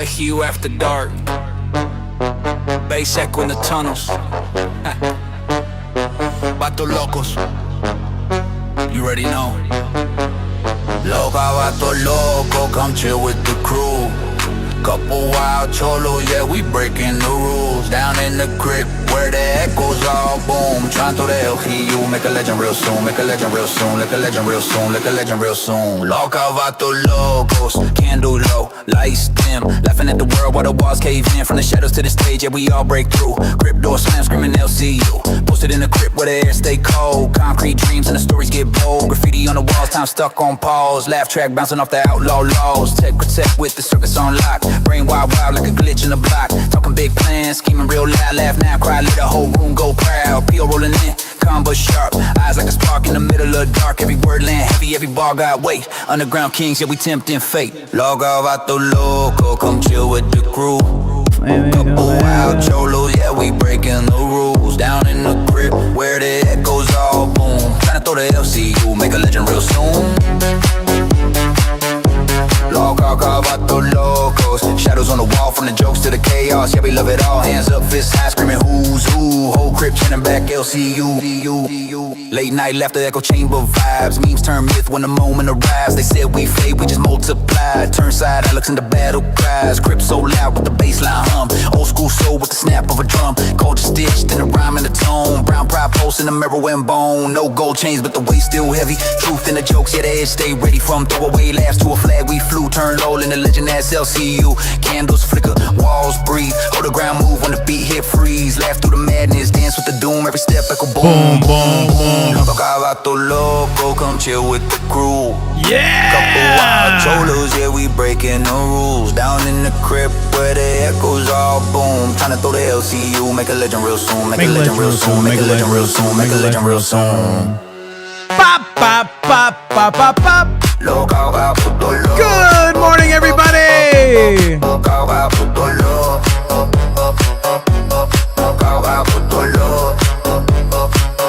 Hue after dark, bass echo in the tunnels. Vatos locos, you already know. Loca, vatos loco, come chill with the crew. Couple wild cholos, yeah, we breaking the rules. Down in the crypt where the echoes all boom. Trying through the LCU, make a legend real soon. Make a legend real soon, make a legend real soon. Make a legend real soon. Loca, vatos locos, candle low, lights dim. Laughing at the world while the walls cave in. From the shadows to the stage, yeah, we all break through. Crypt door slam, screaming LCU. Posted in the crypt where the air stay cold. Concrete dreams and the stories get bold. Graffiti on the walls, time stuck on pause. Laugh track bouncing off the outlaw laws. TechProtect with the circus on lock. Brain wild like a glitch in the block. Talking big plans, scheming real loud. Laugh now, cry, let the whole room go proud. Peel rolling in, combo sharp. Eyes like a spark in the middle of dark. Every word land heavy, every bar got weight. Underground kings, yeah, we tempting fate. Loca, vato loco, come chill with the crew. Couple wild cholos, yeah, we breaking the rules. Down in the crypt where the echoes all boom. Tryna throw the LCU, make a legend real soon. Loca, vato locos. Shadows on the wall from the jokes to the chaos. Yeah, we love it all. Hands up, fists high, screaming who's who. Whole crypt chanting back LCU. Late night laughter, echo chamber vibes. Memes turn myth when the moment arrives. They said we fade, we just multiply. Turn side Alex into battle cries. Crypt so loud with the bassline hum. Old school soul with the snap of a drum. Culture stitched in the rhyme and the tone. Brown pride post in the mirror and bone. No gold chains, but the weight still heavy. Truth in the jokes, yeah, the edge stay ready. From throwaway laughs to a flag we flew. Turn low in the legend as LCU. Candles flicker, walls breathe. Hold the ground move when the beat hit freeze. Laugh through the madness, dance with the doom. Every step echo boom, boom, boom. Loca, vato loco, come chill with the crew. Yeah! Couple wild cholos, yeah, we breaking the rules. Down in the crypt where the echoes all boom. Tryna throw the LCU, make a legend real soon. Make a legend real soon, make a legend real soon. Make a legend real soon. Pop, pop, pop, pop, pop, pop. Good morning, everybody!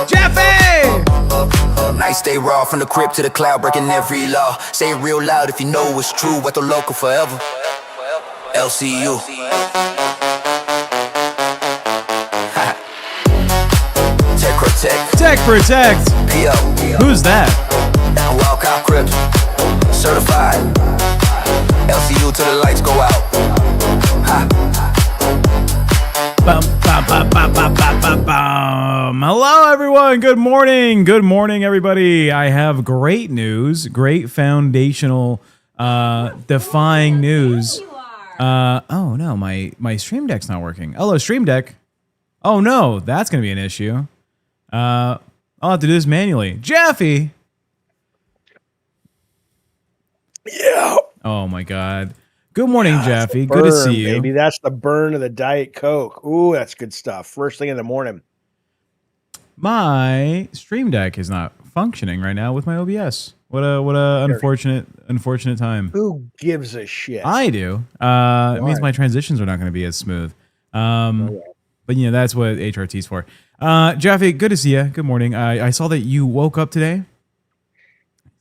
Jaffe! Nights stay raw from the crypt to the cloud, breaking every law. Say it real loud if you know it's true. What the local forever. LCU. TechProtect. Who's that? LolCow Crypt. Certified. LCU till the lights go out. Bum, bum, bum, bum, bum, bum, bum, bum. Hello, everyone. Good morning. Good morning, everybody. I have great news. Great foundational, defying news. Oh no, my Stream Deck's not working. Hello, Stream Deck. Oh no, that's gonna be an issue. I'll have to do this manually. Jaffe. Yeah. Oh my God. Good morning, Jaffe. Good to see you. Baby, that's the burn of the Diet Coke. Ooh, that's good stuff. First thing in the morning. My Stream Deck is not functioning right now with my OBS. What a unfortunate time. Who gives a shit? I do. It means my transitions are not going to be as smooth. But you know that's what HRT's for. Jaffe, good to see you. Good morning. I saw that you woke up today.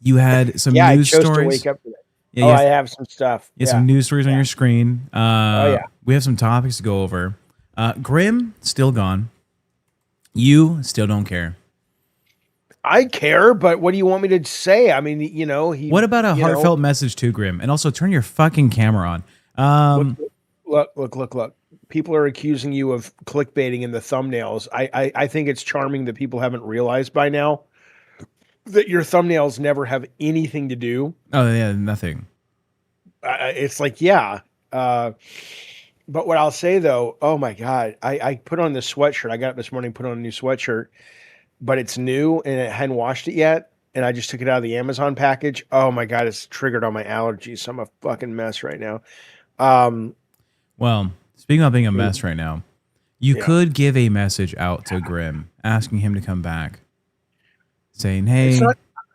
You had some news I chose stories. To wake up today. Yeah, I have some stuff. Yeah, some news stories on your screen. Yeah. We have some topics to go over. GRIMM still gone. You still don't care. I care, but what do you want me to say? I mean, you know, what about a heartfelt message to GRIMM? And also turn your fucking camera on. Look. People are accusing you of clickbaiting in the thumbnails. I think it's charming that people haven't realized by now that your thumbnails never have anything to do. Oh yeah, nothing. It's like, yeah. But what I'll say though, oh my God, I put on this sweatshirt. I got up this morning, put on a new sweatshirt, but it's new and it hadn't washed it yet. And I just took it out of the Amazon package. Oh my God, it's triggered on my allergies. So I'm a fucking mess right now. Well, speaking of being a mess right now, you could give a message out to GRIMM asking him to come back. Saying, hey,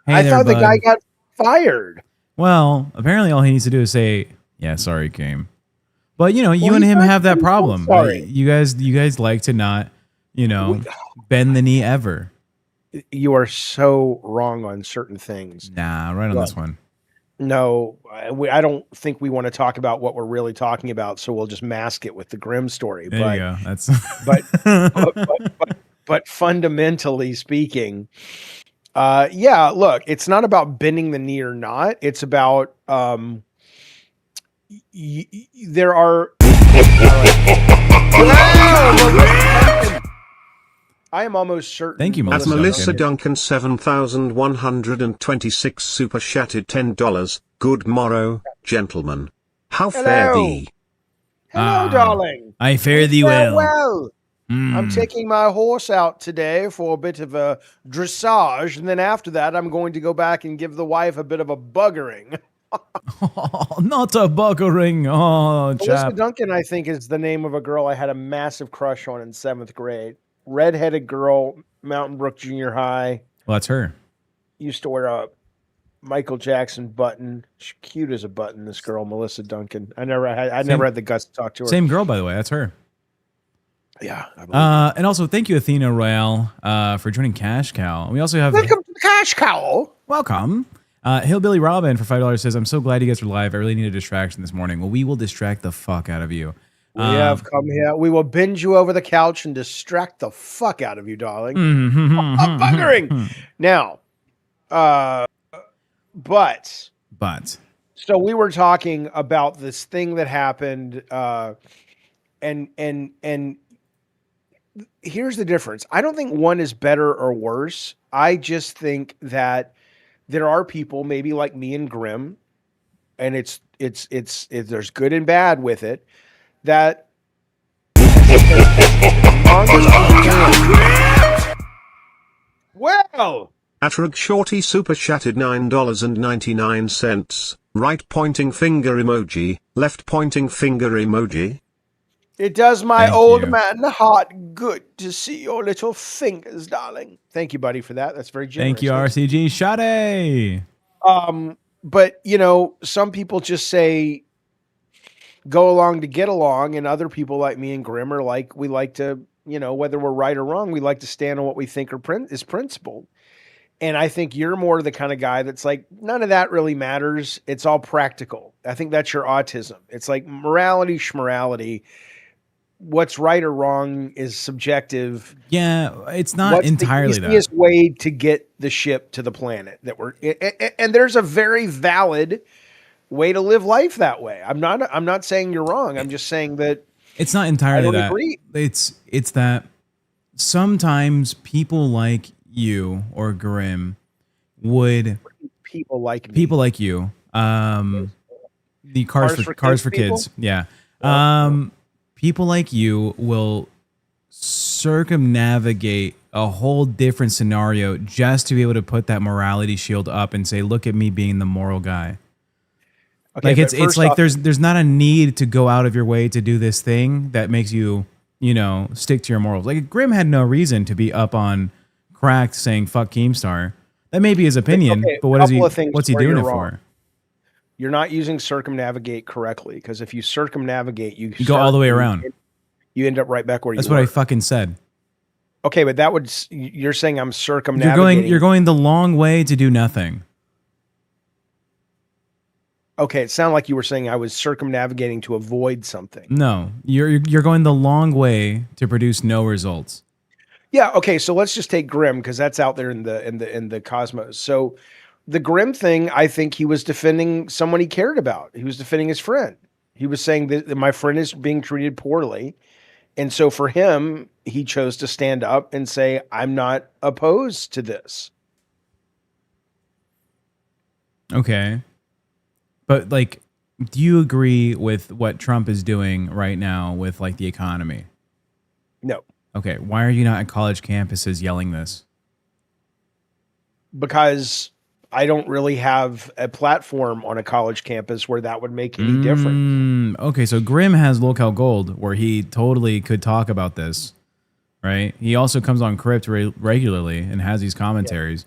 I thought the guy got fired. Well, apparently all he needs to do is say, yeah, sorry, game. But, you know, you and him have that problem. Right? You guys like to not, you know, bend the knee ever. You are so wrong on certain things. Nah, right on this one. No, I don't think we want to talk about what we're really talking about, so we'll just mask it with the Grimm story. There you go. That's But but but fundamentally speaking, yeah, look, it's not about bending the knee or not. It's about there are. I am almost certain. Thank you, At Melissa Melissa Duncan 7126 super chatted $10. Good morrow, gentlemen. How fare Hello. thee? Hello, darling. I fare thee well. Well. I'm taking my horse out today for a bit of a dressage, and then after that, I'm going to go back and give the wife a bit of a buggering. Oh, not a buggering. Oh, Melissa chap. Duncan, I think, is the name of a girl I had a massive crush on in 7th grade. Redheaded girl, Mountain Brook Junior High. Well, that's her. Used to wear a Michael Jackson button. She's cute as a button, this girl, Melissa Duncan. I never had the guts to talk to her. Same girl, by the way. That's her. Yeah. I believe And also, thank you, Athena Royale, for joining Cash Cow. We also have welcome to the Cash Cow. welcome. Hillbilly Robin for $5 says, "I'm so glad you guys are live. I really need a distraction this morning." Well, we will distract the fuck out of you. We have come here. We will bend you over the couch and distract the fuck out of you, darling. Buggering. Now, but so we were talking about this thing that happened, and here's the difference. I don't think one is better or worse. I just think that there are people, maybe like me and Grimm, and it's there's good and bad with it. That well, Atrug Shorty super chatted $9.99. Right pointing finger emoji, left pointing finger emoji. it does my Thank old you. man heart good to see your little fingers, darling. Thank you, buddy, for that. That's very generous. Thank you, RCG Sade. But you know, some people just say go along to get along, and other people like me and Grimm are like, we like to, you know, whether we're right or wrong, we like to stand on what we think is principled. And I think you're more the kind of guy that's like, none of that really matters. It's all practical. I think that's your autism. It's like morality, schmorality. What's right or wrong is subjective. Yeah, it's not What's entirely the easiest that. way to get the ship to the planet that and there's a very valid way to live life that way. I'm not saying you're wrong. I'm just saying that It's not entirely I don't that. agree. It's that sometimes people like you or Grimm would people like me. you, the cars for people? kids, yeah. People like you will circumnavigate a whole different scenario just to be able to put that morality shield up and say, "Look at me being the moral guy." Okay, Like but it's first like off, there's not a need to go out of your way to do this thing that makes you, you know, stick to your morals. Like Grimm had no reason to be up on Cracked saying fuck Keemstar. That may be his opinion, Okay, but what is he? couple of things What's he where doing it you're for? wrong. You're not using circumnavigate correctly, because if you circumnavigate, You go all the way around. You end up right back where That's you what were. I fucking said. Okay, but that would you're saying I'm circumnavigating. You're going the long way to do nothing. Okay, it sounded like you were saying I was circumnavigating to avoid something. No, you're going the long way to produce no results. Yeah. Okay. So let's just take Grimm, because that's out there in the cosmos. So the Grimm thing, I think he was defending someone he cared about. He was defending his friend. He was saying that my friend is being treated poorly, and so for him, he chose to stand up and say, "I'm not opposed to this." Okay, but like, do you agree with what Trump is doing right now with like the economy? No, Okay, why are you not at college campuses yelling this? because I don't really have a platform on a college campus where that would make any difference. Okay, so Grimm has LolCow Gold, where he totally could talk about this, right? He also comes on Crypt regularly and has these commentaries.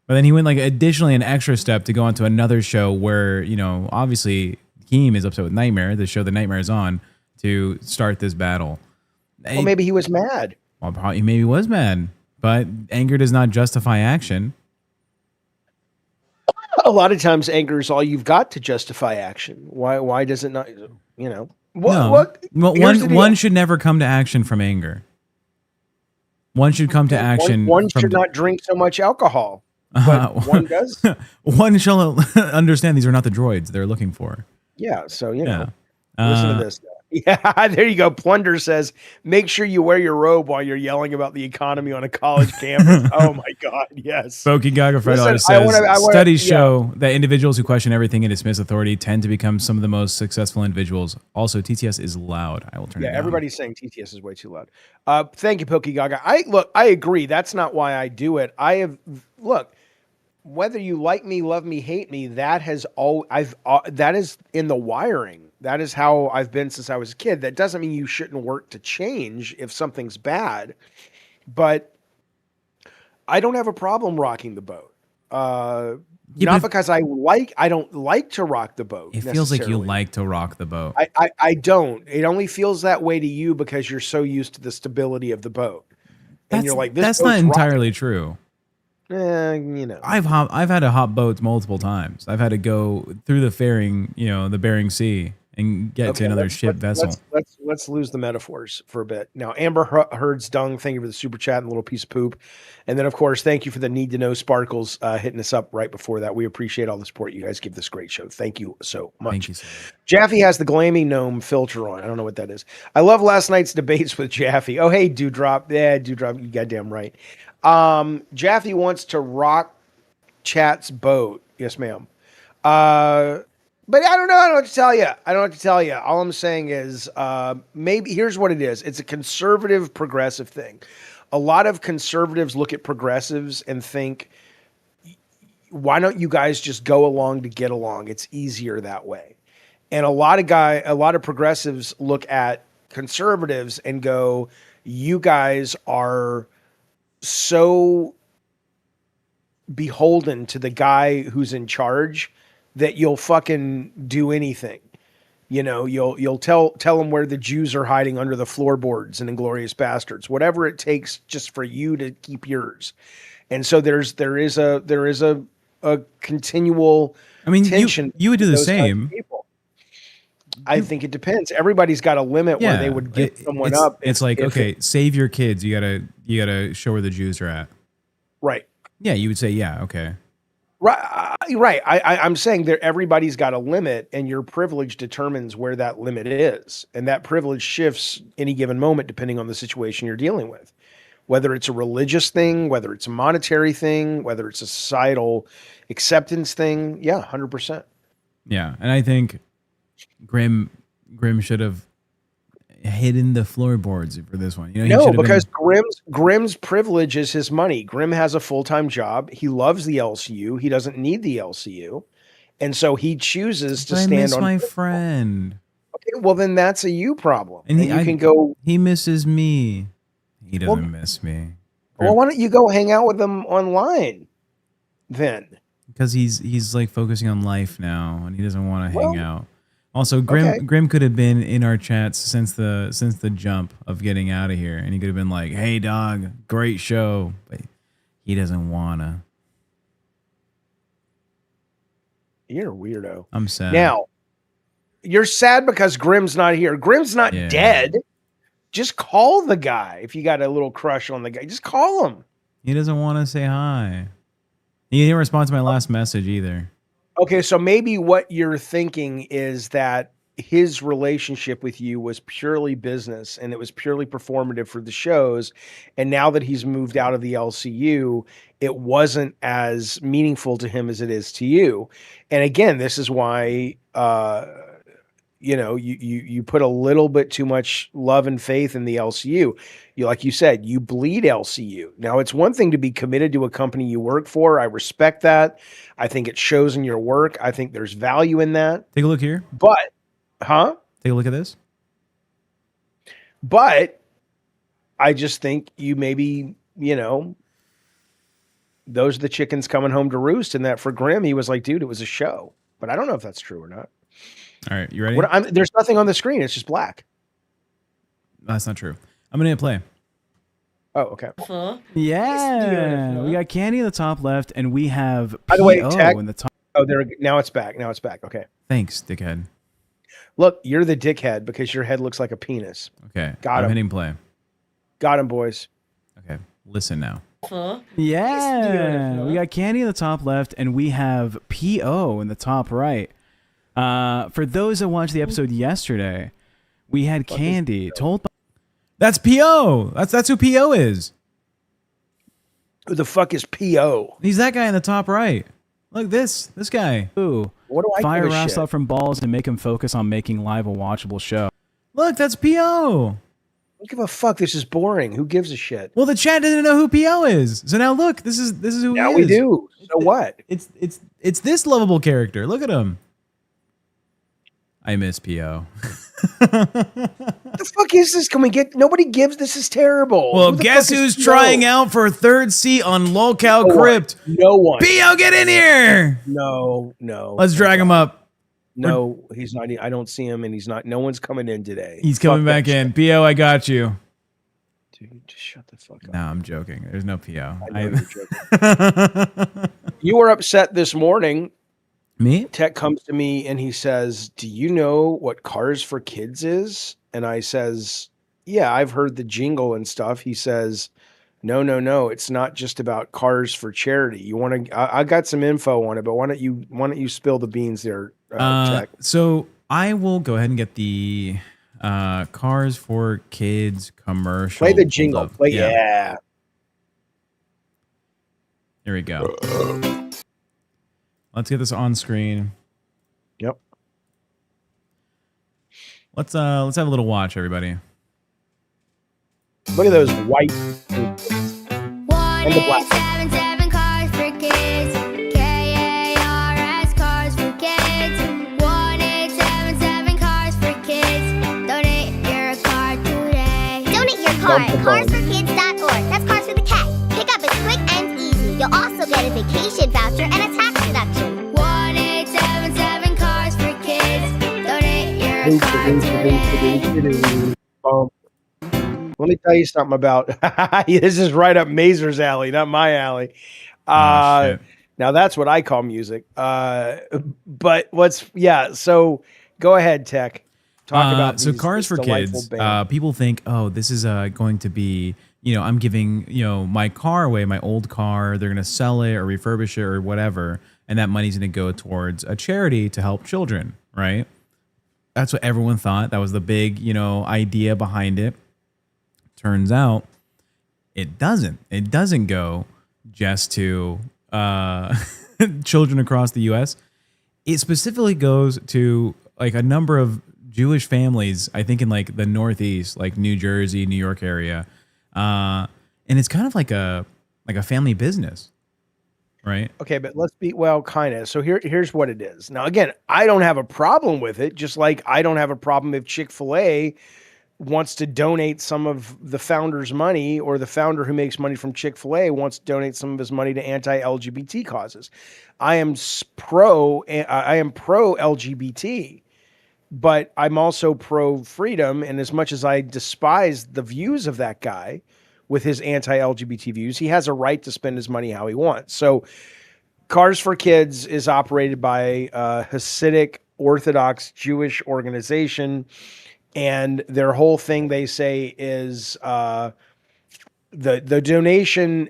But then he went like additionally an extra step to go onto another show where, you know, obviously Keem is upset with Nightmare, the show the Nightmare is on, to start this battle. Well, maybe he was mad. Well, probably maybe was mad, but anger does not justify action. a lot of times anger is all you've got to justify action. Why does it not, what Well, here's the deal. one should never come to action from anger. One should come to action. One from should not drink so much alcohol, but one does. One shall understand these are not the droids they're looking for. Yeah, so Yeah. listen to this. Yeah, there you go. Plunder says, make sure you wear your robe while you're yelling about the economy on a college campus. Oh my God, yes. Boki Gaga Fred Listen, Artist I says, wanna- studies show that individuals who question everything and dismiss authority tend to become some of the most successful individuals. Also, TTS is loud. I will turn it down. Everybody's saying TTS is way too loud. Thank you, Pokey Gaga. I agree. That's not why I do it. Whether you like me, love me, hate me, that is in the wiring. That is how I've been since I was a kid. That doesn't mean you shouldn't work to change if something's bad, but I don't have a problem rocking the boat. Not because I don't like to rock the boat. It feels like you like to rock the boat. I don't. It only feels that way to you because you're so used to the stability of the boat. And you're like, that's not entirely true. I've had to hop boats multiple times. I've had to go through the fairing, the Bering Sea, and get to another vessel. Let's lose the metaphors for a bit. Now, Amber Heard's Dung, thank you for the super chat and the little piece of poop. And then, of course, thank you for the need to know Sparkles hitting us up right before that. We appreciate all the support you guys give this great show. Thank you so much. Thank you so much. Jaffe has the Glammy Gnome filter on. I don't know what that is. I love last night's debates with Jaffe. Oh, hey, Dewdrop. Yeah, Dewdrop, you goddamn right. Jaffe wants to rock Chat's boat. Yes, ma'am. But I don't know. I don't know what to tell you. All I'm saying is maybe here's what it is. It's a conservative progressive thing. A lot of conservatives look at progressives and think, why don't you guys just go along to get along? It's easier that way. And a lot of progressives look at conservatives and go, you guys are so beholden to the guy who's in charge that you'll fucking do anything. You'll tell them where the Jews are hiding under the floorboards and Inglourious Bastards, whatever it takes just for you to keep yours. And so there is a continual tension. You would do the same. I think it depends. Everybody's got a limit where they would give someone up. It's like, okay, save your kids. You gotta show where the Jews are at. Right. Yeah, you would say, yeah, okay. Right. I'm saying that everybody's got a limit, and your privilege determines where that limit is. And that privilege shifts any given moment depending on the situation you're dealing with. Whether it's a religious thing, whether it's a monetary thing, whether it's a societal acceptance thing. Yeah, 100%. Yeah, and I think Grimm should have hidden the floorboards for this one. Because Grimm's privilege is his money. Grimm has a full-time job. He loves the LCU. He doesn't need the LCU, and so he chooses to stand miss on my friend. Okay, well then that's a you problem. And you can go. He misses me. He doesn't miss me. Well, why don't you go hang out with him online then? Because he's like focusing on life now, and he doesn't want to hang out. Also, Grimm could have been in our chats since the jump of getting out of here, and he could have been like, "Hey, dog, great show," but he doesn't wanna. You're a weirdo. I'm sad. Now, you're sad because Grimm's not here. Grimm's not dead. Just call the guy if you got a little crush on the guy. Just call him. He doesn't want to say hi. He didn't respond to my last message either. Okay, so maybe what you're thinking is that his relationship with you was purely business and it was purely performative for the shows. And now that he's moved out of the LCU, it wasn't as meaningful to him as it is to you. And again, this is why, you put a little bit too much love and faith in the LCU. Like you said, you bleed LCU. Now, it's one thing to be committed to a company you work for. I respect that. I think it shows in your work. I think there's value in that. Take a look here. But, Take a look at this. But I just think you maybe, those are the chickens coming home to roost. And that for Grimm, he was like, dude, it was a show. But I don't know if that's true or not. All right, you ready? There's nothing on the screen. It's just black. That's not true. I'm going to hit play. Oh, okay. Yeah. We got Candy in the top left, and we have By the way, PO in the top. Oh, there. Now it's back. Now it's back. Okay. Thanks, dickhead. Look, you're the dickhead because your head looks like a penis. Okay, Got I'm him. hitting play. Got him, boys. Okay, listen now. Yeah, we got Candy in the top left, and we have PO in the top right. For those that watched the episode yesterday, we had Candy told by That's PO. That's who PO is. Who the fuck is PO? He's that guy in the top right. Look, this guy. Ooh, What do I fire give a Ross shit? up from balls and make him focus on making live a watchable show. Look, that's PO. Don't give a fuck. This is boring. Who gives a shit? Well, the chat didn't know who PO is. So now look, this is who Now he we is. do. So what? It's this lovable character. Look at him. I miss PO. The fuck is this? Can we get? Nobody gives. This is terrible. Well, Who the guess fuck is who's PO? trying out for a third seat on LolCow No one. Crypt? No one. PO, get in here. No. Let's drag him up. No, he's not. I don't see him, and he's not. No one's coming in today. He's Fuck coming that back in. shit. PO, I got you. Dude, just shut the fuck up. No, I'm joking. There's no PO. I know you're joking. You were upset this morning. Me? Tech comes to me and he says, "Do you know what Cars for Kids is?" And I says, "Yeah, I've heard the jingle and stuff." He says, No. It's not just about cars for charity. You want to? I got some info on it, but why don't you spill the beans there, Tech? So I will go ahead and get the Cars for Kids commercial. Play the pulled jingle. up. Play, yeah. Here we go. Let's get this on screen. Yep. Let's have a little watch, everybody. Look at those white and the black. 1877 Cars for Kids. KARS Cars for Kids. 1877 Cars for Kids. Donate your car today. Donate your car at Dump the ball. carsforkids.org. That's cars with a K. Pickup is quick and easy. You'll also get a vacation voucher and a tax deduction. 1877 Cars for Kids. Donate your car today. Let me tell you something about this is right up Mazer's alley, not my alley. Shit. Now that's what I call music. But so go ahead, Tech. Talk about so these- Cars this for delightful Kids. band. People think, oh, this is going to be, I'm giving, my car away, my old car. They're going to sell it or refurbish it or whatever, and that money's going to go towards a charity to help children, right? That's what everyone thought. That was the big, idea behind it. Turns out it doesn't. It doesn't go just to children across the U.S. It specifically goes to like a number of Jewish families, I think in like the Northeast, like New Jersey, New York area. And it's kind of like a family business, right? Okay, but let's be kind of. So here's what it is. Now, again, I don't have a problem with it, just like I don't have a problem if Chick-fil-A wants to donate some of the founder's money, or the founder who makes money from Chick-fil-A wants to donate some of his money to anti-LGBT causes. I am pro LGBT, but I'm also pro freedom. And as much as I despise the views of that guy with his anti-LGBT views, he has a right to spend his money how he wants. So Cars for Kids is operated by a Hasidic Orthodox Jewish organization. And their whole thing, they say, is the donation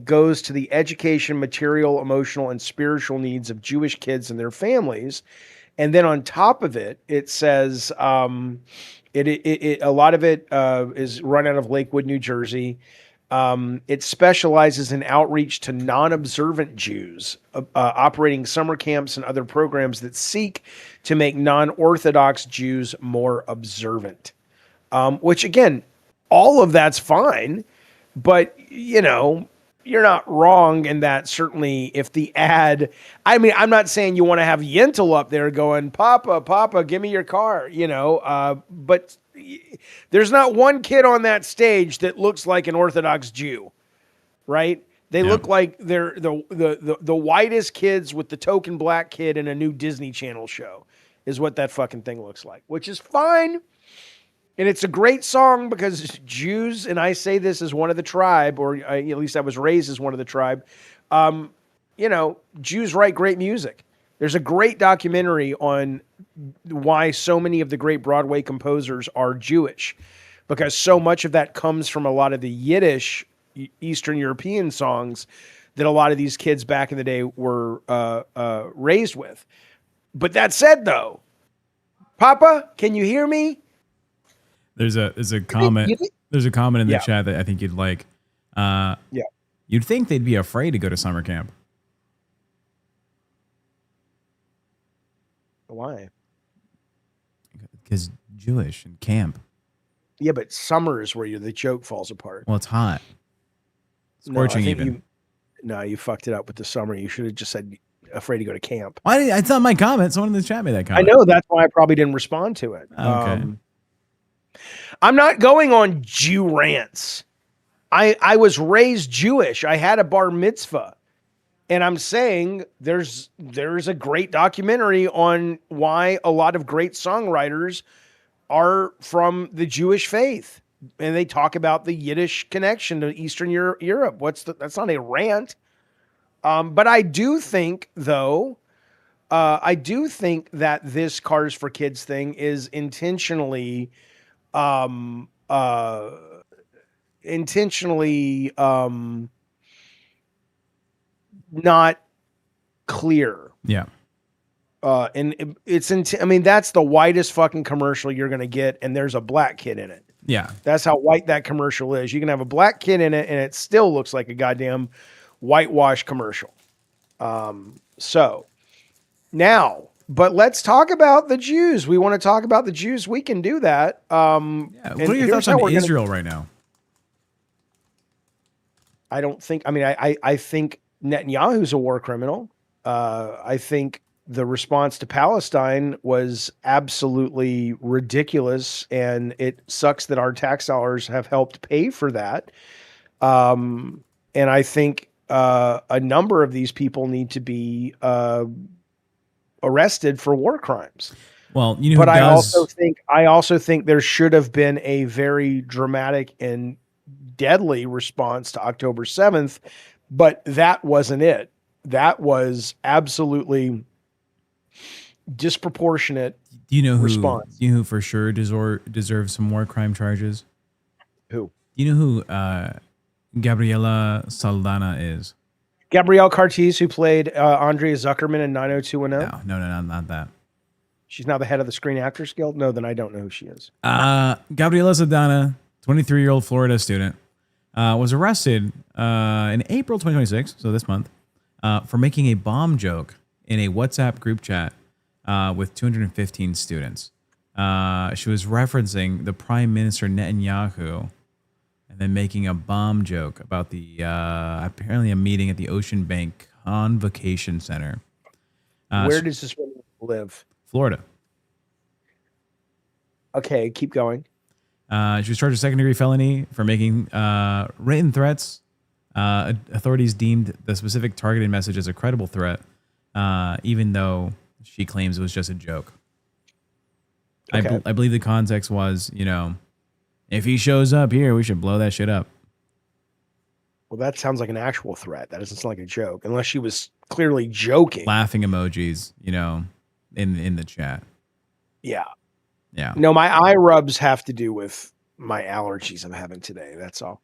goes to the education, material, emotional, and spiritual needs of Jewish kids and their families. And then on top of it, it says a lot of it is run out of Lakewood, New Jersey. It specializes in outreach to non-observant Jews, operating summer camps and other programs that seek to make non-Orthodox Jews more observant. Which, again, all of that's fine, but, you're not wrong in that. Certainly if the ad, I'm not saying you want to have Yentl up there going, Papa, give me your car, but there's not one kid on that stage that looks like an Orthodox Jew, right? They look like they're the whitest kids with the token black kid in a new Disney Channel show is what that fucking thing looks like, which is fine. And it's a great song because Jews, and I say this as one of the tribe, or at least I was raised as one of the tribe, Jews write great music. There's a great documentary on why so many of the great Broadway composers are Jewish, because so much of that comes from a lot of the Yiddish Eastern European songs that a lot of these kids back in the day were raised with. But that said, though, Papa, can you hear me? There's a comment. There's a comment in the Yeah. chat that I think you'd like. Yeah. You'd think they'd be afraid to go to summer camp. Why? Because Jewish and camp. Yeah, but summer is where the joke falls apart. Well, it's hot. No, I Scorching think even. you fucked it up with the summer. You should have just said afraid to go to camp. Why? It's not my comment. Someone in the chat made that I comment. know, that's why I probably didn't respond to it. Okay. I'm not going on Jew rants. I was raised Jewish. I had a bar mitzvah. And I'm saying there's a great documentary on why a lot of great songwriters are from the Jewish faith. And they talk about the Yiddish connection to Eastern Europe. That's not a rant. But I do think, though, that this Cars for Kids thing is intentionally not clear. Yeah. And I mean, that's the whitest fucking commercial you're going to get. And there's a black kid in it. Yeah. That's how white that commercial is. You can have a black kid in it and it still looks like a goddamn whitewash commercial. So now, but let's talk about the Jews. We want to talk about the Jews. We can do that. Yeah. What are your thoughts on Israel right now? I think Netanyahu's a war criminal. I think the response to Palestine was absolutely ridiculous, and it sucks that our tax dollars have helped pay for that. And I think a number of these people need to be arrested for war crimes. Well, you know, but I also think there should have been a very dramatic and deadly response to October 7th, but that wasn't it. That was absolutely disproportionate. Do you know who? Response. Do you know who for sure deserves some war crime charges? Who? Do you know who Gabriela Saldana is? Gabrielle Cartiz, who played Andrea Zuckerman in 90210. No, not that. She's now the head of the Screen Actors Guild. No, then I don't know who she is. Gabriela Saldana, 23-year-old Florida student, was arrested in April 2026, so this month, for making a bomb joke in a WhatsApp group chat with 215 students. She was referencing the Prime Minister Netanyahu and then making a bomb joke about the apparently a meeting at the Ocean Bank Convocation Center. Where does this woman live? Florida. Okay, keep going. She was charged with second-degree felony for making written threats. Authorities deemed the specific targeted message as a credible threat, even though she claims it was just a joke. Okay. I believe the context was, if he shows up here, we should blow that shit up. Well, that sounds like an actual threat. That doesn't sound like a joke, unless she was clearly joking. Laughing emojis, in the chat. Yeah. Yeah. No, my eye rubs have to do with my allergies I'm having today. That's all.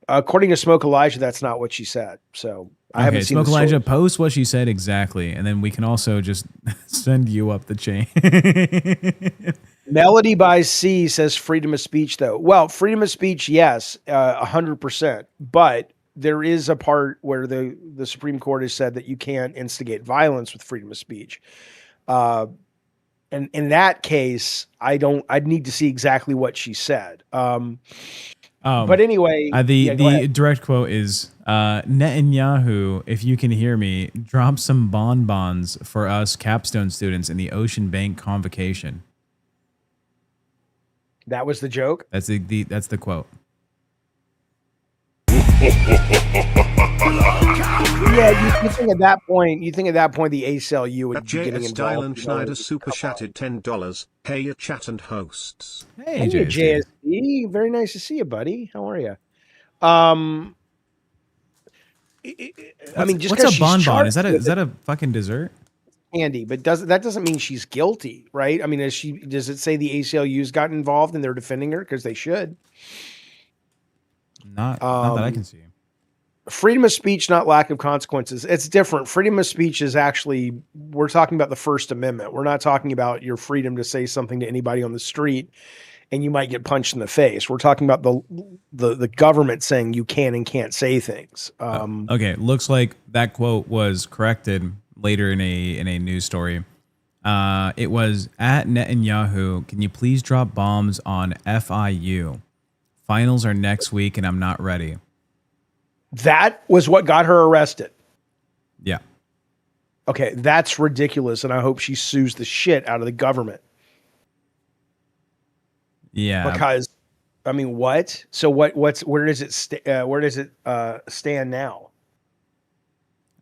According to Smoke Elijah, that's not what she said. So I haven't seen Smoke the Elijah, source. post what she said exactly, and then we can also just send you up the chain. Melody by C says freedom of speech, though. Well, freedom of speech, yes, 100%. But there is a part where the Supreme Court has said that you can't instigate violence with freedom of speech. And in that case, I'd need to see exactly what she said. But anyway, the direct quote is Netanyahu, if you can hear me, drop some bonbons for us capstone students in the Ocean Bank convocation. That was the joke. That's the quote. Yeah, you think at that point the ACLU would be getting JS involved. Dylan Schneider super chatted $10. Hey, your chat and hosts. Hey, Hey, JSD. JSD. Very nice to see you, buddy. How are you? I mean, just what's because a she's bonbon? charged Is with that a fucking dessert? candy, but that doesn't mean she's guilty, right? I mean, does it say the ACLU's gotten involved and they're defending her? Because they should. Not that I can see. Freedom of speech, not lack of consequences. It's different. Freedom of speech is actually, we're talking about the First Amendment. We're not talking about your freedom to say something to anybody on the street and you might get punched in the face. We're talking about the government saying you can and can't say things. Okay, looks like that quote was corrected later in a news story. It was at Netanyahu. Can you please drop bombs on FIU? Finals are next week, and I'm not ready. That was what got her arrested. Yeah. Okay, that's ridiculous, and I hope she sues the shit out of the government. Yeah. Because, I mean, what? So where does it stand now?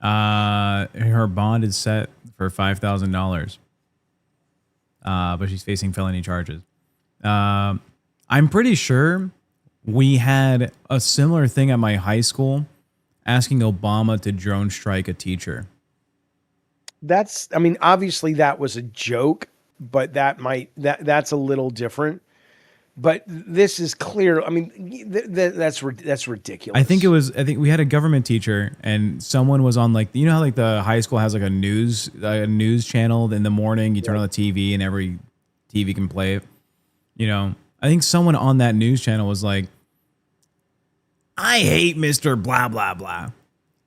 Her bond is set for $5,000. But she's facing felony charges. I'm pretty sure we had a similar thing at my high school asking Obama to drone strike a teacher. I mean, obviously that was a joke, but that's a little different. But this is clear. I mean, that's ridiculous. I think we had a government teacher and someone was on, like, you know how like the high school has like a news channel in the morning, you turn on the TV and every TV can play it. You know, I think someone on that news channel was like, I hate Mr. blah, blah, blah.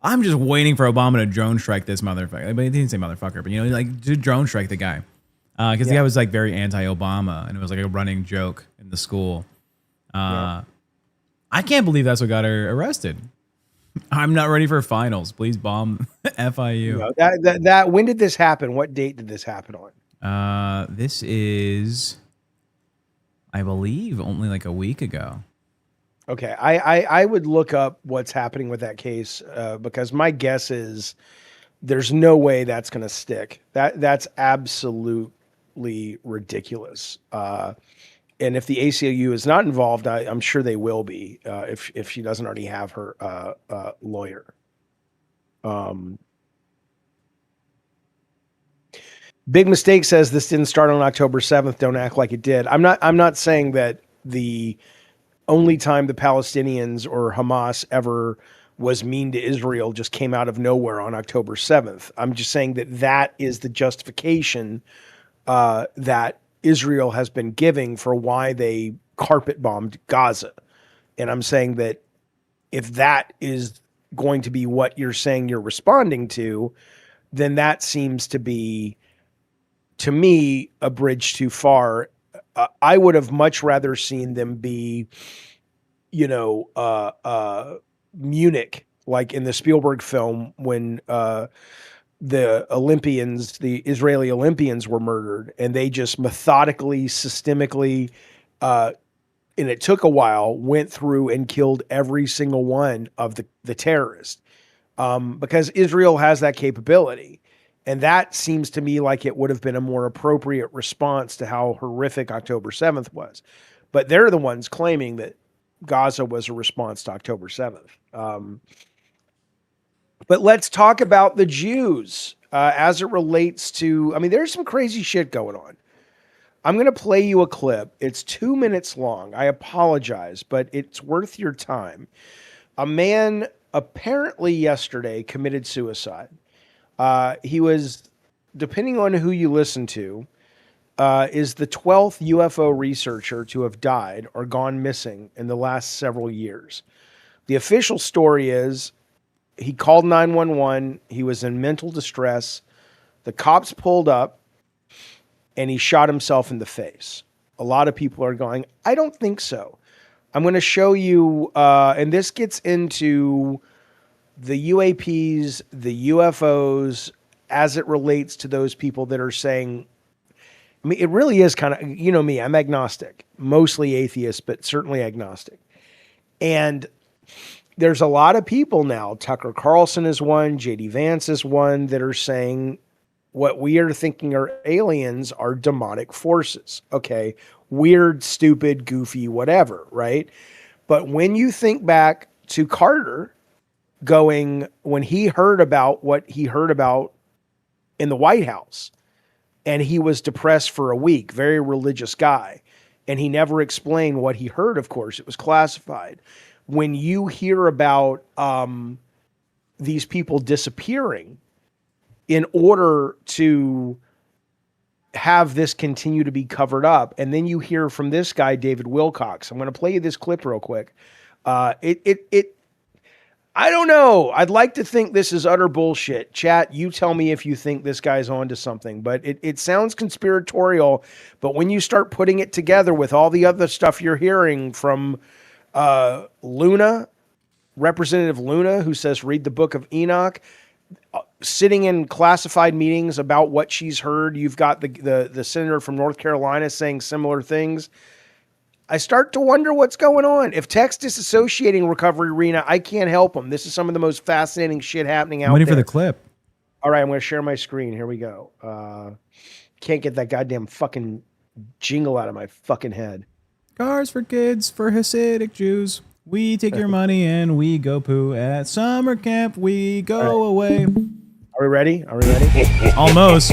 I'm just waiting for Obama to drone strike this motherfucker. But he didn't say motherfucker, but, you know, like, to drone strike the guy. Because the guy was like very anti-Obama and it was like a running joke in the school. I can't believe that's what got her arrested. I'm not ready for finals. Please bomb FIU. No, when did this happen? What date did this happen on? This is, I believe, only like a week ago. Okay, I would look up what's happening with that case because my guess is there's no way that's going to stick. That's absolutely ridiculous. And if the ACLU is not involved, I'm sure they will be if she doesn't already have her lawyer. Big Mistake says this didn't start on October 7th. Don't act like it did. I'm not saying that the only time the Palestinians or Hamas ever was mean to Israel just came out of nowhere on October 7th. I'm just saying that is the justification that Israel has been giving for why they carpet bombed Gaza. And I'm saying that if that is going to be what you're saying you're responding to, then that seems to be, to me, a bridge too far. I would have much rather seen them be, Munich, like in the Spielberg film when the Israeli Olympians were murdered, and they just methodically, systemically, and it took a while, went through and killed every single one of the terrorists, because Israel has that capability. And that seems to me like it would have been a more appropriate response to how horrific October 7th was. But they're the ones claiming that Gaza was a response to October 7th. But let's talk about the Jews as it relates to, I mean, there's some crazy shit going on. I'm going to play you a clip. It's 2 minutes long. I apologize, but it's worth your time. A man apparently yesterday committed suicide. He was, depending on who you listen to, is the 12th UFO researcher to have died or gone missing in the last several years. The official story is he called 911. He was in mental distress. The cops pulled up and he shot himself in the face. A lot of people are going, I don't think so. I'm going to show you, and this gets into the UAPs, the UFOs, as it relates to those people that are saying, I mean, it really is kind of, you know me, I'm agnostic, mostly atheist, but certainly agnostic. And there's a lot of people now, Tucker Carlson is one, JD Vance is one, that are saying what we are thinking are aliens are demonic forces. Okay, weird, stupid, goofy, whatever, right? But when you think back to Carter, going when he heard about what he heard about in the White House, and he was depressed for a week, very religious guy, and he never explained what he heard. Of course, it was classified. When you hear about these people disappearing in order to have this continue to be covered up, and then you hear from this guy, David Wilcox. I'm going to play you this clip real quick. I don't know. I'd like to think this is utter bullshit. Chat, you tell me if you think this guy's onto something, but it sounds conspiratorial. But when you start putting it together with all the other stuff you're hearing from Luna, Representative Luna, who says read the Book of Enoch, sitting in classified meetings about what she's heard. You've got the senator from North Carolina saying similar things. I start to wonder what's going on. If tech's disassociating Recovery Arena, I can't help them. This is some of the most fascinating shit happening out there. I'm waiting for the clip. All right, I'm going to share my screen. Here we go. Can't get that goddamn fucking jingle out of my fucking head. Cars for kids, for Hasidic Jews. We take your money and we go poo at summer camp. We go away. Are we ready? Are we ready? Almost.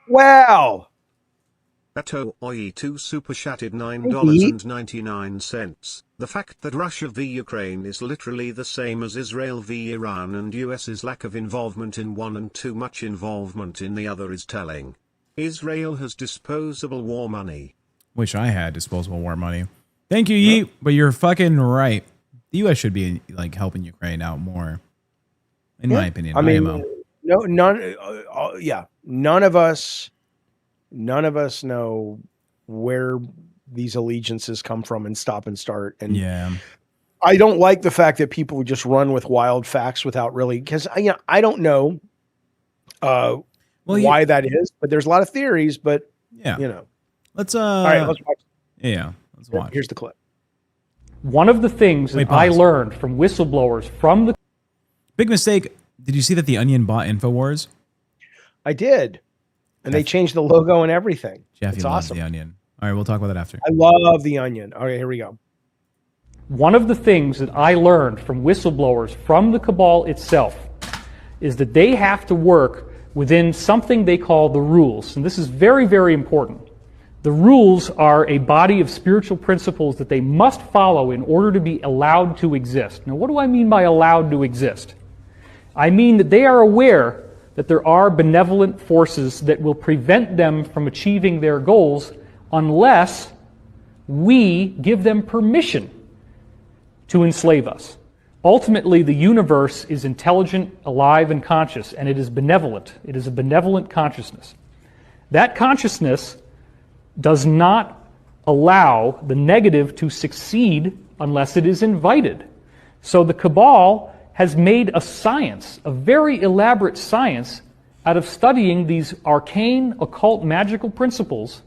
Wow. Ato OE2 super chatted $9.99. The fact that Russia v Ukraine is literally the same as Israel v Iran and US's lack of involvement in one and too much involvement in the other is telling. Israel has disposable war money. Wish I had disposable war money. Thank you, Yeet, but you're fucking right. The U.S. should be like helping Ukraine out more, in my opinion. I mean, IMO. none of us know where these allegiances come from and stop and start. And yeah, I don't like the fact that people just run with wild facts without really, because I don't know why that is, but there's a lot of theories. But let's all right, let's watch. Yeah, let's watch. Here's the clip. One of the things that I learned from whistleblowers from the big mistake. Did you see that the Onion bought InfoWars? I did. And they changed the logo and everything. Jaffe it's loves awesome. the Onion. All right, we'll talk about that after. I love the Onion. Okay, here we go. One of the things that I learned from whistleblowers from the cabal itself is that they have to work within something they call the rules. And this is very, very important. The rules are a body of spiritual principles that they must follow in order to be allowed to exist. Now, what do I mean by allowed to exist? I mean that they are aware that there are benevolent forces that will prevent them from achieving their goals unless we give them permission to enslave us. Ultimately, the universe is intelligent, alive, and conscious, and it is benevolent. It is a benevolent consciousness. That consciousness does not allow the negative to succeed unless it is invited. So the cabal has made a science, a very elaborate science, out of studying these arcane, occult, magical principles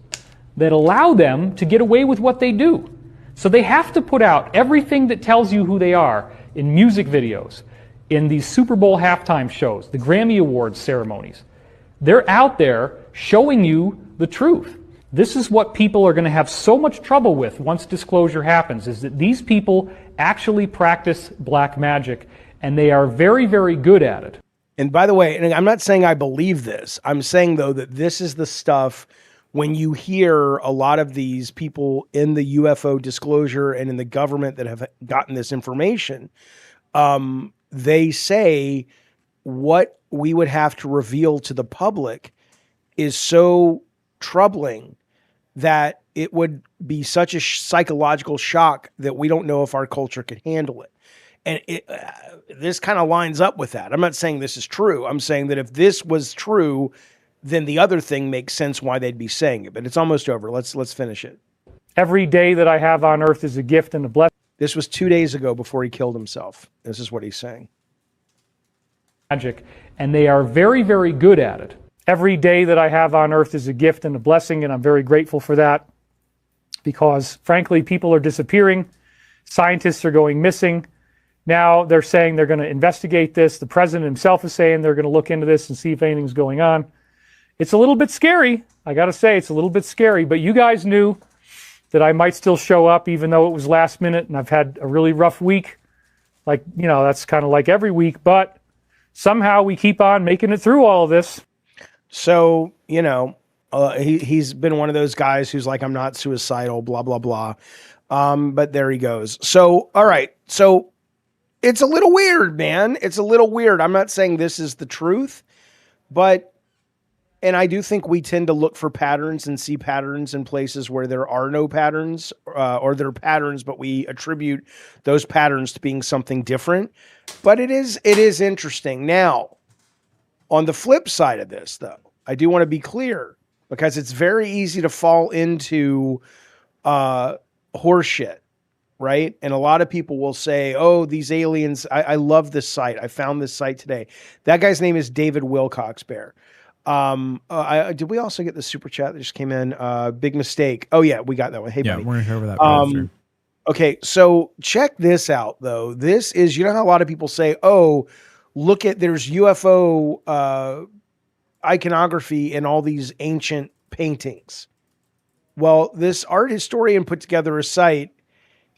that allow them to get away with what they do. So they have to put out everything that tells you who they are in music videos, in these Super Bowl halftime shows, the Grammy Awards ceremonies. They're out there showing you the truth. This is what people are going to have so much trouble with once disclosure happens, is that these people actually practice black magic, and they are very, very good at it. And by the way, and I'm not saying I believe this. I'm saying, though, that this is the stuff when you hear a lot of these people in the UFO disclosure and in the government that have gotten this information, they say what we would have to reveal to the public is so troubling that it would be such a psychological shock that we don't know if our culture could handle it. And this kind of lines up with that. I'm not saying this is true. I'm saying that if this was true, then the other thing makes sense why they'd be saying it. But it's almost over. Let's finish it. Every day that I have on earth is a gift and a blessing. This was 2 days ago before he killed himself. This is what he's saying. Magic, and they are very, very good at it. Every day that I have on earth is a gift and a blessing, and I'm very grateful for that because, frankly, people are disappearing. Scientists are going missing. Now they're saying they're going to investigate this. The president himself is saying they're going to look into this and see if anything's going on. It's a little bit scary. I got to say, it's a little bit scary, but you guys knew that I might still show up even though it was last minute and I've had a really rough week. Like, that's kind of like every week, but somehow we keep on making it through all of this. So, he's been one of those guys who's like, I'm not suicidal, blah, blah, blah. But there he goes. So, all right. So it's a little weird, man. It's a little weird. I'm not saying this is the truth, and I do think we tend to look for patterns and see patterns in places where there are no patterns, or there are patterns, but we attribute those patterns to being something different. But it is interesting. Now, on the flip side of this, though, I do want to be clear, because it's very easy to fall into horseshit, right? And a lot of people will say, oh, these aliens, I love this site. I found this site today. That guy's name is David Wilcox Bear. Did we also get the super chat that just came in? Big mistake. Oh yeah, we got that one. Hey, Yeah, buddy. we're going to cover that right after. Okay, so check this out, though. This is, how a lot of people say, oh, look at, there's UFO iconography in all these ancient paintings. Well, this art historian put together a site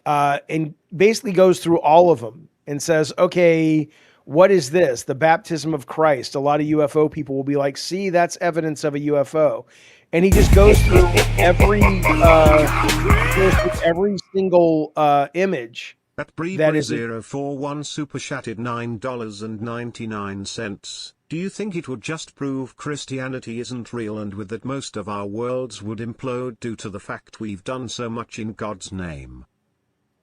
and basically goes through all of them and says, okay, what is this? The baptism of Christ. A lot of UFO people will be like, see, that's evidence of a UFO. And he just goes through every single image. That is 041 super chatted $9.99. Do you think it would just prove Christianity isn't real, and with that most of our worlds would implode due to the fact we've done so much in God's name?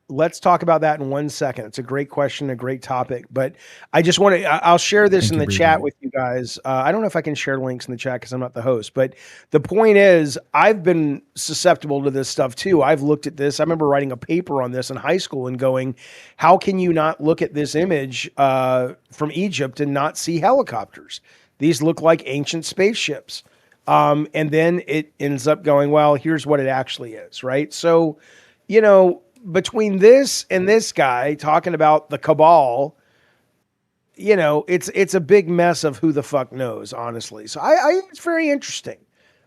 Let's talk about that in 1 second. It's a great question, a great topic, but I just want to, I'll share this in the chat with you guys. I don't know if I can share links in the chat because I'm not the host, but the point is, I've been susceptible to this stuff too. I've looked at this. I remember writing a paper on this in high school and going, how can you not look at this image from Egypt and not see helicopters? These look like ancient spaceships. And then it ends up going, well, here's what it actually is, right? So, between this and this guy talking about the cabal, it's a big mess of who the fuck knows, honestly. So I think it's very interesting.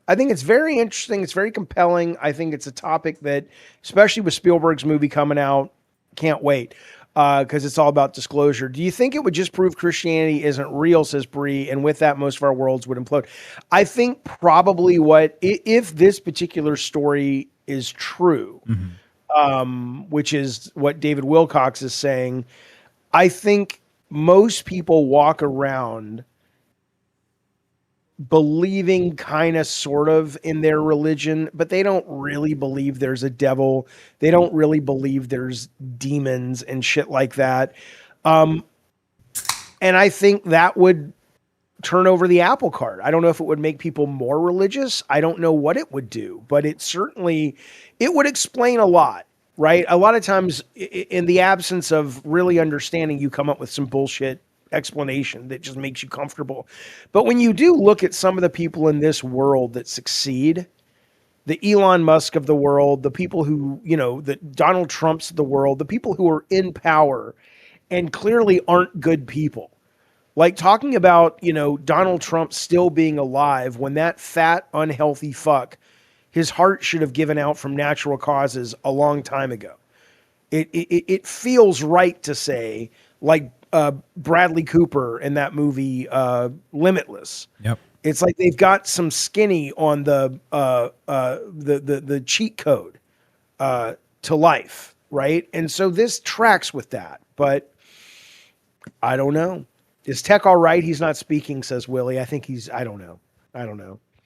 I think it's very interesting. It's very compelling. I think it's a topic that, especially with Spielberg's movie coming out, can't wait, because it's all about disclosure. Do you think it would just prove Christianity isn't real, says Bree, and with that, most of our worlds would implode? I think probably if this particular story is true, which is what David Wilcox is saying, I think most people walk around believing kind of sort of in their religion, but they don't really believe there's a devil. They don't really believe there's demons and shit like that. And I think that would turn over the apple cart. I don't know if it would make people more religious. I don't know what it would do, but it would explain a lot, right? A lot of times in the absence of really understanding, you come up with some bullshit explanation that just makes you comfortable. But when you do look at some of the people in this world that succeed, the Elon Musk of the world, the people who, the Donald Trumps of the world, the people who are in power and clearly aren't good people. Like talking about, Donald Trump still being alive when that fat, unhealthy fuck, his heart should have given out from natural causes a long time ago. It feels right to say, like Bradley Cooper in that movie, Limitless. Yep. It's like they've got some skinny on the cheat code to life, right? And so this tracks with that, but I don't know. Is Tech all right? He's not speaking, says Willie. I think I don't know.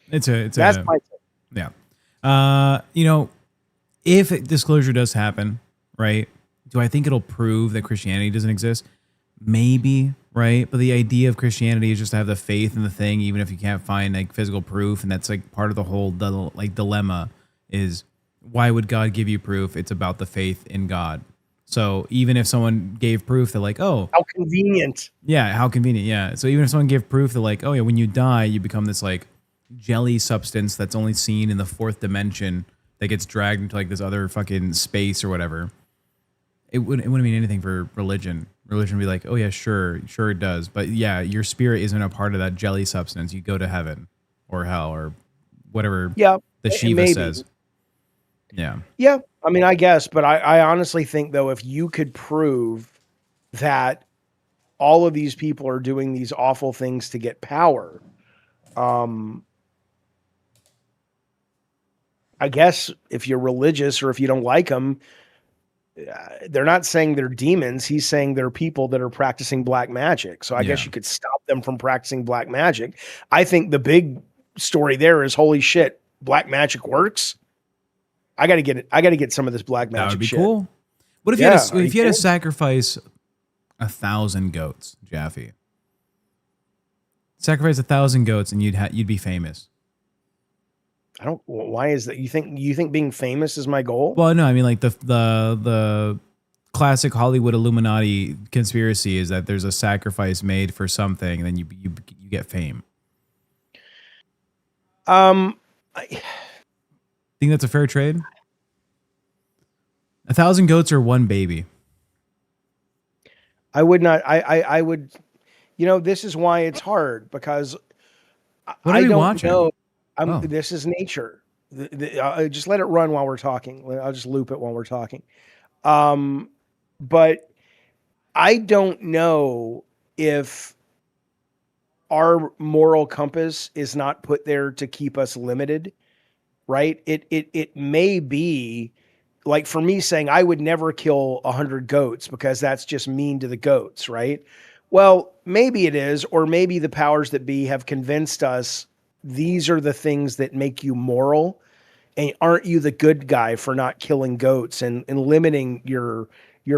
That's my take. Yeah. If disclosure does happen, right? Do I think it'll prove that Christianity doesn't exist? Maybe, right? But the idea of Christianity is just to have the faith in the thing, even if you can't find like physical proof. And that's like part of the whole dilemma is, why would God give you proof? It's about the faith in God. So even if someone gave proof that like, oh, how convenient. Yeah, how convenient. Yeah. So even if someone gave proof that like, oh yeah, when you die, you become this like jelly substance that's only seen in the fourth dimension that gets dragged into like this other fucking space or whatever. It wouldn't mean anything for religion. Religion would be like, oh yeah, sure it does. But yeah, your spirit isn't a part of that jelly substance. You go to heaven or hell or whatever the Shiva says. Yeah. Yeah. I mean, I guess, but I honestly think though, if you could prove that all of these people are doing these awful things to get power. I guess if you're religious or if you don't like them, they're not saying they're demons. He's saying they're people that are practicing black magic. So I guess you could stop them from practicing black magic. I think the big story there is, holy shit, black magic works. I got to get it. I got to get some of this black magic. That would be shit. cool. What if you had to sacrifice 1,000 goats, Jaffe? Sacrifice 1,000 goats and you'd be famous. I don't. Why is that? You think being famous is my goal? Well, no, I mean like the classic Hollywood Illuminati conspiracy is that there's a sacrifice made for something, and then you get fame. I think that's a fair trade. 1,000 goats or one baby. I would not. I would. This is why it's hard, because what are I we don't watching? know. This is nature. Just let it run while we're talking. I'll just loop it while we're talking. But I don't know if our moral compass is not put there to keep us limited, right? It may be like, for me saying I would never kill 100 goats because that's just mean to the goats, right? Well, maybe it is, or maybe the powers that be have convinced us these are the things that make you moral, and aren't you the good guy for not killing goats and limiting your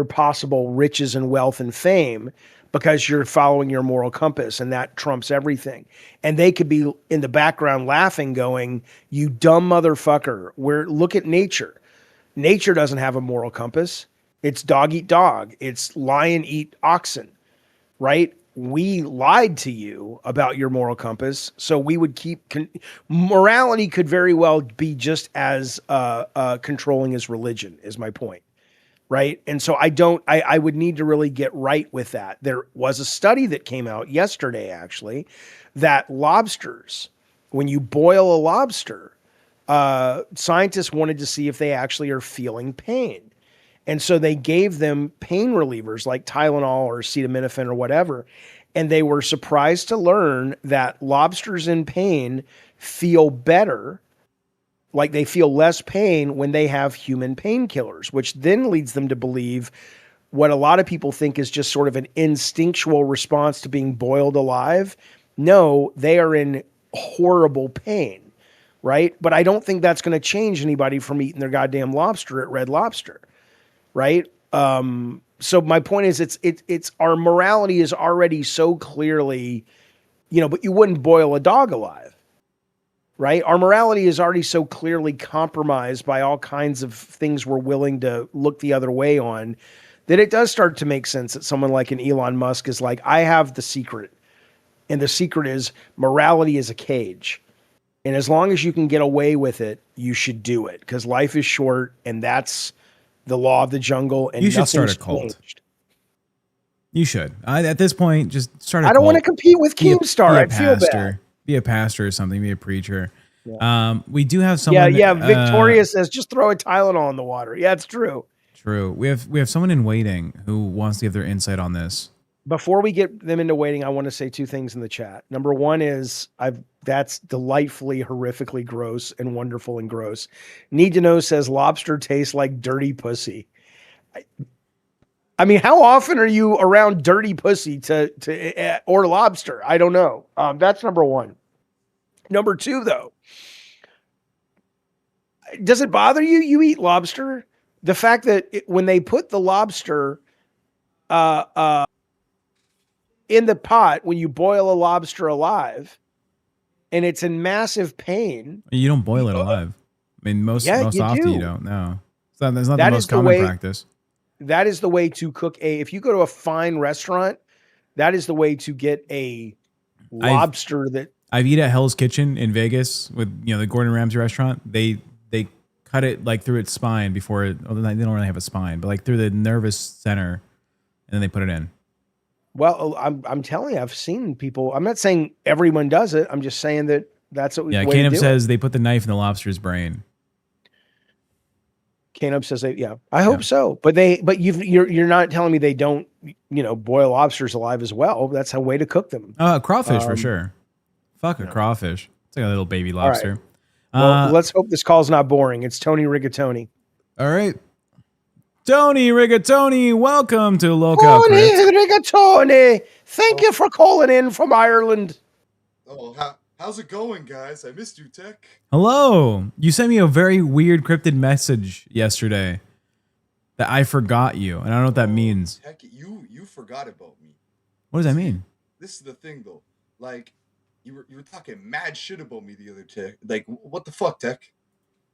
possible riches and wealth and fame because you're following your moral compass, and that trumps everything. And they could be in the background laughing, going, you dumb motherfucker. Look at nature. Nature doesn't have a moral compass. It's dog eat dog. It's lion eat oxen, right? We lied to you about your moral compass, so we would keep morality could very well be just as controlling as religion, is my point, right? And so I would need to really get right with that. There was a study that came out yesterday, actually, that lobsters, when you boil a lobster, scientists wanted to see if they actually are feeling pain. And so they gave them pain relievers like Tylenol or acetaminophen or whatever. And they were surprised to learn that lobsters in pain feel better, like they feel less pain when they have human painkillers, which then leads them to believe what a lot of people think is just sort of an instinctual response to being boiled alive. No, they are in horrible pain, right? But I don't think that's going to change anybody from eating their goddamn lobster at Red Lobster. Right. So my point is, it's our morality is already so clearly, but you wouldn't boil a dog alive. Right. Our morality is already so clearly compromised by all kinds of things we're willing to look the other way on, that it does start to make sense that someone like an Elon Musk is like, I have the secret. And the secret is morality is a cage. And as long as you can get away with it, you should do it, because life is short, and that's the law of the jungle. And you should start a cult. Changed. You should. At this point, just start a cult. I don't want to compete with Keemstar. I feel bad. Be a pastor or something. Be a preacher. Yeah. We do have someone. Yeah. Victoria says, just throw a Tylenol in the water. Yeah, it's true. True. We have someone in waiting who wants to give their insight on this. Before we get them into waiting, I want to say two things in the chat. Number one is that's delightfully, horrifically gross and wonderful and gross. Need to Know says lobster tastes like dirty pussy. I mean, how often are you around dirty pussy or lobster? I don't know. That's number one. Number two, though, does it bother you? You eat lobster? The fact that when they put the lobster, in the pot, when you boil a lobster alive and it's in massive pain. You don't boil it alive. I mean, most often you don't. No. That's not the most common practice. That is the way to cook if you go to a fine restaurant, that is the way to get a lobster I've eaten at Hell's Kitchen in Vegas with, the Gordon Ramsay restaurant. They cut it like through its spine before they don't really have a spine, but like through the nervous center, and then they put it in. Well, I'm telling you, I've seen people. I'm not saying everyone does it. I'm just saying that's what we. Yeah, Caleb says they put the knife in the lobster's brain. Canub says I hope so. But you're not telling me they don't, boil lobsters alive as well. That's a way to cook them. Crawfish for sure. Fuck a crawfish. It's like a little baby All right. lobster. Well, let's hope this call's not boring. It's Tony Rigatoni. All right. Tony Rigatoni, welcome to LolCow. Tony Rigatoni, thank you for calling in from Ireland. Oh, how's it going, guys? I missed you, Tech. Hello. You sent me a very weird cryptid message yesterday that I forgot you, and I don't know what that means. Tech, you forgot about me. What does that mean? This is the thing, though. Like, you were talking mad shit about me the other day. Like, what the fuck, Tech?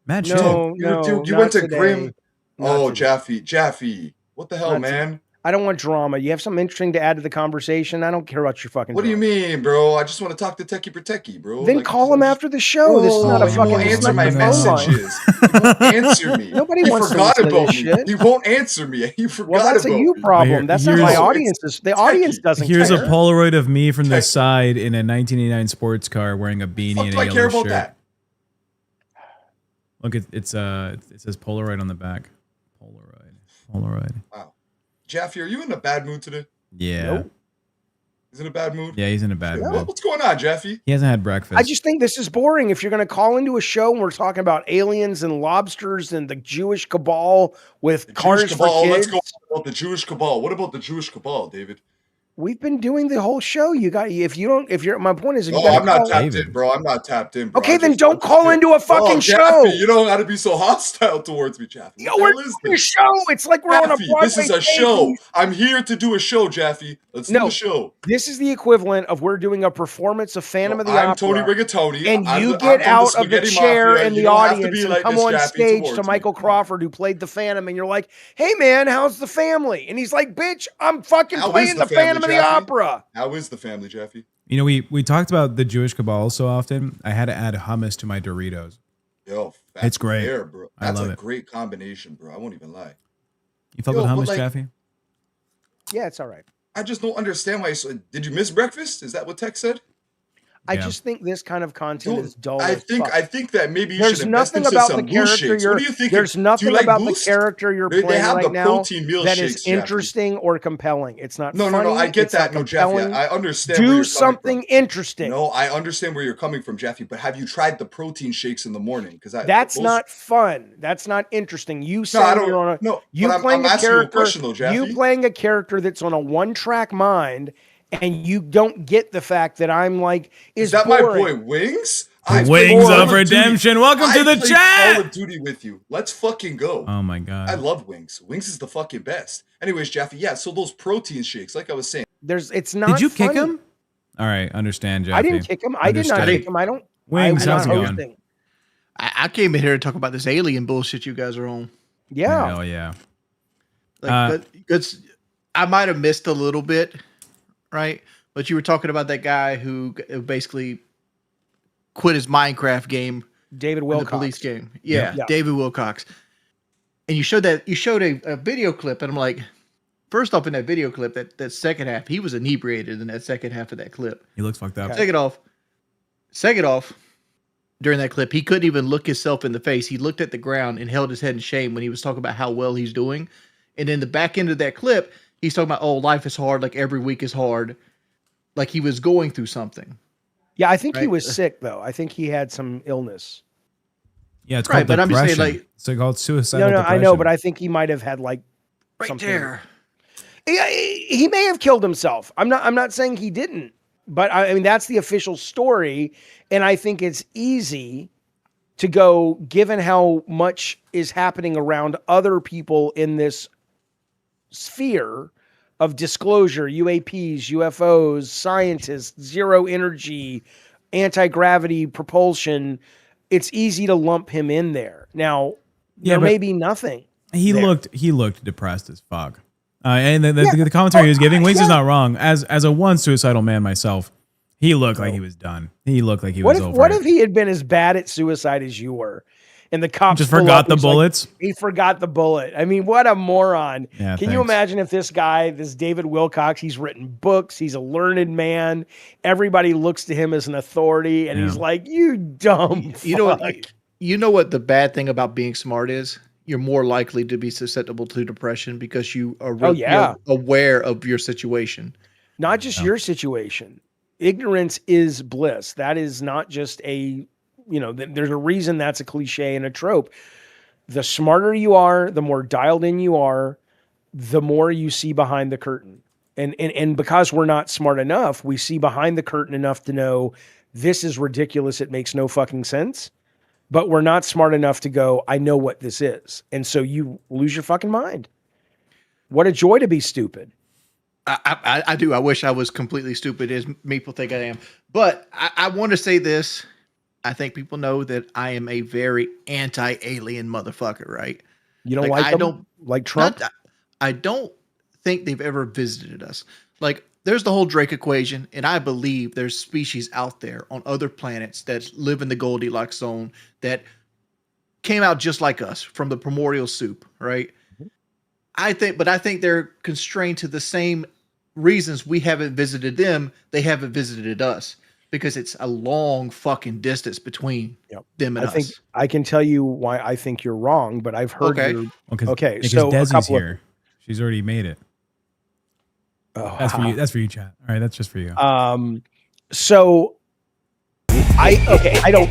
Mad shit. You went to GRIMM. Oh, Jaffe. What the hell, man? I don't want drama. You have something interesting to add to the conversation? I don't care about your fucking What do you drama. mean, bro? I just want to talk to TechProtect, bro. Then call him after the show. This is not a fucking answer my phone line. messages. He won't answer me. Nobody He wants to forgot listen to about this me. shit. He won't answer me. He forgot Well, that's about a you me. problem. That's not my Here's- audience. The audience doesn't Here's care. a Polaroid of me from the side in a 1989 sports car wearing a beanie Fuck and do a I yellow care about shirt. that? Look, it says Polaroid on the back. Polaroid. Wow. Jaffe, are you in a bad mood today? Yeah. Nope. He's in a bad mood? Yeah, he's in a bad mood. What's going on, Jaffe? He hasn't had breakfast. I just think this is boring. If you're going to call into a show and we're talking about aliens and lobsters and the Jewish cabal with cars Jewish cabal. for Let's kids, go about the Jewish cabal. What about the Jewish cabal, David? we've been doing the whole show. My point is, if you No, gotta I'm not call- tapped in, bro. I'm not tapped in, bro. Okay, then don't call into a fucking show. Jaffe, you don't got to be so hostile towards me, Jaffe. Yo, What we're the hell is doing a this? show. It's like we're on a Jaffe, Broadway this is a stage. show. I'm here to do a show, Jaffe. Let's do No, the show. this is the equivalent of we're doing a performance of Phantom of the I'm Opera. Tony Rigatoni. And I'm you the- get I'm out from of the Spaghetti chair Mafia. in You the don't have to audience be and like come this, on Jaffe, stage towards to me. Michael Crawford, who played the Phantom, and you're like, "Hey, man, how's the family?" And he's like, "Bitch, I'm fucking How is playing the family, Phantom of the Jaffe? Opera." How is the family, Jaffe? You know, we talked about the Jewish cabal so often. I had to add hummus to my Doritos. Yo, It's great. Fair, bro. I That's love a it. great combination, bro. I won't even lie. You fuck Yo, with but hummus, like- Jaffe? Yeah, it's all right. I just don't understand why. Did you miss breakfast? Is that what Tech said? I Yeah. just think this kind of content Dude, is dull. I as think fuck. that maybe you There's should invest nothing into about some the boost character shakes. you're. What do you think? There's Do you nothing like about Boost? the character you're They playing have right the now protein meal that shakes, is Jaffe. interesting or compelling. It's not. No, funny, I get it's not that. No, Jaffe, compelling. I understand. where you're Do coming something from. interesting. No, I understand where you're coming from, Jaffe. But have you tried the protein shakes in the morning? Because That's not fun. That's not interesting. You saying I don't- you're on a no, you but I'm playing a asking you a character. question, though, Jaffe. You playing a character that's on a one-track mind, and you don't get the fact that I'm like Is that my boring. boy Wings? Wings played of Call Duty. Redemption. Welcome to the played chat. Call of Duty with you. Let's fucking go. Oh my god. I love Wings. Wings is the fucking best. Anyways, Jaffe, yeah. So those protein shakes, like I was saying. It's not. Did you kick funny. him? All right, understand, Jaffe. I didn't kick him. I did not Understood. kick him. I don't. Wings, I'm how's it not going? hosting. I came in here to talk about this alien bullshit you guys are on. Yeah. Hell yeah. Like, because I might have missed a little bit, right? But you were talking about that guy who basically quit his Minecraft game, David in Wilcox. the police game. Yeah, Yeah. David Wilcox. And you showed a video clip, and I'm like, first off, in that video clip, that second half, he was inebriated in that second half of that clip. He looks fucked up. Second off, during that clip, he couldn't even look himself in the face. He looked at the ground and held his head in shame when he was talking about how well he's doing. And then the back end of that clip, he's talking about, oh, life is hard, like every week is hard. Like he was going through something. Yeah, I think he Right. was sick though. I think he had some illness. Yeah, it's Right, called but I'm just saying, depression. like- It's called suicidal No, depression. I know, but I think he might have had like Right something. there. Yeah, he may have killed himself. I'm not saying he didn't, but I mean that's the official story, and I think it's easy to go given how much is happening around other people in this sphere of disclosure, UAPs, UFOs, scientists, zero energy, anti-gravity propulsion. It's easy to lump him in there. Now, there but may be nothing. He there. looked depressed as fuck. And the commentary he was giving, Wings is not wrong. As a one suicidal man myself, he looked like he was done. He looked like he was over. What it. if he had been as bad at suicide as you were? And the cops Just pull forgot up, the he's like, bullets? he forgot the bullet. I mean, what a moron. Yeah, Can you thanks. imagine if this guy, this David Wilcox, he's written books, he's a learned man. Everybody looks to him as an authority, and Yeah. he's like, you dumb You know fuck. what? You know what the bad thing about being smart is? you're more likely to be susceptible to depression because you are Oh, yeah. you're aware of your situation. Not just your situation. Ignorance is bliss. That is not just there's a reason that's a cliche and a trope. The smarter you are, the more dialed in you are, the more you see behind the curtain. And because we're not smart enough, we see behind the curtain enough to know this is ridiculous. It makes no fucking sense. But we're not smart enough to go, I know what this is. And so you lose your fucking mind. What a joy to be stupid. I do. I wish I was completely stupid as people think I am. But I want to say this. I think people know that I am a very anti-alien motherfucker, right? You don't like them? Like Trump? I don't think they've ever visited us. Like, there's the whole Drake equation, and I believe there's species out there on other planets that live in the Goldilocks zone that came out just like us from the primordial soup, right? I think they're constrained to the same reasons we haven't visited them. They haven't visited us because it's a long fucking distance between them and us. I think I can tell you why I think you're wrong, but I've heard Okay, so Desi's here. She's already made it. Oh, that's for you. That's for you, chat. All right, that's just for you. So I don't.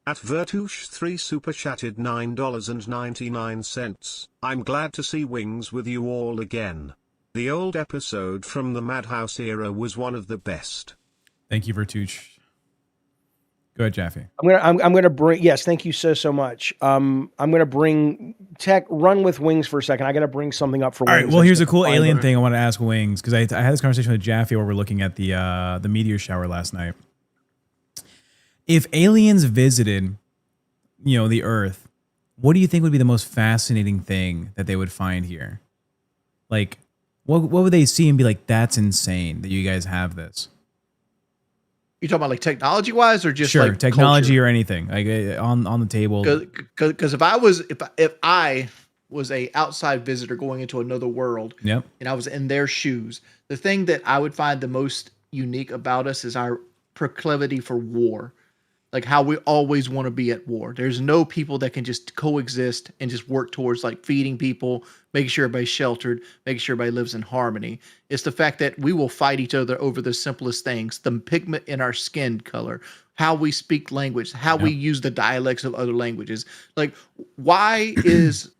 At Vertush3 super chatted $9.99. I'm glad to see Wings with you all again. The old episode from the Madhouse era was one of the best. Thank you, Vertush. Go ahead, Jaffe. I'm gonna bring. Yes, thank you so much. I'm gonna bring Tech. Run with Wings for a second. I gotta bring something up for. All Wings. right. Well, here's a cool alien thing I want to ask Wings because I had this conversation with Jaffe while we're looking at the meteor shower last night. If aliens visited, the Earth, what do you think would be the most fascinating thing that they would find here? Like, what would they see and be like, "That's insane that you guys have this"? You talking about like technology wise or just like technology culture? or anything like on the table? Because if I was a outside visitor going into another world, and I was in their shoes, the thing that I would find the most unique about us is our proclivity for war. Like how we always want to be at war. There's no people that can just coexist and just work towards like feeding people, making sure everybody's sheltered, making sure everybody lives in harmony. It's the fact that we will fight each other over the simplest things, the pigment in our skin color, how we speak language, how we use the dialects of other languages. Like, why is,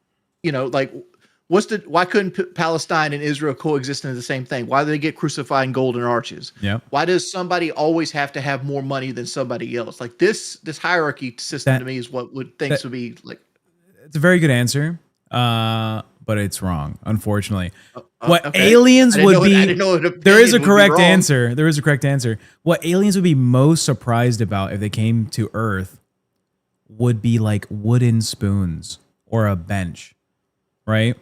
why couldn't Palestine and Israel coexist in the same thing? Why do they get crucified in golden arches? Yeah. Why does somebody always have to have more money than somebody else? Like this hierarchy system to me is what would be like. It's a very good answer, but it's wrong, unfortunately. What Okay. aliens would be? I didn't know there is a correct answer. There is a correct answer. What aliens would be most surprised about if they came to Earth would be like wooden spoons or a bench, right?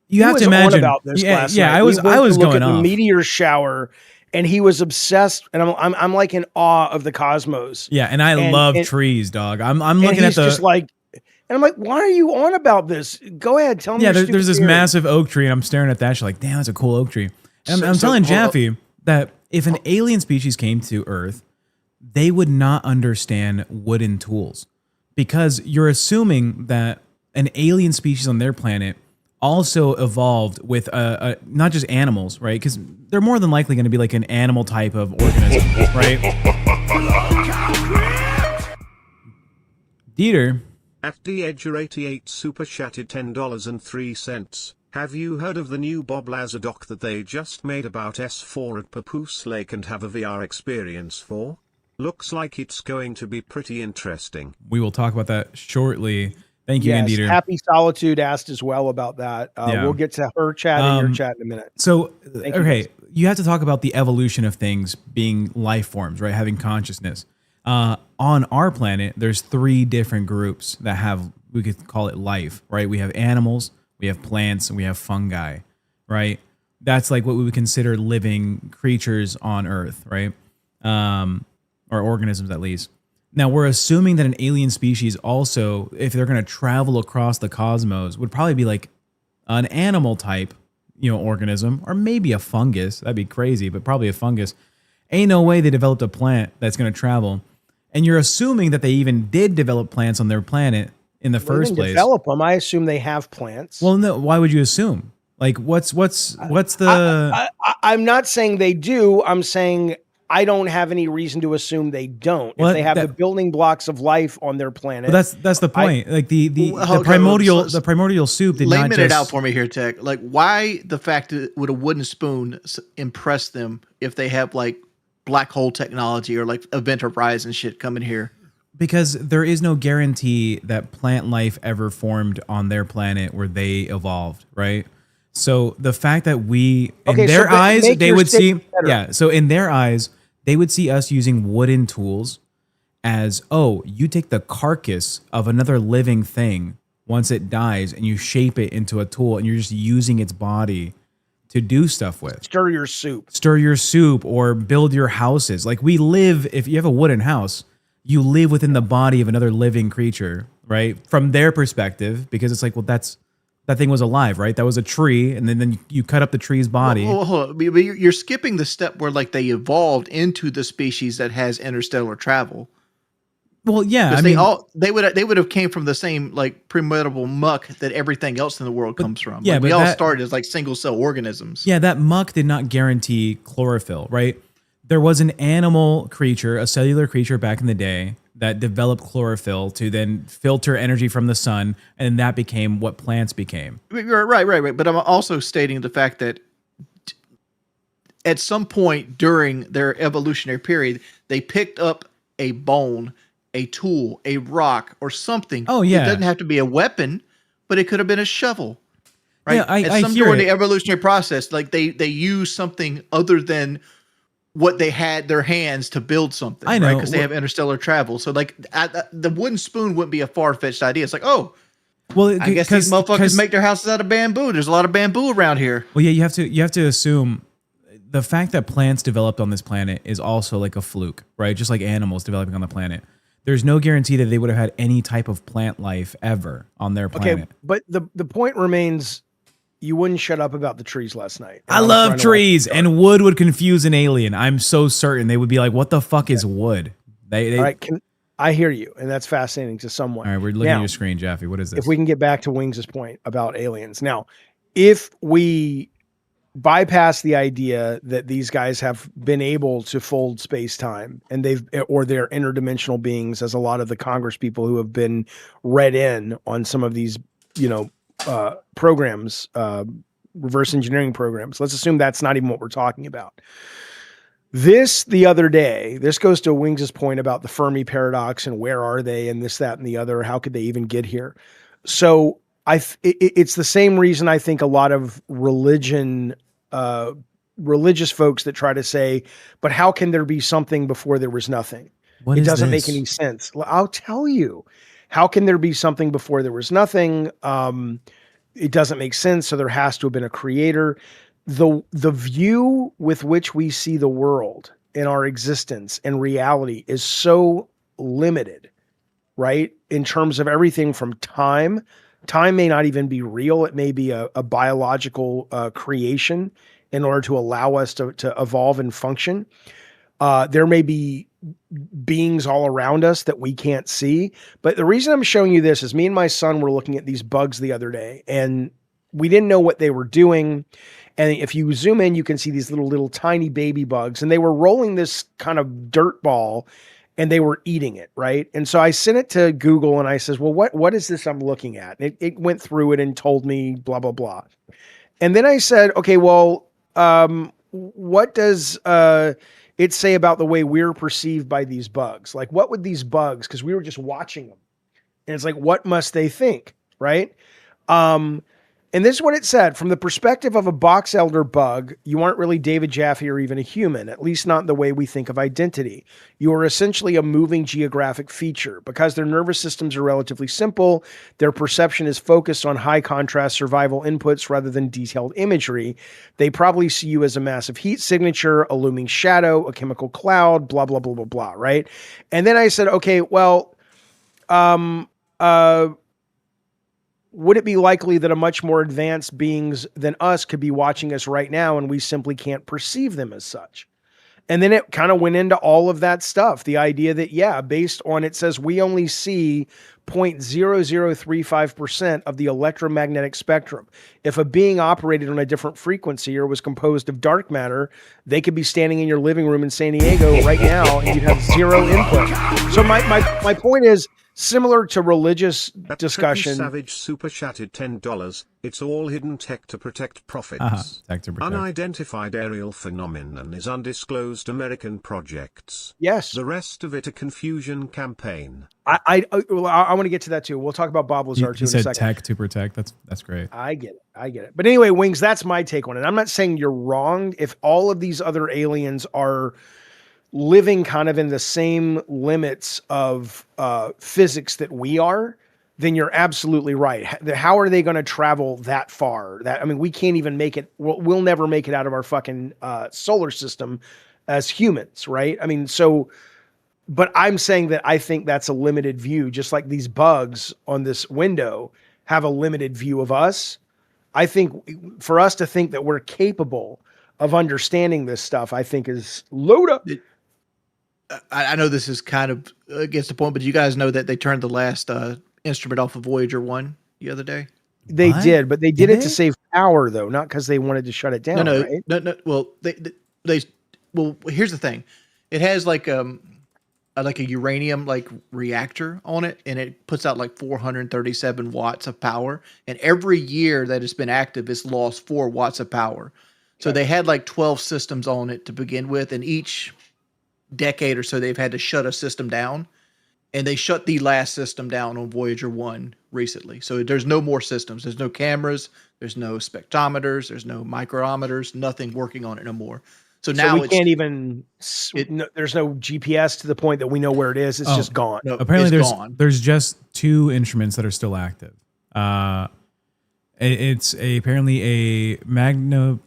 You have to imagine. About this last night. I was going at off. The meteor shower, and he was obsessed. And I'm like in awe of the cosmos. Yeah, and I love trees, dog. I'm looking at the. Just like, and I'm like, why are you on about this? Go ahead, tell me. Yeah, there's this massive oak tree, and I'm staring at that. She's like, damn, that's a cool oak tree. And I'm telling Jaffe that if an alien species came to Earth, they would not understand wooden tools because you're assuming that an alien species on their planet also evolved with not just animals, right? Because they're more than likely going to be like an animal type of organism, right? Dieter. At DEdger88 super chatted $10.03. Have you heard of the new Bob Lazar doc that they just made about S4 at Papoose Lake and have a VR experience for? Looks like it's going to be pretty interesting. We will talk about that shortly. Thank you, yes, Dieter. Happy Solitude asked as well about that. We'll get to her chat and your chat in a minute. So, you have to talk about the evolution of things being life forms, right? Having consciousness. On our planet, there's 3 different groups that have, we could call it life, right? We have animals, we have plants, and we have fungi, right? That's like what we would consider living creatures on Earth, right? Or organisms at least. Now, we're assuming that an alien species also, if they're going to travel across the cosmos, would probably be like an animal type, organism, or maybe a fungus. That'd be crazy, but probably a fungus. Ain't no way they developed a plant that's going to travel. And you're assuming that they even did develop plants on their planet in the first place. Develop them. I assume they have plants. Well, no, why would you assume? Like, what's the? I'm not saying they do. I'm saying I don't have any reason to assume they don't. Well, if they have the building blocks of life on their planet, Well, that's the point. Like the primordial soup did not layman just it out for me here, Tech. Like, why the fact that would a wooden spoon impress them if they have like black hole technology or like Event Horizon shit coming here? Because there is no guarantee that plant life ever formed on their planet where they evolved, right? So the fact that we, in their eyes, they would see, so in their eyes, they would see us using wooden tools as, oh, you take the carcass of another living thing once it dies and you shape it into a tool and you're just using its body to do stuff with. Stir your soup or build your houses. Like we live, if you have a wooden house, you live within the body of another living creature, right? From their perspective, because it's like, well, that thing was alive, right? That was a tree, and then you cut up the tree's body. Hold on. You're skipping the step where like they evolved into the species that has interstellar travel. Well, yeah, I mean, mean, they would have came from the same like primordial muck that everything else in the world comes from. Yeah, like, but we all started as like single cell organisms. Yeah, that muck did not guarantee chlorophyll, right? There was an animal creature, a cellular creature back in the day that developed chlorophyll to then filter energy from the sun, and that became what plants became. Right. But I'm also stating the fact that at some point during their evolutionary period, they picked up a bone, a tool, a rock, or something. Oh, yeah. It doesn't have to be a weapon, but it could have been a shovel. Right. Yeah, I hear during it. the evolutionary process, like they use something other than what they had their hands to build something. I know. Right? Because they have interstellar travel. So like the wooden spoon wouldn't be a far-fetched idea. It's like, oh, well, I guess these motherfuckers make their houses out of bamboo. There's a lot of bamboo around here. Well, yeah, you have to assume the fact that plants developed on this planet is also like a fluke, right? Just like animals developing on the planet. There's no guarantee that they would have had any type of plant life ever on their planet. Okay, but the point remains, you wouldn't shut up about the trees last night. I love trees, and wood would confuse an alien. I'm so certain they would be like, "What the fuck is wood?" They all right, I hear you, and that's fascinating to someone. All right, we're looking at your screen, Jaffe. What is this? If we can get back to Wings' point about aliens. Now, if we bypass the idea that these guys have been able to fold space-time and they're interdimensional beings, as a lot of the Congress people who have been read in on some of these, programs, reverse engineering programs. Let's assume that's not even what we're talking about. The other day, this goes to Wings' point about the Fermi paradox and where are they and this, that, and the other. How could they even get here? So it's the same reason I think a lot of religious folks that try to say, but how can there be something before there was nothing? It doesn't make any sense. I'll tell you. How can there be something before there was nothing? It doesn't make sense. So there has to have been a creator. The view with which we see the world and our existence and reality is so limited, right? In terms of everything from time. Time may not even be real. It may be a biological creation in order to allow us to evolve and function. There may be beings all around us that we can't see. But the reason I'm showing you this is me and my son were looking at these bugs the other day, and we didn't know what they were doing. And if you zoom in, you can see these little tiny baby bugs, and they were rolling this kind of dirt ball and they were eating it. Right. And so I sent it to Google and I says, well, what is this I'm looking at? And it went through it and told me blah, blah, blah. And then I said, okay, well, what does, it say about the way we're perceived by these bugs? Like, what would these bugs, because we were just watching them, and it's like, what must they think, right? And this is what it said. From the perspective of a box elder bug, you aren't really David Jaffe or even a human, at least not in the way we think of identity. You are essentially a moving geographic feature. Because their nervous systems are relatively simple, their perception is focused on high contrast survival inputs rather than detailed imagery. They probably see you as a massive heat signature, a looming shadow, a chemical cloud, blah, blah, blah, blah, blah, right? And then I said, okay, well, would it be likely that a much more advanced beings than us could be watching us right now and we simply can't perceive them as such? And then it kind of went into all of that stuff. The idea that, yeah, based on, it says we only see 0.0035% of the electromagnetic spectrum. If a being operated on a different frequency or was composed of dark matter, they could be standing in your living room in San Diego right now and you'd have zero input. So my point is, similar to religious That discussion. Trippy Savage super chatted $10. It's all hidden tech to protect profits. Tech to protect. Unidentified aerial phenomenon is undisclosed American projects. Yes. The rest of it a confusion campaign. I want to get to that too. We'll talk about Bob Lazar too You in a said second. tech to protect. That's great. I get it. But anyway, Wings, that's my take on it. I'm not saying you're wrong. If all of these other aliens are living kind of in the same limits of physics that we are, then you're absolutely right. How are they going to travel that far? We can't even make it. We'll never make it out of our fucking solar system as humans, right? But I'm saying that I think that's a limited view, just like these bugs on this window have a limited view of us. I think for us to think that we're capable of understanding this stuff, I think is load up. I know this is kind of against the point, but you guys know that they turned the last instrument off of Voyager 1 the other day? They What? did, but they did it they? to save power, though, not because they wanted to shut it down. No. Right? Well, well, here's the thing. It has like a uranium like reactor on it, and it puts out like 437 watts of power. And every year that it's been active, it's lost 4 watts of power. So they had like 12 systems on it to begin with, and each decade or so they've had to shut a system down. And they shut the last system down on Voyager 1 recently. So there's no more systems. There's no cameras. There's no spectrometers. There's no micrometers. Nothing working on it no more. So now we can't even. There's no GPS to the point that we know where it is. It's just gone. No, Apparently, it's gone. there's just 2 instruments that are still active. It's apparently a magnetometer,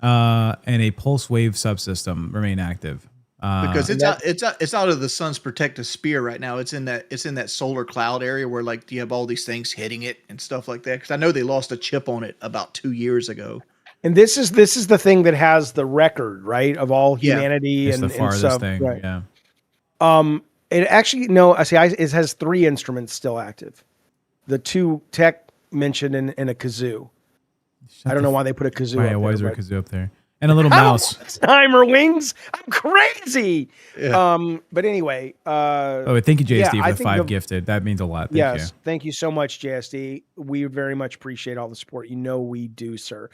and a pulse wave subsystem remain active. Because it's out of the sun's protective sphere right now. It's in that solar cloud area where like you have all these things hitting it and stuff like that. Because I know they lost a chip on it about 2 years ago. And this is the thing that has the record, right, of all humanity it's and the farthest stuff. thing. Right. Yeah. It actually it has 3 instruments still active. The 2 Tech mentioned in a kazoo. I don't know why they put a kazoo. Why is there a kazoo up there? And a little mouse. Timer Wings. I'm crazy. Yeah. But anyway. Thank you, JSD, yeah, for the 5 gifted. That means a lot. Thank you. Thank you so much, JSD. We very much appreciate all the support. You know we do, sir.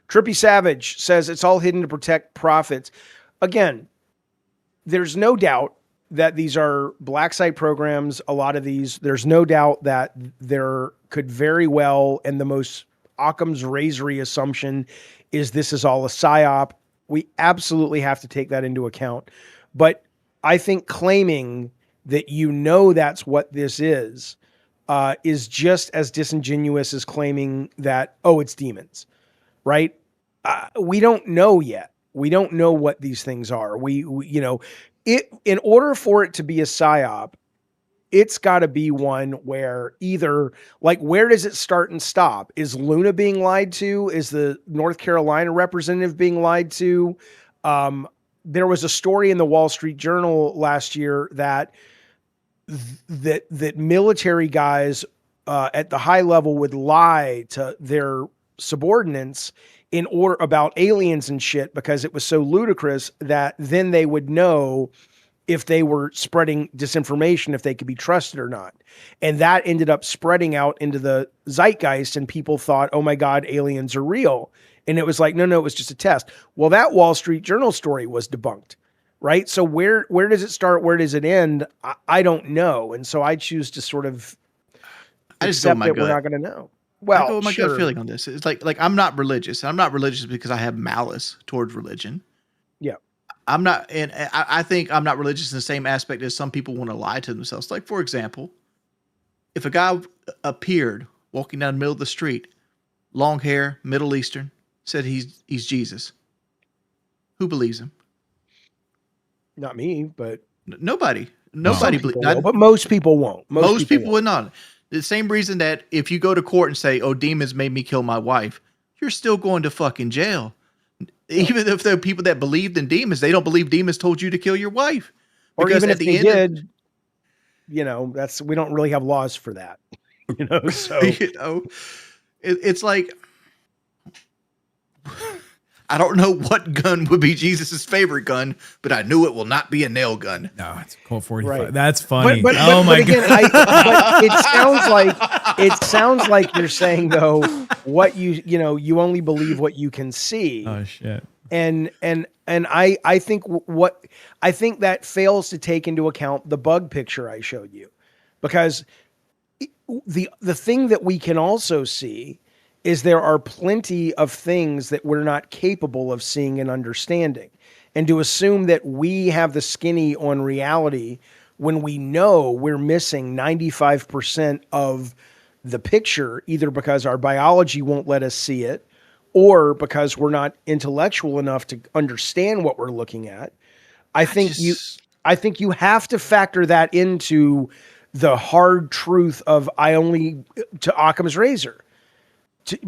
Trippy Savage says it's all hidden to protect profits. Again, there's no doubt that these are black site programs. A lot of these, there's no doubt that there could very well, and the most Occam's razory assumption is this is all a psyop. We absolutely have to take that into account. But I think claiming that that's what this is just as disingenuous as claiming that, it's demons, right? We don't know yet. We don't know what these things are. In order for it to be a psyop, it's got to be one where either, like, where does it start and stop? Is Luna being lied to? Is the North Carolina representative being lied to? There was a story in the Wall Street Journal last year that military guys at the high level would lie to their subordinates in order about aliens and shit because it was so ludicrous that then they would know if they were spreading disinformation, if they could be trusted or not. And that ended up spreading out into the zeitgeist and people thought, oh my God, aliens are real. And it was like, no, it was just a test. Well, that Wall Street Journal story was debunked, right? So where does it start? Where does it end? I don't know. And so I choose to sort of accept that we're not going to know. Well, I go with my gut feeling on this. It's like I'm not religious. I'm not religious because I have malice towards religion. Yeah. I'm not, and I think I'm not religious in the same aspect as some people want to lie to themselves. Like, for example, if a guy appeared walking down the middle of the street, long hair, Middle Eastern, said he's Jesus, who believes him? Not me, but nobody believes. But most people won't. Most people would not. The same reason that if you go to court and say, "Oh, demons made me kill my wife," you're still going to fucking jail. Even if there are people that believed in demons, they don't believe demons told you to kill your wife. Or Because even at if the they end did, we don't really have laws for that. So it's like, I don't know what gun would be Jesus's favorite gun, but I knew it will not be a nail gun. No, it's Colt 45. Right. That's funny. But my again, God. but it sounds like you're saying though what you only believe what you can see. Oh shit. And I think I think that fails to take into account the bug picture I showed you, because the thing that we can also see is there are plenty of things that we're not capable of seeing and understanding. And to assume that we have the skinny on reality when we know we're missing 95% of the picture, either because our biology won't let us see it or because we're not intellectual enough to understand what we're looking at. I think you have to factor that into the hard truth of to Occam's razor.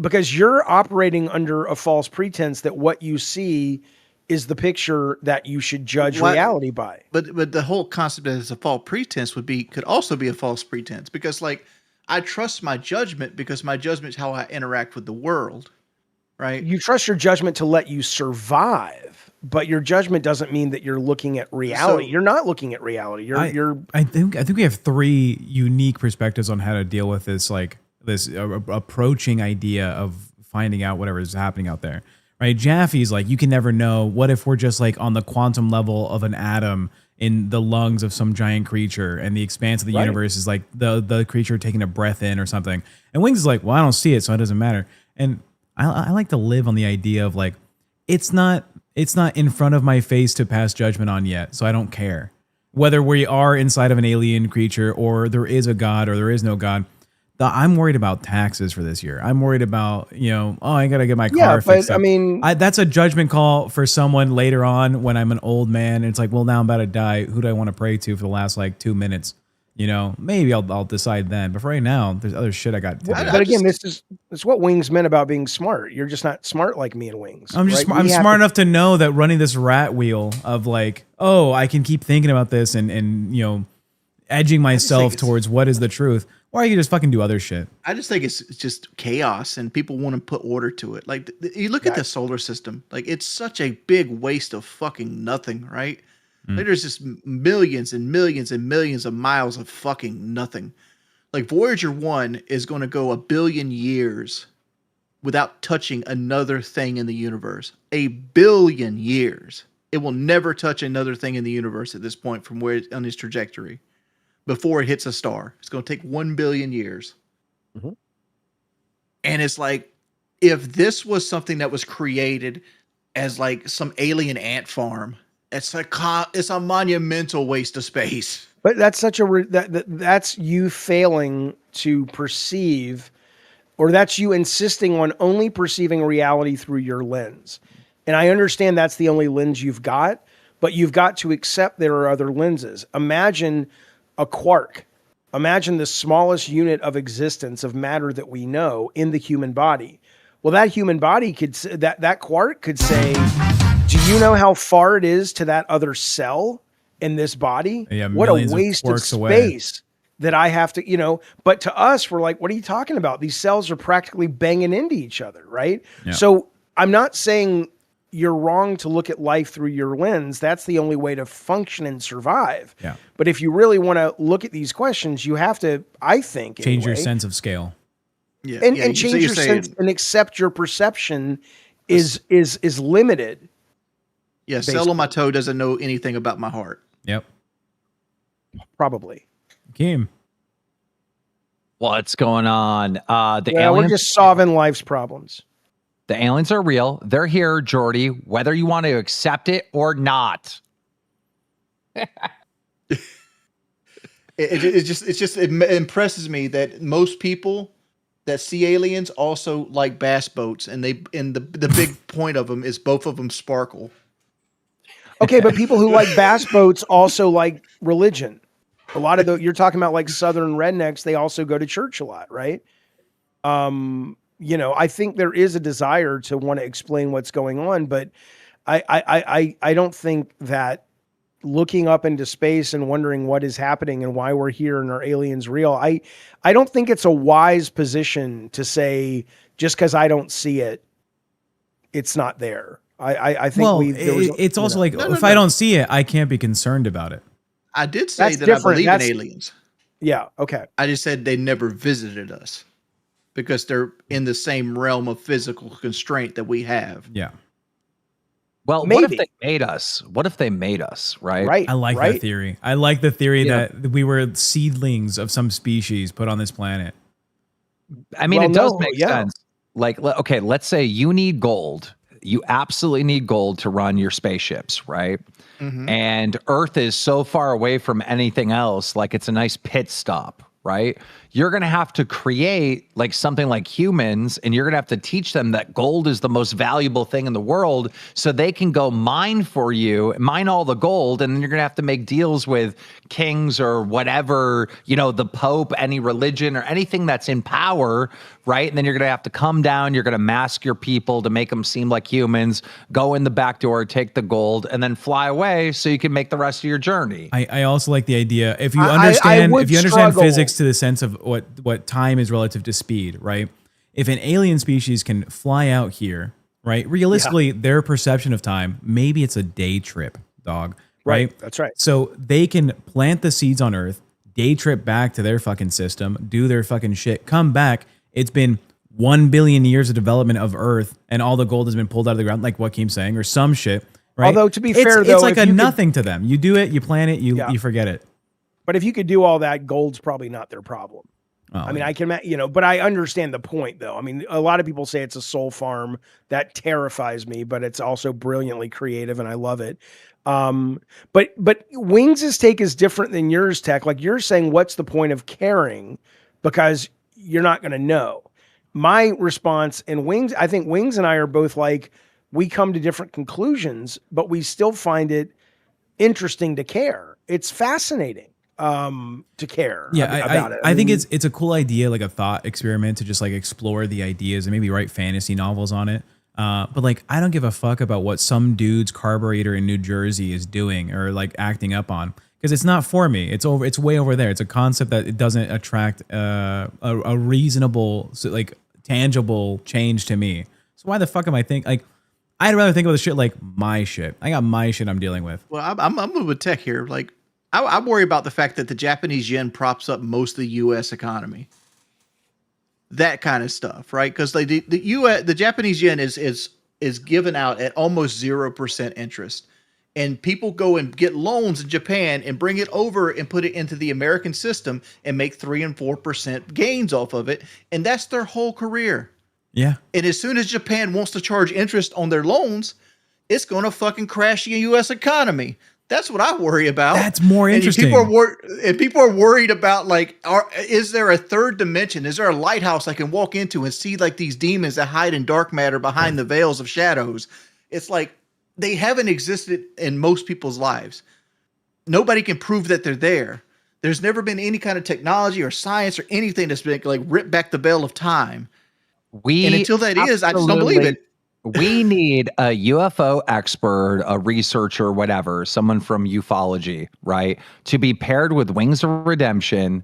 Because you're operating under a false pretense that what you see is the picture that you should judge reality by. But the whole concept that it's a false pretense could also be a false pretense, because like I trust my judgment because my judgment is how I interact with the world, right? You trust your judgment to let you survive, but your judgment doesn't mean that you're looking at reality. So- You're not looking at reality. I think we have three unique perspectives on how to deal with this, like this approaching idea of finding out whatever is happening out there, right? Jaffe's like, you can never know. What if we're just like on the quantum level of an atom in the lungs of some giant creature, and the expanse of the universe is like the creature taking a breath in or something? And Wings is like, well, I don't see it, so it doesn't matter. And I like to live on the idea of like, it's not in front of my face to pass judgment on yet, so I don't care whether we are inside of an alien creature or there is a god or there is no god. I'm worried about taxes for this year. I'm worried about, I got to get my car fixed up. I mean, that's a judgment call for someone later on when I'm an old man. And it's like, well, now I'm about to die. Who do I want to pray to for the last like 2 minutes? Maybe I'll decide then. But for right now, there's other shit I got to do. But again, this is what Wings meant about being smart. You're just not smart like me and Wings. I'm smart enough to know that running this rat wheel of like, oh, I can keep thinking about this and edging myself towards what is the truth. Or you can just fucking do other shit. I just think it's just chaos, and people want to put order to it. Like you look at the solar system, like it's such a big waste of fucking nothing, right? Like there's just millions and millions and millions of miles of fucking nothing. Like Voyager 1 is going to go 1 billion years without touching another thing in the universe. 1 billion years. It will never touch another thing in the universe at this point from where it's on its trajectory before it hits a star. It's going to take 1 billion years. Mm-hmm. And it's like, if this was something that was created as like some alien ant farm, it's a monumental waste of space. But that's such that's you failing to perceive, or that's you insisting on only perceiving reality through your lens. And I understand that's the only lens you've got, but you've got to accept there are other lenses. Imagine a quark. Imagine the smallest unit of existence of matter that we know in the human body. Well, that human body that quark could say, do you know how far it is to that other cell in this body? Yeah, what a millions of waste of quarks space that I have to, but to us, we're like, what are you talking about? These cells are practically banging into each other, right? Yeah. So I'm not saying you're wrong to look at life through your lens. That's the only way to function and survive. Yeah. But if you really want to look at these questions, you have to, I think, change your anyway, sense of scale. Yeah, and so change you're your saying- sense and accept your perception is limited. Yeah, Cell on my toe doesn't know anything about my heart. Yep. Probably. Game. What's going on? The We're aliens. just solving life's problems. The aliens are real. They're here, Jordy, whether you want to accept it or not. It impresses me that most people that see aliens also like bass boats, and the big point of them is both of them sparkle. Okay, but people who like bass boats also like religion. A lot of you're talking about like Southern rednecks, they also go to church a lot, right? I think there is a desire to want to explain what's going on, but I don't think that looking up into space and wondering what is happening and why we're here and are aliens real. I don't think it's a wise position to say just because I don't see it, it's not there. I think it's also like if I don't see it, I can't be concerned about it. I did say That's that different. I believe That's- in aliens. Yeah. Okay. I just said they never visited us because they're in the same realm of physical constraint that we have. Yeah. Well, what if they made us? What if they made us, right? Right. I like that theory. I like the theory that we were seedlings of some species put on this planet. I mean, it does make sense. Like, okay, let's say you need gold. You absolutely need gold to run your spaceships, right? Mm-hmm. And Earth is so far away from anything else, like it's a nice pit stop, right? You're going to have to create like something like humans, and you're going to have to teach them that gold is the most valuable thing in the world so they can go mine for you, mine all the gold, and then you're going to have to make deals with kings or whatever, the Pope, any religion or anything that's in power, right? And then you're going to have to come down, you're going to mask your people to make them seem like humans, go in the back door, take the gold, and then fly away so you can make the rest of your journey. I also like the idea, if you understand physics to the sense of what time is relative to speed, right? If an alien species can fly out here, right? Realistically, their perception of time, maybe it's a day trip, dog. Right? That's right. So they can plant the seeds on Earth, day trip back to their fucking system, do their fucking shit, come back. It's been 1 billion years of development of Earth, and all the gold has been pulled out of the ground, like what Keem's saying, or some shit. Right? Although to be fair, it's like a nothing to them. You do it, you plant it, you forget it. But if you could do all that, gold's probably not their problem. Oh, I mean, I can, but I understand the point, though. I mean, a lot of people say it's a soul farm. That terrifies me, but it's also brilliantly creative, and I love it. But Wings' take is different than yours, Tech. Like you're saying, what's the point of caring? Because you're not going to know. My response and Wings, I think Wings and I are both like, we come to different conclusions, but we still find it interesting to care. It's fascinating to care about it. I think it's a cool idea, like a thought experiment to just like explore the ideas and maybe write fantasy novels on it. But like, I don't give a fuck about what some dude's carburetor in New Jersey is doing or like acting up on, because it's not for me. It's way over there. It's a concept that it doesn't attract a reasonable, like tangible change to me. So why the fuck am I like? I'd rather think about the shit like my shit. I got my shit I'm dealing with. Well, I'm with Tech here. Like, I worry about the fact that the Japanese yen props up most of the U.S. economy. That kind of stuff, right? Because the Japanese yen is given out at almost 0% interest, and people go and get loans in Japan and bring it over and put it into the American system and make 3 and 4% gains off of it, and that's their whole career. Yeah. And as soon as Japan wants to charge interest on their loans, it's going to fucking crash the U.S. economy. That's what I worry about. That's more interesting. And people are worried about, like, is there a third dimension? Is there a lighthouse I can walk into and see like these demons that hide in dark matter behind the veils of shadows? It's like they haven't existed in most people's lives. Nobody can prove that they're there. There's never been any kind of technology or science or anything that's been like ripped back the veil of time. And until that is, I just don't believe it. We need a UFO expert, a researcher, whatever, someone from ufology, right, to be paired with Wings of Redemption.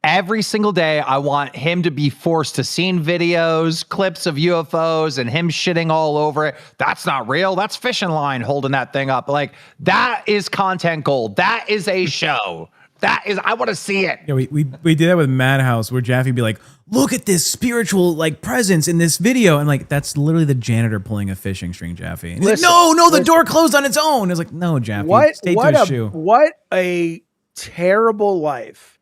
Every single day, I want him to be forced to see videos, clips of UFOs, and him shitting all over it. That's not real. That's fishing line holding that thing up. Like, that is content gold. That is a show. I want to see it. Yeah, we did that with Madhouse, where Jaffe would be like, look at this spiritual like presence in this video. And like, that's literally the janitor pulling a fishing string, Jaffe. And he's like, no, the door closed on its own. It's like, no, Jaffe, stay to his shoe. What a terrible life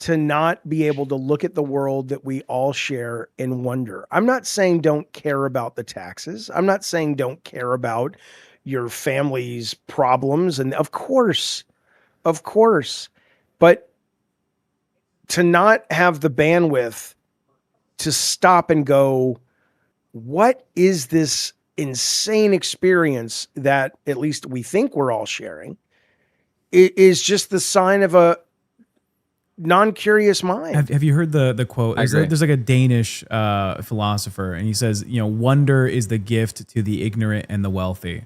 to not be able to look at the world that we all share and wonder. I'm not saying don't care about the taxes. I'm not saying don't care about your family's problems. And of course, but to not have the bandwidth to stop and go, what is this insane experience that at least we think we're all sharing? It is just the sign of non-curious mind. Have you heard the quote? I agree. There's like a Danish philosopher, and he says, wonder is the gift to the ignorant and the wealthy.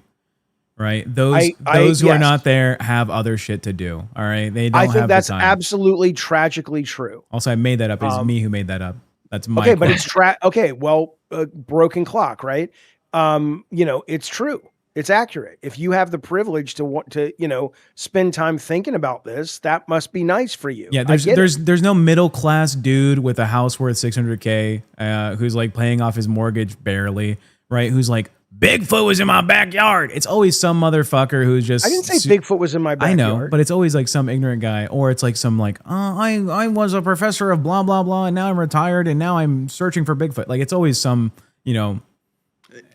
Right? Those who are yes. not there have other shit to do. All right, they don't I have think that's the time. absolutely tragically true. Also, I made that up. It's me who made that up. That's my okay, but quote. it's okay. Well, broken clock, right? It's true. It's accurate. If you have the privilege to want to, spend time thinking about this, that must be nice for you. Yeah, I get it. there's no middle class dude with a house worth $600K who's like paying off his mortgage barely, right? Who's like, Bigfoot was in my backyard. It's always some motherfucker who's just. I didn't say Bigfoot was in my backyard. I know, but it's always like some ignorant guy, or it's like some like, I was a professor of blah blah blah, and now I'm retired, and now I'm searching for Bigfoot. Like it's always some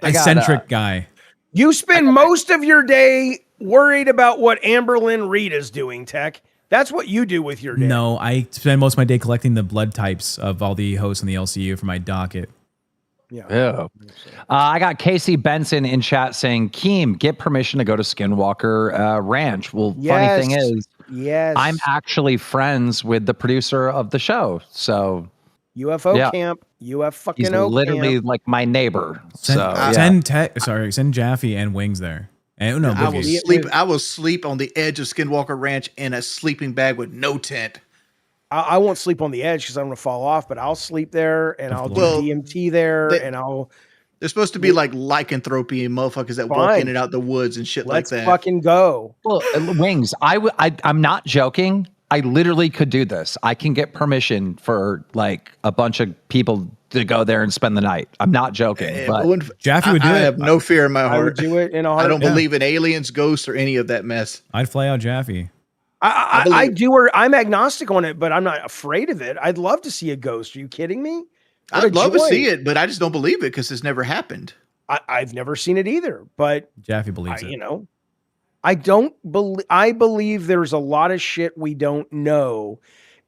eccentric guy. You spend most of your day worried about what Lynn Reed is doing, Tech. That's what you do with your day. No, I spend most of my day collecting the blood types of all the hosts in the LCU for my docket. Yeah. I got Casey Benson in chat saying, Keem, get permission to go to Skinwalker Ranch. Well, funny thing is, I'm actually friends with the producer of the show. So UFO camp, He's literally camp. like my neighbor. Send Jaffe and Wings there. And no, I will sleep on the edge of Skinwalker Ranch in a sleeping bag with no tent. I won't sleep on the edge because I'm going to fall off, but I'll sleep there and I'll do DMT there and I'll. There's supposed to be like lycanthropy and motherfuckers that walk in and out the woods and shit like that. Let's fucking go. Well, Wings, I'm not joking. I literally could do this. I can get permission for like a bunch of people to go there and spend the night. I'm not joking. But Jaffe would do it. I have no fear in my heart. I would do it in a heart. I don't believe in aliens, ghosts, or any of that mess. I'd fly out Jaffe. I do, or I'm agnostic on it, but I'm not afraid of it. I'd love to see a ghost. Are you kidding me? I'd love to see it, but I just don't believe it because it's never happened. I've never seen it either, but Jaffe believes it. I don't believe. I believe there's a lot of shit we don't know,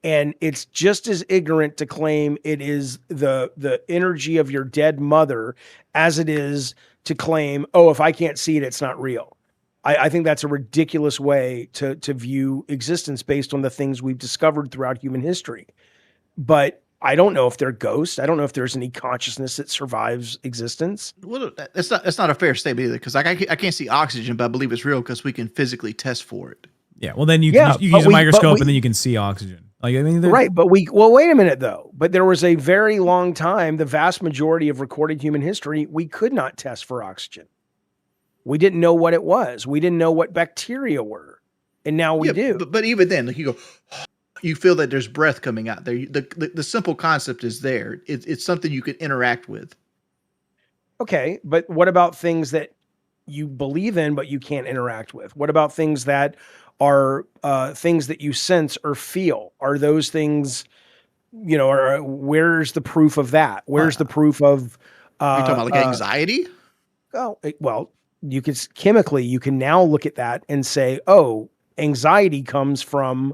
and it's just as ignorant to claim it is the energy of your dead mother as it is to claim, oh, if I can't see it, it's not real. I think that's a ridiculous way to view existence based on the things we've discovered throughout human history. But I don't know if they're ghosts. I don't know if there's any consciousness that survives existence. Well, that's not a fair statement either, because I can't see oxygen, but I believe it's real because we can physically test for it. Yeah, well then you can use a microscope and then you can see oxygen. Like right, but wait a minute though. But there was a very long time, the vast majority of recorded human history, we could not test for oxygen. We didn't know what it was. We didn't know what bacteria were, and now we do. But even then, like you go, you feel that there's breath coming out there. The simple concept is there. It's something you can interact with. Okay, but what about things that you believe in but you can't interact with? What about things that are things that you sense or feel? Are those things, or where's the proof of that? Where's the proof of? You're talking about like anxiety? Well, you can now look at that and say, oh, anxiety comes from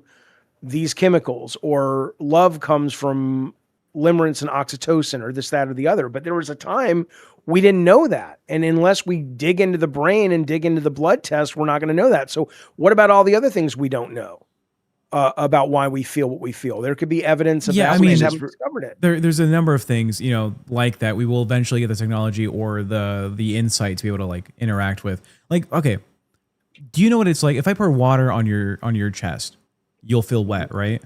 these chemicals, or love comes from limerence and oxytocin, or this, that, or the other. But there was a time we didn't know that. And unless we dig into the brain and dig into the blood test, we're not going to know that. So what about all the other things we don't know about why we feel what we feel? There could be evidence of that. We just haven't discovered it. There's a number of things, like that. We will eventually get the technology or the insight to be able to like interact with. Like, okay, do you know what it's like if I pour water on your chest? You'll feel wet, right?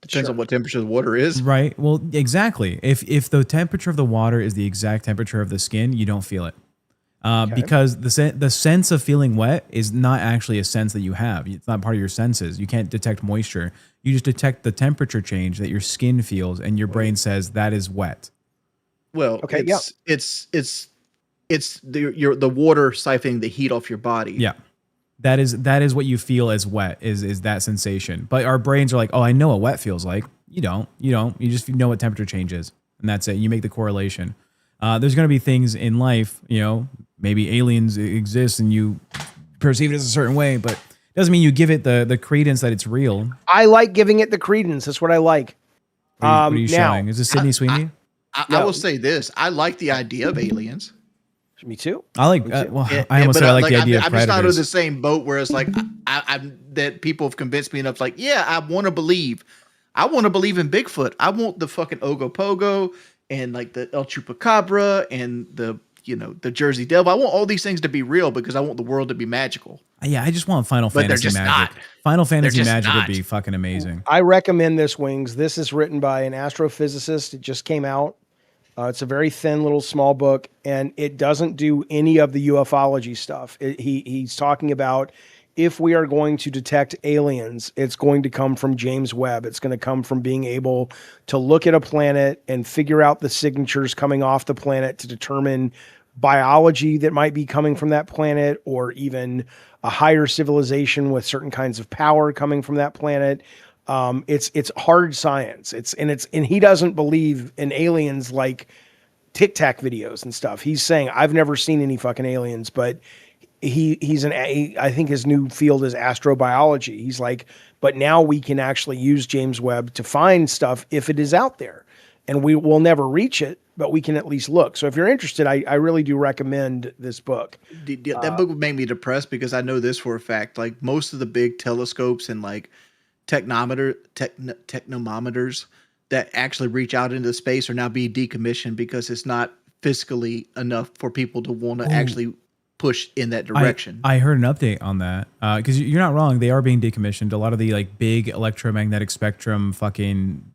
Depends on what temperature the water is. Right. Well, exactly. If the temperature of the water is the exact temperature of the skin, you don't feel it. Because the sense of feeling wet is not actually a sense that you have. It's not part of your senses. You can't detect moisture. You just detect the temperature change that your skin feels, and your brain says that is wet. Well, it's the water siphoning the heat off your body. Yeah. That is what you feel as wet is that sensation. But our brains are like, oh, I know what wet feels like. You don't. You just know what temperature change is, and that's it. You make the correlation. There's going to be things in life, maybe aliens exist and you perceive it as a certain way, but it doesn't mean you give it the credence that it's real. I like giving it the credence. That's what I like. What are you showing? Is this Sydney Sweeney? I will say this. I like the idea of aliens. Me too. I like. Well, I almost said I like the idea of I'm just not in predators. the same boat where it's like I'm that people have convinced me enough. Like, yeah, I want to believe. I want to believe in Bigfoot. I want the fucking Ogopogo and like the El Chupacabra and the Jersey Devil. I want all these things to be real because I want the world to be magical. Yeah, I just want Final But they're Fantasy just magic. not. Final Fantasy just magic not. would be fucking amazing. I recommend this, Wings. This is written by an astrophysicist. It just came out. It's a very thin little small book, and it doesn't do any of the ufology stuff. He's talking about if we are going to detect aliens, it's going to come from James Webb. It's going to come from being able to look at a planet and figure out the signatures coming off the planet to determine biology that might be coming from that planet, or even a higher civilization with certain kinds of power coming from that planet. It's hard science. And he doesn't believe in aliens like Tic Tac videos and stuff. He's saying, I've never seen any fucking aliens, but I think his new field is astrobiology. He's like, but now we can actually use James Webb to find stuff if it is out there, and we will never reach it, but we can at least look. So if you're interested, I really do recommend this book. That book would make me depressed because I know this for a fact. Like most of the big telescopes and like technometers that actually reach out into space are now being decommissioned because it's not fiscally enough for people to want to actually push in that direction. I heard an update on that because you're not wrong. They are being decommissioned. A lot of the like big electromagnetic spectrum, fucking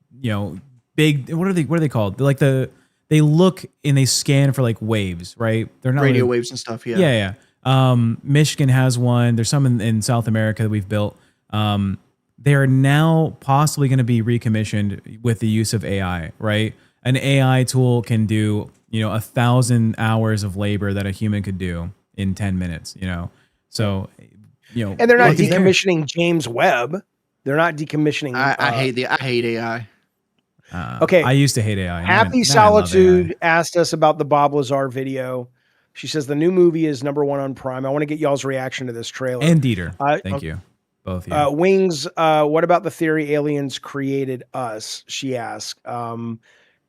big. What are they called? They're like they look and they scan for like waves, right? They're not radio waves and stuff. Yeah. Yeah. Michigan has one. There's some in South America that we've built. They are now possibly going to be recommissioned with the use of AI, right? An AI tool can do 1,000 hours of labor that a human could do in 10 minutes, So, and they're not decommissioning James Webb. They're not decommissioning. I hate AI. Okay. I used to hate AI. Happy Solitude asked us about the Bob Lazar video. She says the new movie is #1 on Prime. I want to get y'all's reaction to this trailer. And Dieter. Thank you. Both of you. Wings, what about the theory aliens created us? She asked. And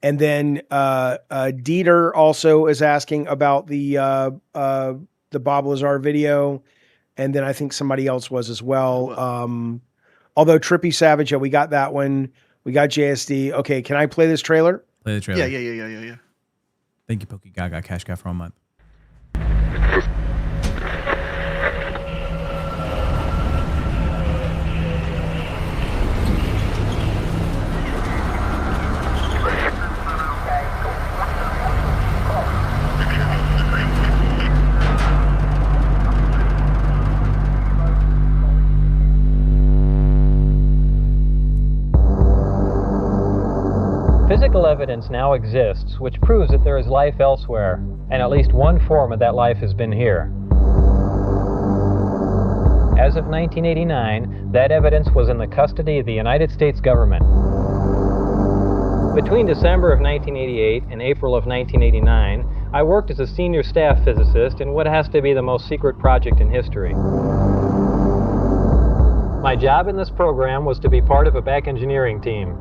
then Dieter also is asking about the Bob Lazar video. And then I think somebody else was as well. Although Trippy Savage, we got that one. We got JSD. Okay, can I play this trailer? Play the trailer. Yeah. Thank you, Pokey Gaga. Cash Cow for a month. Physical evidence now exists which proves that there is life elsewhere, and at least one form of that life has been here. As of 1989, that evidence was in the custody of the United States government. Between December of 1988 and April of 1989, I worked as a senior staff physicist in what has to be the most secret project in history. My job in this program was to be part of a back engineering team.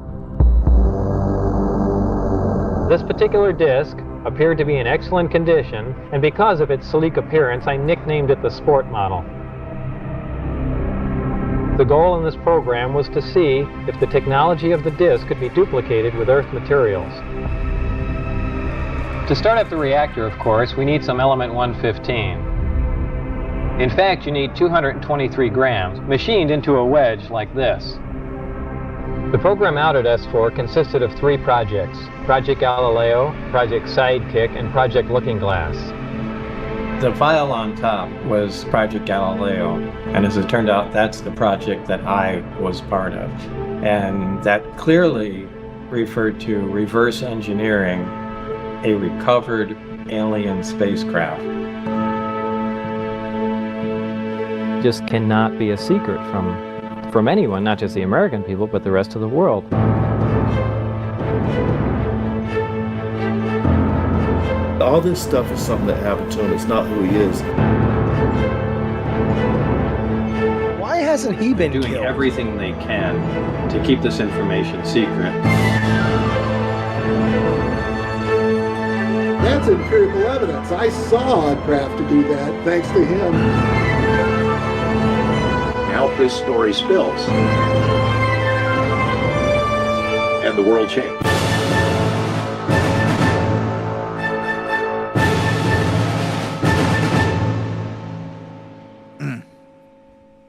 This particular disc appeared to be in excellent condition, and because of its sleek appearance, I nicknamed it the Sport Model. The goal in this program was to see if the technology of the disc could be duplicated with Earth materials. To start up the reactor, of course, we need some element 115. In fact, you need 223 grams, machined into a wedge like this. The program out at S4 consisted of 3 projects: Project Galileo, Project Sidekick, and Project Looking Glass. The file on top was Project Galileo, and as it turned out, that's the project that I was part of. And that clearly referred to reverse engineering a recovered alien spacecraft. Just cannot be a secret from anyone, not just the American people, but the rest of the world. All this stuff is something that happened to him. It's not who he is. Why hasn't he been doing killed? everything they can to keep this information secret? that's empirical evidence. I saw a craft to do that thanks to him. Now this story spills. And the world changed.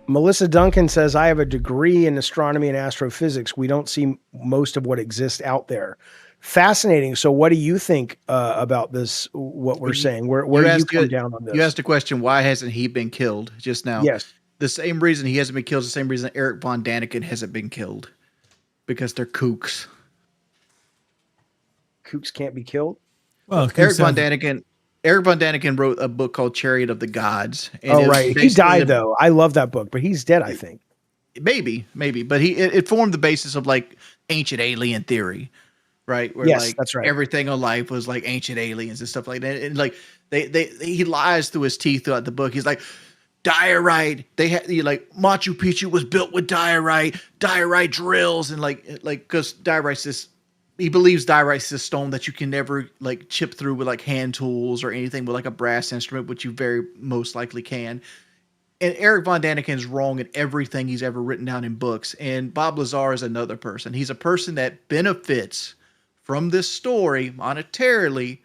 Melissa Duncan says, I have a degree in astronomy and astrophysics. We don't see most of what exists out there. Fascinating. So what do you think about this, what we're saying? Where do you come down on this? You asked the question, why hasn't he been killed just now? Yes. The same reason he hasn't been killed is the same reason Eric Von Daniken hasn't been killed. Because they're kooks. Kooks can't be killed? Well, Eric Von Daniken wrote a book called Chariot of the Gods. And right. He died, though. I love that book, but he's dead, I think. Maybe. But it formed the basis of like ancient alien theory, right? Where yes, like that's right. Everything on life was like ancient aliens and stuff like that. And like he lies through his teeth throughout the book. He's like, diorite. They had like Machu Picchu was built with diorite drills, and like because diorite's this. He believes diorite's this stone that you can never like chip through with like hand tools or anything with like a brass instrument, which you very most likely can. And Eric Von Daniken is wrong in everything he's ever written down in books. And Bob Lazar is another person. He's a person that benefits from this story monetarily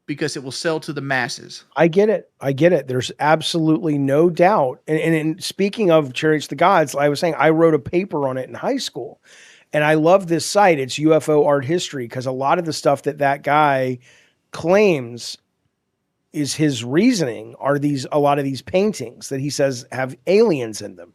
because it will sell to the masses. I get it. There's absolutely no doubt. And speaking of Chariots of the Gods, I was saying I wrote a paper on it in high school. And I love this site. It's UFO art history, because a lot of the stuff that guy claims is his reasoning are a lot of these paintings that he says have aliens in them.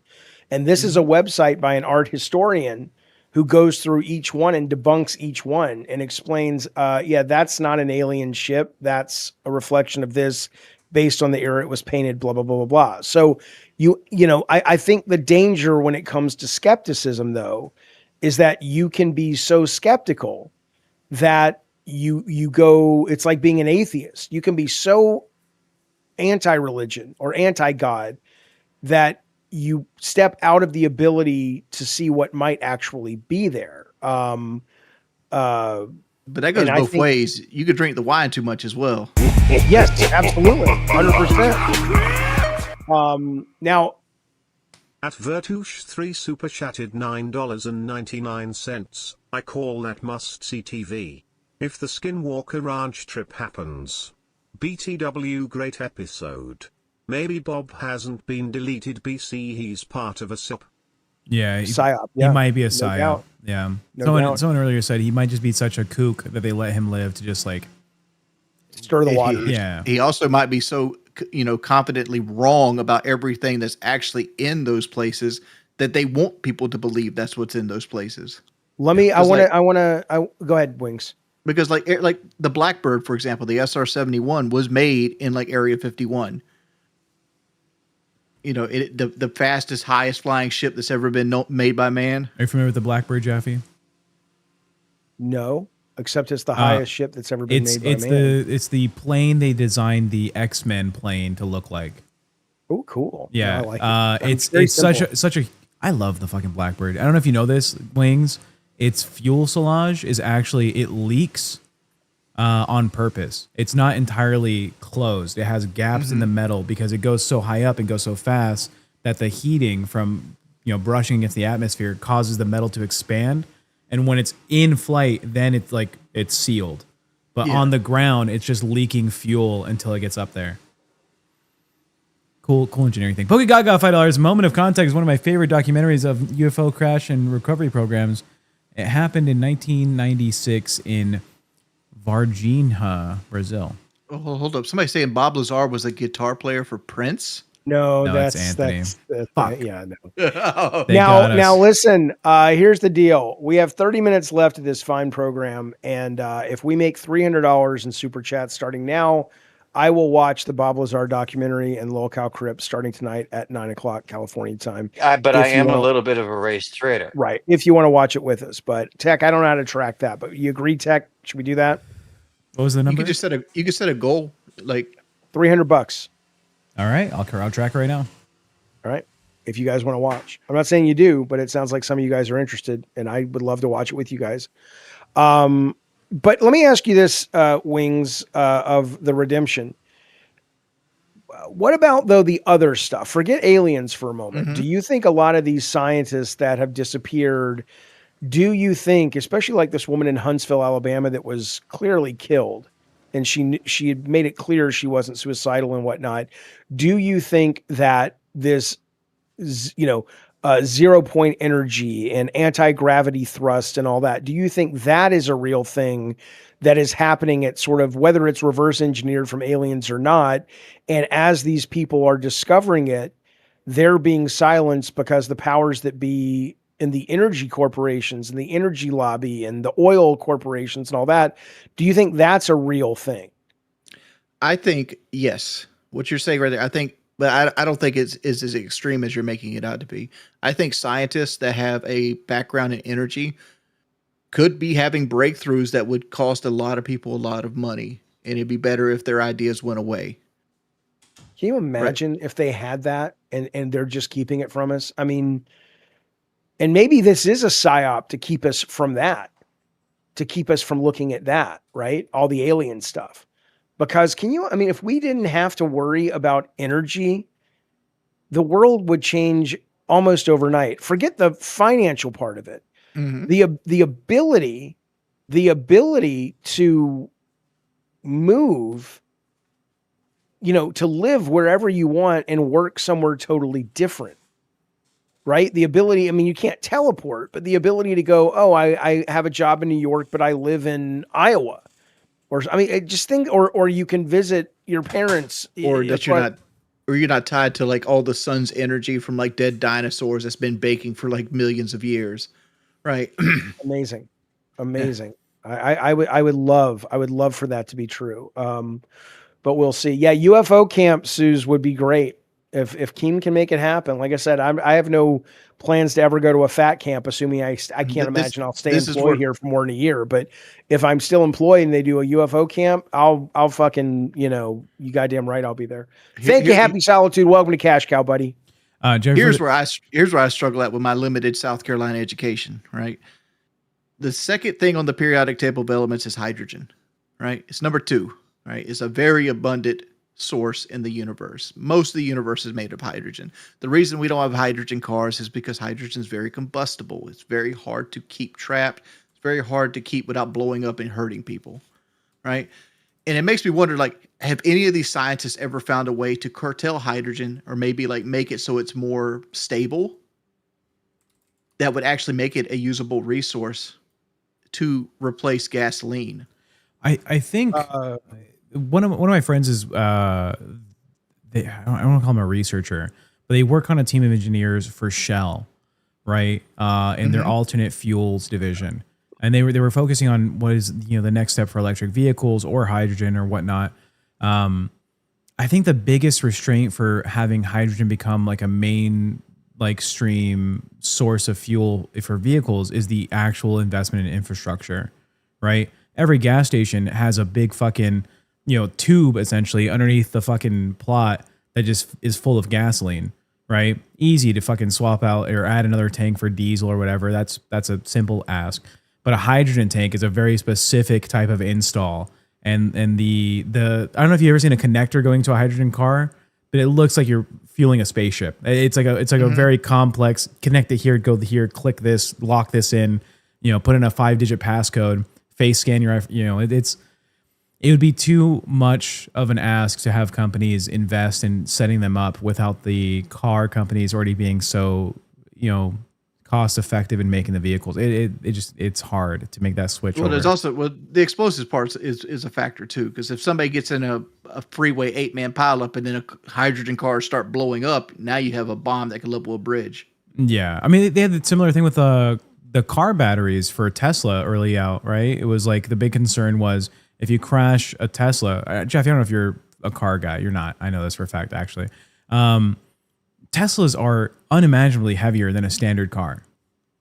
And this is a website by an art historian who goes through each one and debunks each one and explains, that's not an alien ship. That's a reflection of this based on the era it was painted, blah, blah, blah, blah, blah. So I think the danger when it comes to skepticism, though, is that you can be so skeptical that you go, it's like being an atheist. You can be so anti-religion or anti-God that you step out of the ability to see what might actually be there. But that goes both ways. You could drink the wine too much as well. Yes, absolutely. 100%. Now, at Vertush3 super chatted $9.99. I call that must-see TV. If the Skinwalker Ranch trip happens. BTW great episode. Maybe Bob hasn't been deleted BC, he's part of a SIP. Yeah, psyop. He might be a psyop. doubt. Yeah. No Someone earlier said he might just be such a kook that they let him live to just like stir the water. Yeah. He also might be so confidently wrong about everything that's actually in those places that they want people to believe that's what's in those places. I want to go ahead, Wings. Because like the Blackbird, for example, the SR-71 was made in like Area 51. The fastest, highest flying ship that's ever been made by man. Are you familiar with the Blackbird, Jaffe? No. Except it's the highest ship that's ever been made by man. It's the plane they designed the X-Men plane to look like. Oh, cool. Yeah, I like it. It's such a. I love the fucking Blackbird. I don't know if you know this, Wings. Its fuselage is actually, it leaks on purpose. It's not entirely closed. It has gaps in the metal because it goes so high up and goes so fast that the heating from brushing against the atmosphere causes the metal to expand. And when it's in flight, then it's sealed. But on the ground, it's just leaking fuel until it gets up there. Cool engineering thing. Poke Gaga, $5. Moment of Contact is one of my favorite documentaries of UFO crash and recovery programs. It happened in 1996 in Varginha, Brazil. Oh, hold up. Somebody saying Bob Lazar was a guitar player for Prince? No, it's Anthony. Yeah, no. Now listen, here's the deal. We have 30 minutes left of this fine program. And if we make $300 in super chats starting now, I will watch the Bob Lazar documentary and LolCow Crypt starting tonight at 9:00 California time. But I am a little bit of a race trader. Right. If you want to watch it with us. But Tech, I don't know how to track that. But you agree, Tech? Should we do that? What was the number? You could set a goal, like $300. All right, I'll track right now. All right. If you guys want to watch. I'm not saying you do, but it sounds like some of you guys are interested, and I would love to watch it with you guys. But let me ask you this, Wings of the Redemption. What about, though, the other stuff? Forget aliens for a moment. Mm-hmm. Do you think a lot of these scientists that have disappeared, do you think, especially like this woman in Huntsville, Alabama, that was clearly killed, and she had made it clear she wasn't suicidal and whatnot, do you think that this, 0 point energy and anti-gravity thrust and all that, do you think that is a real thing that is happening at sort of, whether it's reverse engineered from aliens or not, and as these people are discovering it, they're being silenced because the powers that be in the energy corporations and the energy lobby and the oil corporations and all that, do you think that's a real thing? I think yes. What you're saying right there, I think, but I don't think it's as extreme as you're making it out to be. I think scientists that have a background in energy could be having breakthroughs that would cost a lot of people a lot of money, and it'd be better if their ideas went away. Can you imagine if they had that and they're just keeping it from us? I mean, and maybe this is a psyop to keep us from that, to keep us from looking at that, right? All the alien stuff. Because if we didn't have to worry about energy, the world would change almost overnight. Forget the financial part of it. Mm-hmm. The ability to move, to live wherever you want and work somewhere totally different, right? The ability, you can't teleport, but the ability to go, oh, I have a job in New York, but I live in Iowa. Or or you can visit your parents, or that you're not tied to like all the sun's energy from like dead dinosaurs that's been baking for like millions of years, right? Amazing. Yeah. I would love for that to be true. But we'll see. Yeah, UFO camp, Suze, would be great if Keen can make it happen. Like I said, I have no plans to ever go to a fat camp, assuming I can't imagine I'll stay employed here for more than a year. But if I'm still employed and they do a UFO camp, I'll fucking, you goddamn right I'll be there. Thank you, Happy Solitude. Welcome to Cash Cow, buddy. Here's where I struggle at with my limited South Carolina education, right? The second thing on the periodic table of elements is hydrogen, right? It's number 2, right? It's a very abundant source in the universe. Most of the universe is made of hydrogen. The reason we don't have hydrogen cars is because hydrogen is very combustible. It's very hard to keep trapped. It's very hard to keep without blowing up and hurting people, right? And it makes me wonder, like, have any of these scientists ever found a way to curtail hydrogen or maybe like make it so it's more stable that would actually make it a usable resource to replace gasoline? I think one of my friends is I don't want to call him a researcher, but they work on a team of engineers for Shell, right? In their alternate fuels division, and they were focusing on what is the next step for electric vehicles or hydrogen or whatnot. I think the biggest restraint for having hydrogen become like a main stream source of fuel for vehicles is the actual investment in infrastructure, right? Every gas station has a big fucking tube essentially underneath the fucking plot that just is full of gasoline, right? Easy to fucking swap out or add another tank for diesel or whatever. That's a simple ask. But a hydrogen tank is a very specific type of install. And the I don't know if you've ever seen a connector going to a hydrogen car, but it looks like you're fueling a spaceship. It's like a very complex, connect it here, go here, click this, lock this in, put in a 5-digit passcode, face scan your, it would be too much of an ask to have companies invest in setting them up without the car companies already being so, cost effective in making the vehicles. It's hard to make that switch. Well, there's also the explosives part is a factor too, because if somebody gets in a freeway 8-man pileup and then a hydrogen cars start blowing up, now you have a bomb that can level a bridge. Yeah, I mean they had a similar thing with the car batteries for Tesla early out, right? It was like the big concern was if you crash a Tesla, Jeff, I don't know if you're a car guy. You're not. I know this for a fact, actually. Teslas are unimaginably heavier than a standard car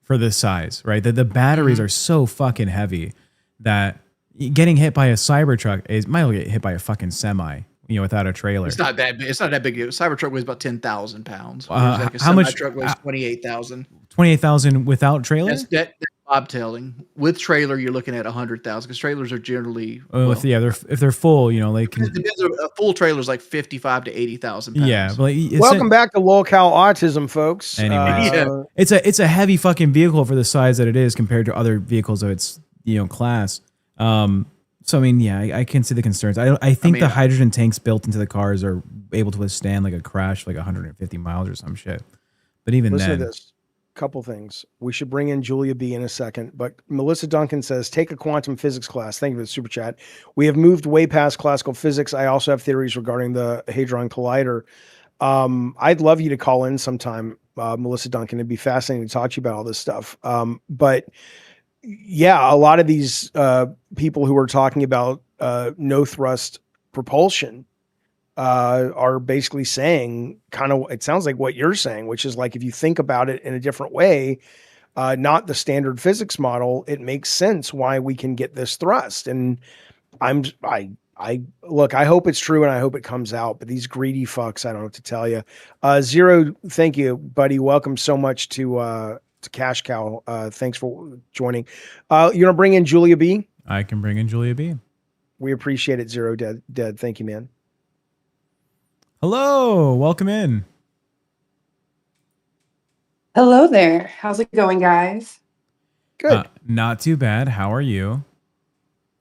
for this size, right? The batteries are so fucking heavy that getting hit by a Cybertruck might get hit by a fucking semi, without a trailer. It's not that big. It's not that big. A Cybertruck weighs about 10,000 pounds. How much? Truck weighs 28,000. 28,000 without trailer? That's bobtailing. With trailer, you're looking at 100,000 because trailers are generally if they're full, they can. It depends. A full trailer is like 55 to 80,000 pounds. Yeah, but Welcome back to LolCow Autism, folks. Anyways, it's a heavy fucking vehicle for the size that it is compared to other vehicles of its class. So I mean, yeah, I can see the concerns. I think the hydrogen tanks built into the cars are able to withstand like a crash like 150 miles or some shit. But even listen then, to this. Couple things. We should bring in Julia B in a second, but Melissa Duncan says, take a quantum physics class. Thank you for the super chat. We have moved way past classical physics. I also have theories regarding the Hadron Collider. I'd love you to call in sometime, Melissa Duncan. It'd be fascinating to talk to you about all this stuff. But yeah, a lot of these people who are talking about no thrust propulsion are basically saying kind of, it sounds like what you're saying, which is like, if you think about it in a different way, not the standard physics model, it makes sense why we can get this thrust. And I look, I hope it's true and I hope it comes out, but these greedy fucks, I don't know what to tell you. Zero, thank you, buddy. Welcome so much to Cash Cow. Thanks for joining. You want to bring in Julia B? I can bring in Julia B. We appreciate it. Zero Dead. Thank you, man. Hello, welcome in. Hello there. How's it going, guys? Good. Not too bad. How are you?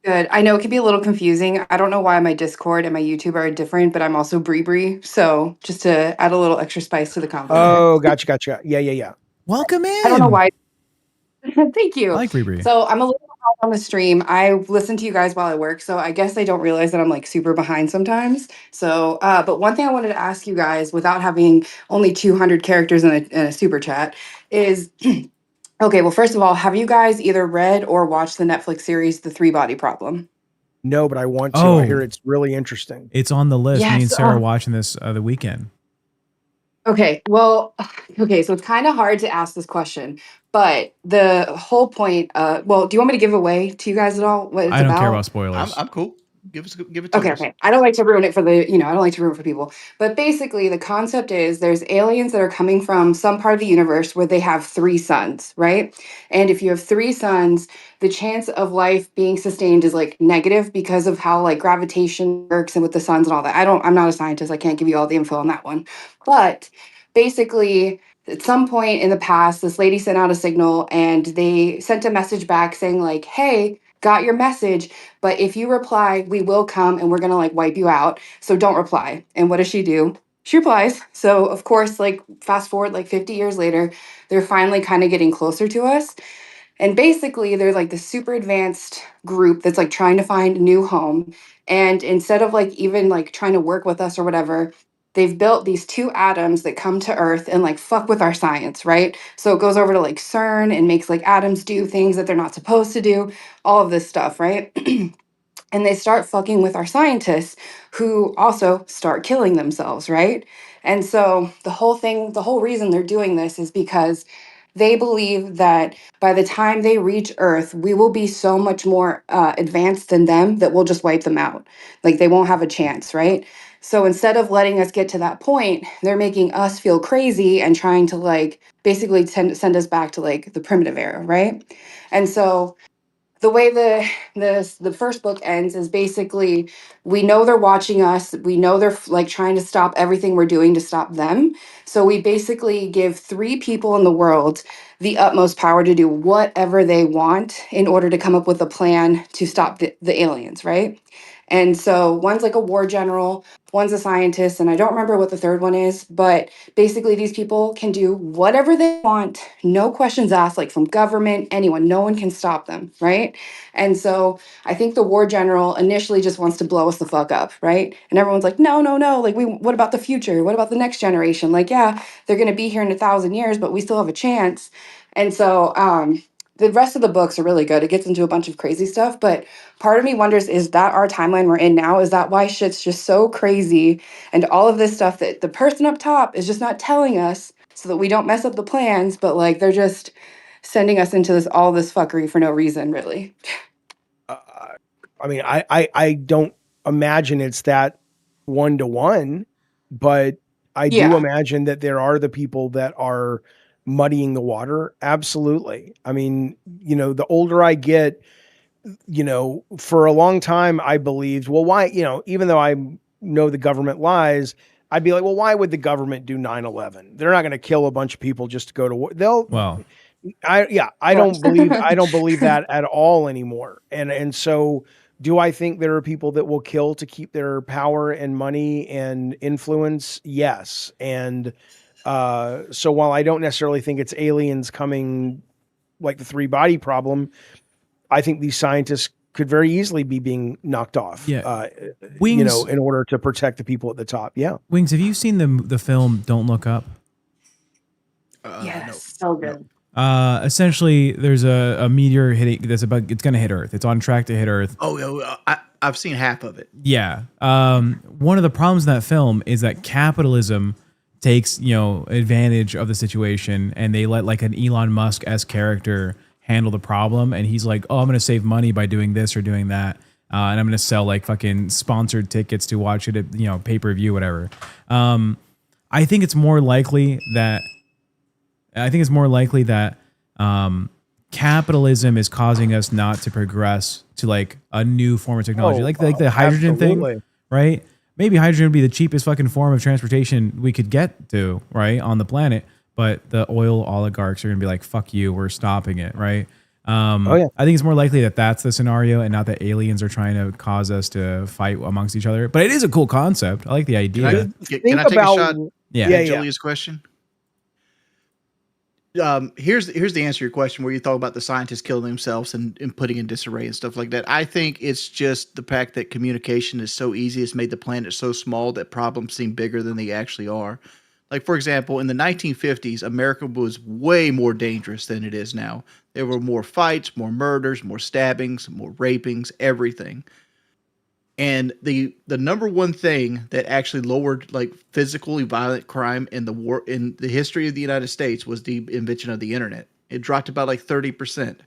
Good. I know it can be a little confusing. I don't know why my Discord and my YouTube are different, but I'm also Bree Bree. So just to add a little extra spice to the compliment. Oh, gotcha. Yeah. Welcome in. I don't know why. Thank you. I like Bree Bree. So I'm a little behind on the stream. I listen to you guys while I work, so I guess they don't realize that I'm like super behind sometimes. So, but one thing I wanted to ask you guys, without having only 200 characters in a super chat, is okay. Well, first of all, have you guys either read or watched the Netflix series The Three Body Problem? No, but I want to. Oh. I hear it's really interesting. It's on the list. Yes, Me and Sarah are watching this the weekend. Okay, well, okay, so it's kind of hard to ask this question, but the whole point, well, do you want me to give away to you guys at all what it's I don't about? care about spoilers. I'm cool. Give it to us. Okay. I don't like to ruin it for I don't like to ruin it for people. But basically, the concept is there's aliens that are coming from some part of the universe where they have three suns, right? And if you have three suns, the chance of life being sustained is like negative because of how like gravitation works and with the suns and all that. I'm not a scientist. I can't give you all the info on that one. But basically, at some point in the past, this lady sent out a signal and they sent a message back saying like, hey, got your message, but if you reply, we will come and we're going to like wipe you out. So don't reply. And what does she do? She replies. So of course, like fast forward like 50 years later, they're finally kind of getting closer to us. And basically, they're like this super advanced group that's like trying to find a new home. And instead of like even like trying to work with us or whatever, they've built these two atoms that come to Earth and like fuck with our science, right? So it goes over to like CERN and makes like atoms do things that they're not supposed to do, all of this stuff, right? And they start fucking with our scientists who also start killing themselves, right? And so the whole reason they're doing this is because they believe that by the time they reach Earth, we will be so much more advanced than them that we'll just wipe them out. Like they won't have a chance, right? So instead of letting us get to that point, they're making us feel crazy and trying to like basically send us back to like the primitive era, right? And so the way the first book ends is basically we know they're watching us, we know they're like trying to stop everything we're doing to stop them, so we basically give three people in the world the utmost power to do whatever they want in order to come up with a plan to stop the aliens, right? And so one's like a war general, one's a scientist, and I don't remember what the third one is, but basically these people can do whatever they want, no questions asked, like from government, anyone, no one can stop them, right? And so I think the war general initially just wants to blow us the fuck up, right? And everyone's like, no, like what about the future? What about the next generation? Like, yeah, they're gonna be here in 1,000 years, but we still have a chance. And so the rest of the books are really good. It gets into a bunch of crazy stuff, but part of me wonders, is that our timeline we're in now? Is that why shit's just so crazy and all of this stuff that the person up top is just not telling us so that we don't mess up the plans, but like they're just sending us into all this fuckery for no reason, really. I mean, I don't imagine it's that 1-to-1, but I do imagine that there are the people that are muddying the water? Absolutely. I mean, the older I get, for a long time, I believed, well, why, even though I know the government lies, I'd be like, well, why would the government do 9/11? They're not going to kill a bunch of people just to go to war. I don't believe that at all anymore. And so do I think there are people that will kill to keep their power and money and influence? Yes. And so while I don't necessarily think it's aliens coming like the 3-body problem, I think these scientists could very easily be being knocked off, Wings, in order to protect the people at the top. Yeah. Wings, have you seen the film Don't Look Up? Yes, so good. Essentially, there's a meteor hitting. It's going to hit Earth. It's on track to hit Earth. I've seen half of it. Yeah. One of the problems in that film is that capitalism takes advantage of the situation, and they let like an Elon Musk-esque character handle the problem, and he's like, oh, I'm going to save money by doing this or doing that, and I'm going to sell like fucking sponsored tickets to watch it at pay-per-view, whatever. I think it's more likely that capitalism is causing us not to progress to like a new form of technology, like the hydrogen thing, right? Maybe hydrogen would be the cheapest fucking form of transportation we could get to, right, on the planet. But the oil oligarchs are going to be like, fuck you, we're stopping it, right? I think it's more likely that that's the scenario and not that aliens are trying to cause us to fight amongst each other. But it is a cool concept. I like the idea. Can I take a shot at Julia's question? Here's the answer to your question, where you talk about the scientists killing themselves and putting in disarray and stuff like that. I think it's just the fact that communication is so easy. It's made the planet so small that problems seem bigger than they actually are. Like, for example, in the 1950s, America was way more dangerous than it is now. There were more fights, more murders, more stabbings, more rapings, everything. And the number one thing that actually lowered like physically violent crime in the history of the United States was the invention of the internet. It dropped about like 30%,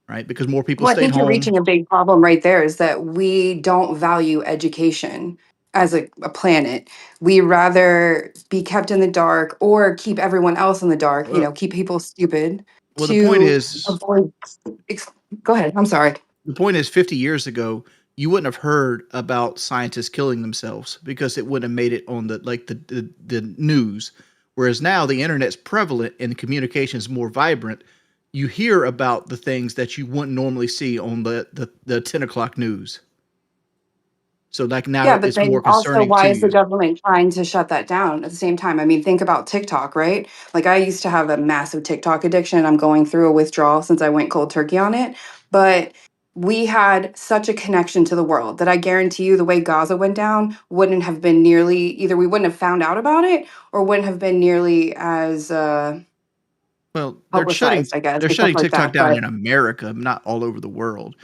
right? Because more people Well, I stayed think you're home. reaching a big problem right there, is that we don't value education as a planet. We rather be kept in the dark or keep everyone else in the dark, keep people stupid Well, the point to is, avoid. Go ahead. I'm sorry. the point is 50 years ago, you wouldn't have heard about scientists killing themselves because it wouldn't have made it on the news. Whereas now the internet's prevalent and communication is more vibrant. You hear about the things that you wouldn't normally see on the 10 o'clock news. So like now Yeah, but it's then more also, concerning why to is the you. government trying to shut that down at the same time? I mean, think about TikTok, right? Like, I used to have a massive TikTok addiction. I'm going through a withdrawal since I went cold turkey on it. But we had such a connection to the world that I guarantee you the way Gaza went down wouldn't have been nearly, either we wouldn't have found out about it or wouldn't have been nearly as Well, they're publicized, I guess, they're and stuff shutting like TikTok that. down But in America, not all over the world.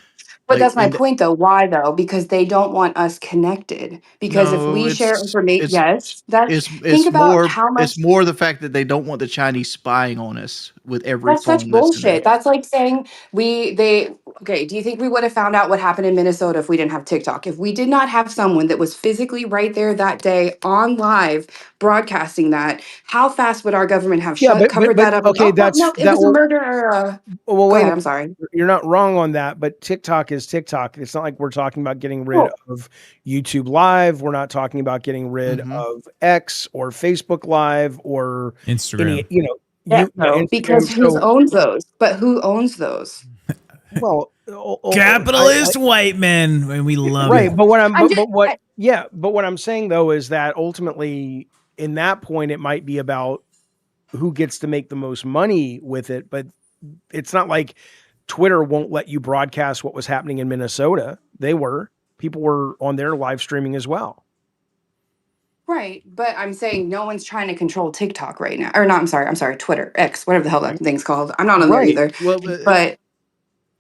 But Like that's my point, though. Why, though? Because they don't want us connected. Because if No, we share information, yes, that think it's about more how much. it's more the fact that they don't want the Chinese spying on us with every That's such phone that's in there. bullshit. That's like saying okay, do you think we would have found out what happened in Minnesota if we didn't have TikTok? If we did not have someone that was physically right there that day on live broadcasting that, how fast would our government have Yeah, covered that up? okay, Oh, well, no, it was a murder or a. Well, Go wait a ahead, minute. I'm sorry. You're not wrong on that, but TikTok is TikTok. It's not like we're talking about getting rid of YouTube Live. We're not talking about getting rid of X or Facebook Live or Instagram. Yeah, no, because who So, owns those? But who owns those? well, Capitalist white men, and we love right. it. But what I'm just- but what I'm saying though is that ultimately, in that point, it might be about who gets to make the most money with it. But it's not like Twitter won't let you broadcast what was happening in Minnesota. People were on their live streaming as well. Right, but I'm saying no one's trying to control TikTok right now. Or not, I'm sorry, Twitter, X, whatever the hell that thing's called. I'm not on there either. Well, but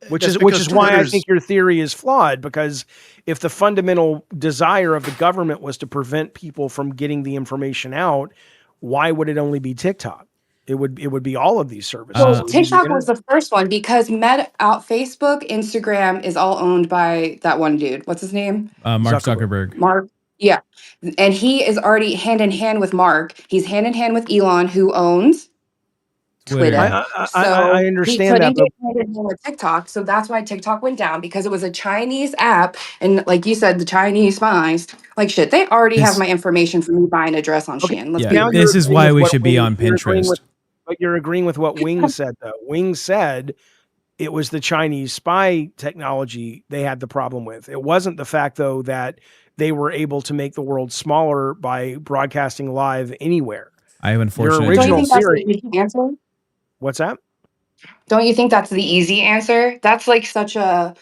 which is why I think your theory is flawed, because if the fundamental desire of the government was to prevent people from getting the information out, why would it only be TikTok? It would be all of these services. Well, TikTok was the first one because Facebook, Instagram is all owned by that one dude. What's his name? Mark Zuckerberg. Mark. Yeah. And he is already hand in hand with Mark. He's hand in hand with Elon, who owns Twitter. I understand that, but He couldn't get with TikTok, so that's why TikTok went down, because it was a Chinese app, and like you said, the Chinese spies, like shit, they already have my information for me buying a dress on Shein. Let's be Yeah, real. this is why we should be on Pinterest. But you're agreeing with what Wings said, though. Wings said it was the Chinese spy technology they had the problem with. It wasn't the fact, though, that they were able to make the world smaller by broadcasting live anywhere. I have unfortunately. Your original theory. That's the easy answer? What's that? Don't you think that's the easy answer? That's like such a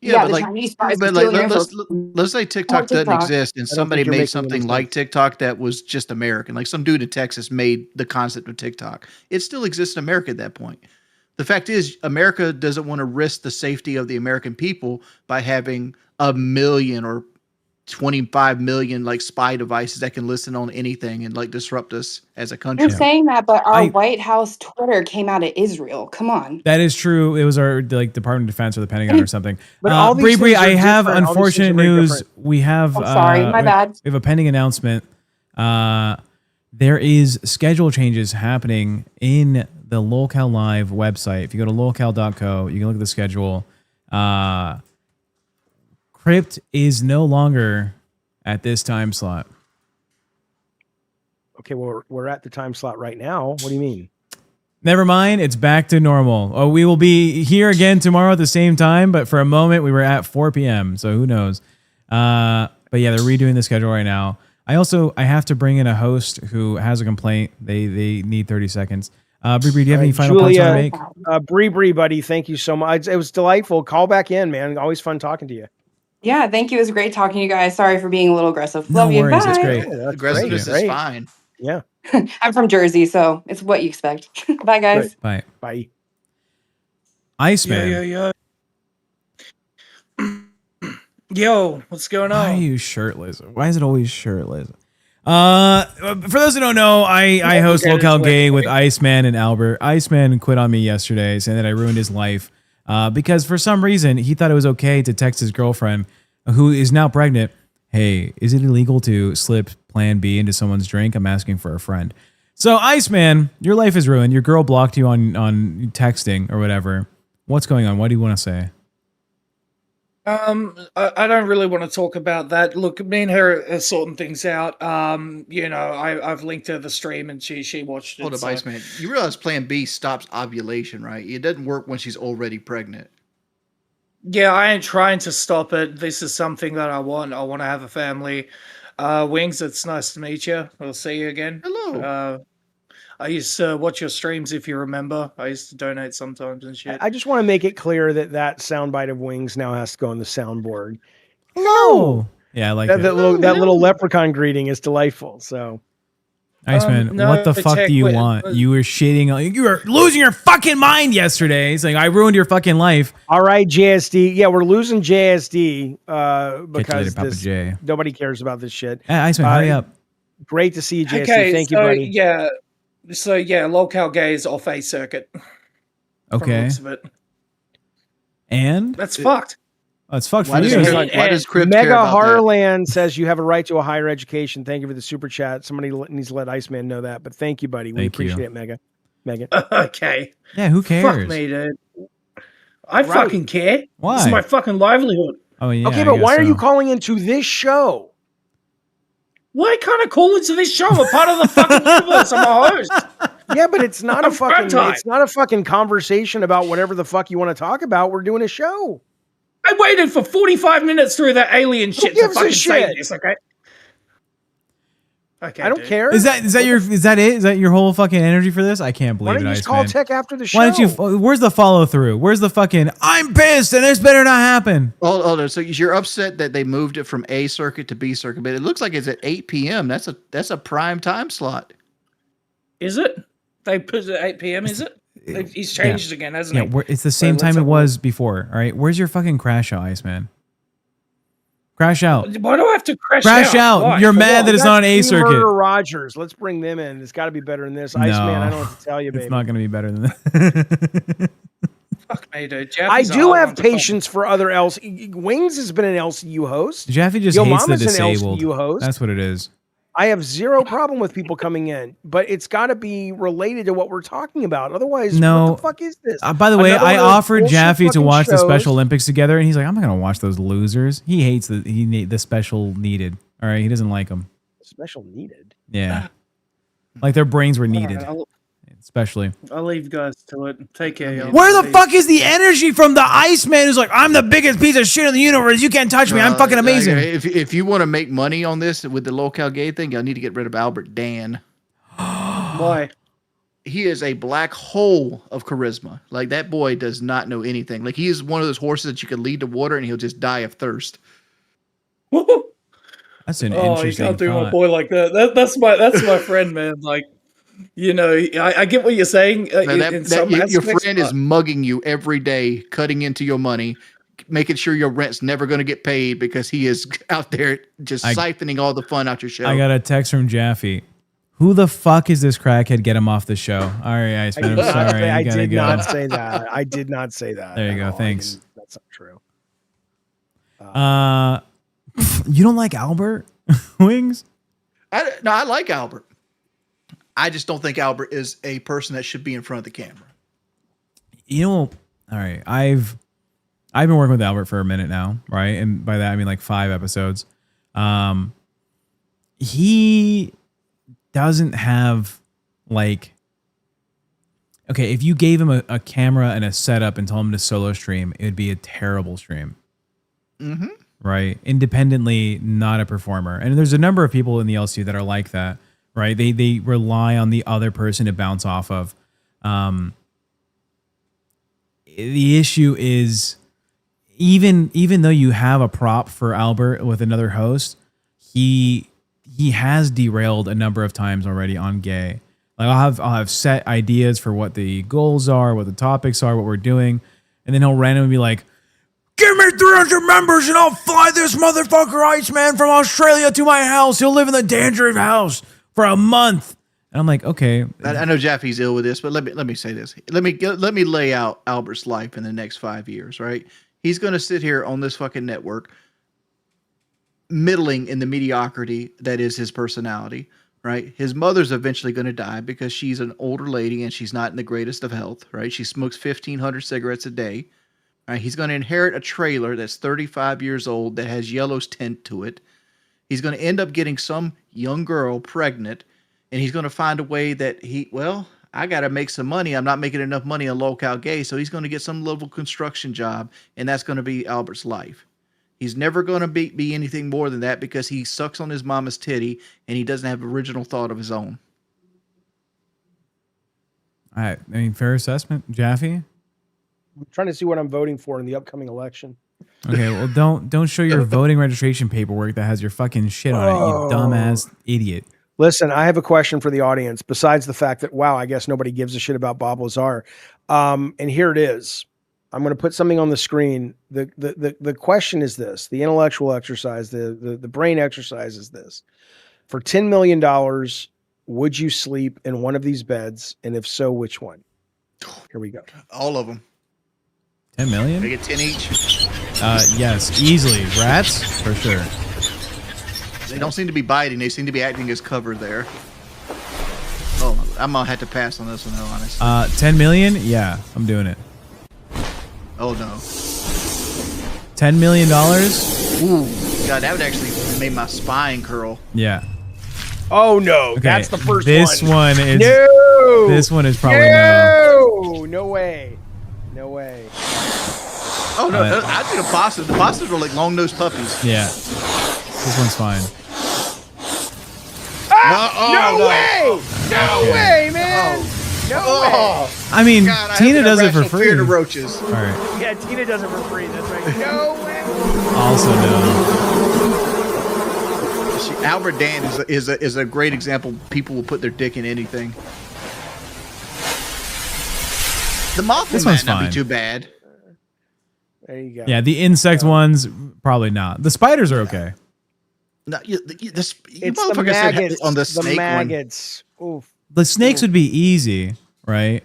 Yeah, but the like, Chinese spies but were like, stealing info. let's say TikTok doesn't TikTok. exist, and I don't somebody think you're made making something any like sense. TikTok that was just American. Like some dude in Texas made the concept of TikTok. It still exists in America at that point. The fact is, America doesn't want to risk the safety of the American people by having 1 million or 25 million like spy devices that can listen on anything and like disrupt us as a country. You're saying that, but our White House Twitter came out of Israel. Come on. That is true. It was our like Department of Defense or the Pentagon or something. But all these Bree, things are I have different. All these things unfortunate are very news. different. We have. I'm sorry, my bad. We have a pending announcement. There is schedule changes happening in the LolCow Live website. If you go to lolcow.co, you can look at the schedule. Crypt is no longer at this time slot. Okay, well, we're at the time slot right now. What do you mean? Never mind. It's back to normal. Oh, we will be here again tomorrow at the same time, but for a moment we were at 4 p.m. So who knows? But yeah, they're redoing the schedule right now. I have to bring in a host who has a complaint. They need 30 seconds. Bree, do you have any final points you want to make? Bree, buddy, thank you so much. It was delightful. Call back in, man. Always fun talking to you. Yeah, thank you. It was great talking to you guys. Sorry for being a little aggressive. No Love you. worries. Bye. It's great. Yeah, that's Aggressiveness great. is fine. Yeah. I'm from Jersey, so it's what you expect. Bye, guys. Bye. Bye. Iceman. Yeah. Yo, what's going on? Why are you shirtless? Why is it always shirtless? For those who don't know, I host LolCow Gay with Iceman and Albert. Iceman quit on me yesterday, saying that I ruined his life because for some reason he thought it was okay to text his girlfriend, who is now pregnant, hey, is it illegal to slip Plan B into someone's drink? I'm asking for a friend. So Iceman, your life is ruined. Your girl blocked you on texting or whatever. What's going on? What do you want to say? I don't really want to talk about that. Look, me and her are sorting things out. I've linked her the stream and she watched it. Hold up, so- Iceman. You realize Plan B stops ovulation, right? It doesn't work when she's already pregnant. Yeah, I ain't trying to stop it. This is something that I want. I want to have a family. Wings, it's nice to meet you. We'll see you again. Hello. I used to watch your streams, if you remember. I used to donate sometimes and shit. I just want to make it clear that soundbite of Wings now has to go on the soundboard. Hello. Yeah, I like that it. little leprechaun greeting is delightful. So, Iceman, no, what the fuck do you want? You were shitting on. You were losing your fucking mind yesterday, saying I ruined your fucking life. all right, JSD. Yeah, we're losing JSD later, Papa because J. nobody cares about this shit. Hey, Iceman, hurry up. Great to see you, JSD. Okay, Thank you, so, buddy. yeah. So, yeah, LolCow Gay is off a circuit. From the Okay. looks of it. And That's fucked. oh, it's fucked for Why you. does Crypt care Mega about that? Harland says you have a right to a higher education. Thank you for the super chat. Somebody needs to let Iceman know that. But thank you, buddy. We Thank you. appreciate it, Mega. Okay. Yeah, who cares? Fuck me, dude. I fucking care. Why? This is my fucking livelihood. Oh yeah. Okay, I but guess why are you so. calling into this show? Why can't I call into this show? I'm part of the fucking universe. I'm a host. Yeah, but it's not a I'm fucking time. it's not a fucking conversation about whatever the fuck you want to talk about. We're doing a show. I waited for 45 minutes through that alien shit to gives a fucking say shit? this, okay? Okay, I don't dude. care. Is that it? Is that your whole fucking energy for this? I can't believe Why don't it, you just call Iceman. Tech after the show? Why don't you? Where's the follow through? Where's the fucking? I'm pissed, and this better not happen. Hold on. So you're upset that they moved it from A circuit to B circuit, but it looks like it's at 8 p.m. That's a prime time slot. Is it? They put it at 8 p.m., is it? He's changed it again, hasn't he? Yeah, it's the same time it was before. All right, where's your fucking crash out, Iceman? Crash out. Why do I have to crash Crash out. Why? You're mad that it's not on A That's circuit. Murder Rogers. Let's bring them in. It's got to be better than this. Iceman, I don't know what to tell you, baby. It's not going to be better than that. Fuck me, dude. I Jaffe's do all have on the phone. patience for other Wings has been an LCU host. Jaffe just Yo hates the Mama's an disabled. LCU host. That's what it is. I have zero problem with people coming in, but it's got to be related to what we're talking about. Otherwise, No. what the fuck is this? By the way, Another I one of those offered bullshit Jaffe to fucking watch the shows. Special Olympics together, and he's like, "I'm not gonna watch those losers." He hates the special needed. All right, he doesn't like them. Special needed. Yeah, like their brains were All needed, right, especially. I'll leave you guys to it. Take care, y'all. Where the fuck is the energy from the Iceman who's like, I'm the biggest piece of shit in the universe. You can't touch me. I'm fucking amazing. If you want to make money on this with the LolCow gay thing, y'all need to get rid of Albert Dan. Why? He is a black hole of charisma. Like, that boy does not know anything. Like, he is one of those horses that you can lead to water and he'll just die of thirst. That's an Oh, you interesting can't do my thought. boy like that. That's my friend, man. Like, you know, I get what you're saying. In some Your aspects, friend is but- mugging you every day, cutting into your money, making sure your rent's never going to get paid because he is out there just siphoning all the fun out your show. I got a text from Jaffe. Who the fuck is this crackhead? Get him off the show. All right, Iceman. I'm sorry. I You gotta did go. not say that. I did not say that. There you go. No, Thanks. that's not true. You don't like Albert Wings? No, I like Albert. I just don't think Albert is a person that should be in front of the camera. You know, all right. I've been working with Albert for a minute now, right? And by that I mean like 5 episodes. He doesn't have like, okay, if you gave him a camera and a setup and told him to solo stream, it would be a terrible stream. Mm-hmm. Right? Independently, not a performer. And there's a number of people in the LCU that are like that, right? They rely on the other person to bounce off of. The issue is even though you have a prop for Albert with another host, he has derailed a number of times already on gay. Like I'll have set ideas for what the goals are, what the topics are, what we're doing, and then he'll randomly be like, "Give me 300 members and I'll fly this motherfucker Iceman from Australia to my house. He'll live in the Dandruff house for a month." And I'm like, okay. I know Jaffe's ill with this, but let me say this. Let me lay out Albert's life in the next 5 years, right? He's going to sit here on this fucking network, middling in the mediocrity that is his personality, right? His mother's eventually going to die because she's an older lady and she's not in the greatest of health, right? She smokes 1,500 cigarettes a day. Right, he's going to inherit a trailer that's 35 years old that has yellow's tint to it. He's going to end up getting some young girl pregnant, and he's going to find a way that I got to make some money. I'm not making enough money on LolCow Gay, so he's going to get some level construction job, and that's going to be Albert's life. He's never going to be anything more than that because he sucks on his mama's titty, and he doesn't have original thought of his own. All right, I mean, fair assessment, Jaffe. I'm trying to see what I'm voting for in the upcoming election. Okay, well, don't show your voting registration paperwork that has your fucking shit on it, you dumbass idiot. Listen, I have a question for the audience. Besides the fact that, wow, I guess nobody gives a shit about Bob Lazar. And here it is. I'm going to put something on the screen. The question is this: the intellectual exercise, the brain exercise is this: for $10 million, would you sleep in one of these beds? And if so, which one? Here we go. All of them. 10 million? They get 10 each. Yes, easily. Rats for sure. They don't seem to be biting. They seem to be acting as cover there. Oh, I'm gonna have to pass on this one, though, honestly. 10 million? Yeah, I'm doing it. Oh no. $10 million? Ooh, God, that would actually make my spine curl. Yeah. Oh no, Okay, that's the first this one. one is no. This one is probably no. No way. No way. Oh no, I think the bosses. The bosses are like long-nosed puppies. Yeah. This one's fine. No way! No way, man! No way! I mean, God, Tina does it for free. Fear to roaches. All right. Yeah, Tina does it for free. That's right. No way! Also no. Albert Dan is a great example. People will put their dick in anything. The moth This one one's might not fine. be too bad. There you go. Yeah, the insect ones probably not. The spiders are okay. No, you It's the motherfucker said maggots. on the The snake maggots. Oof. The snakes would be easy, right?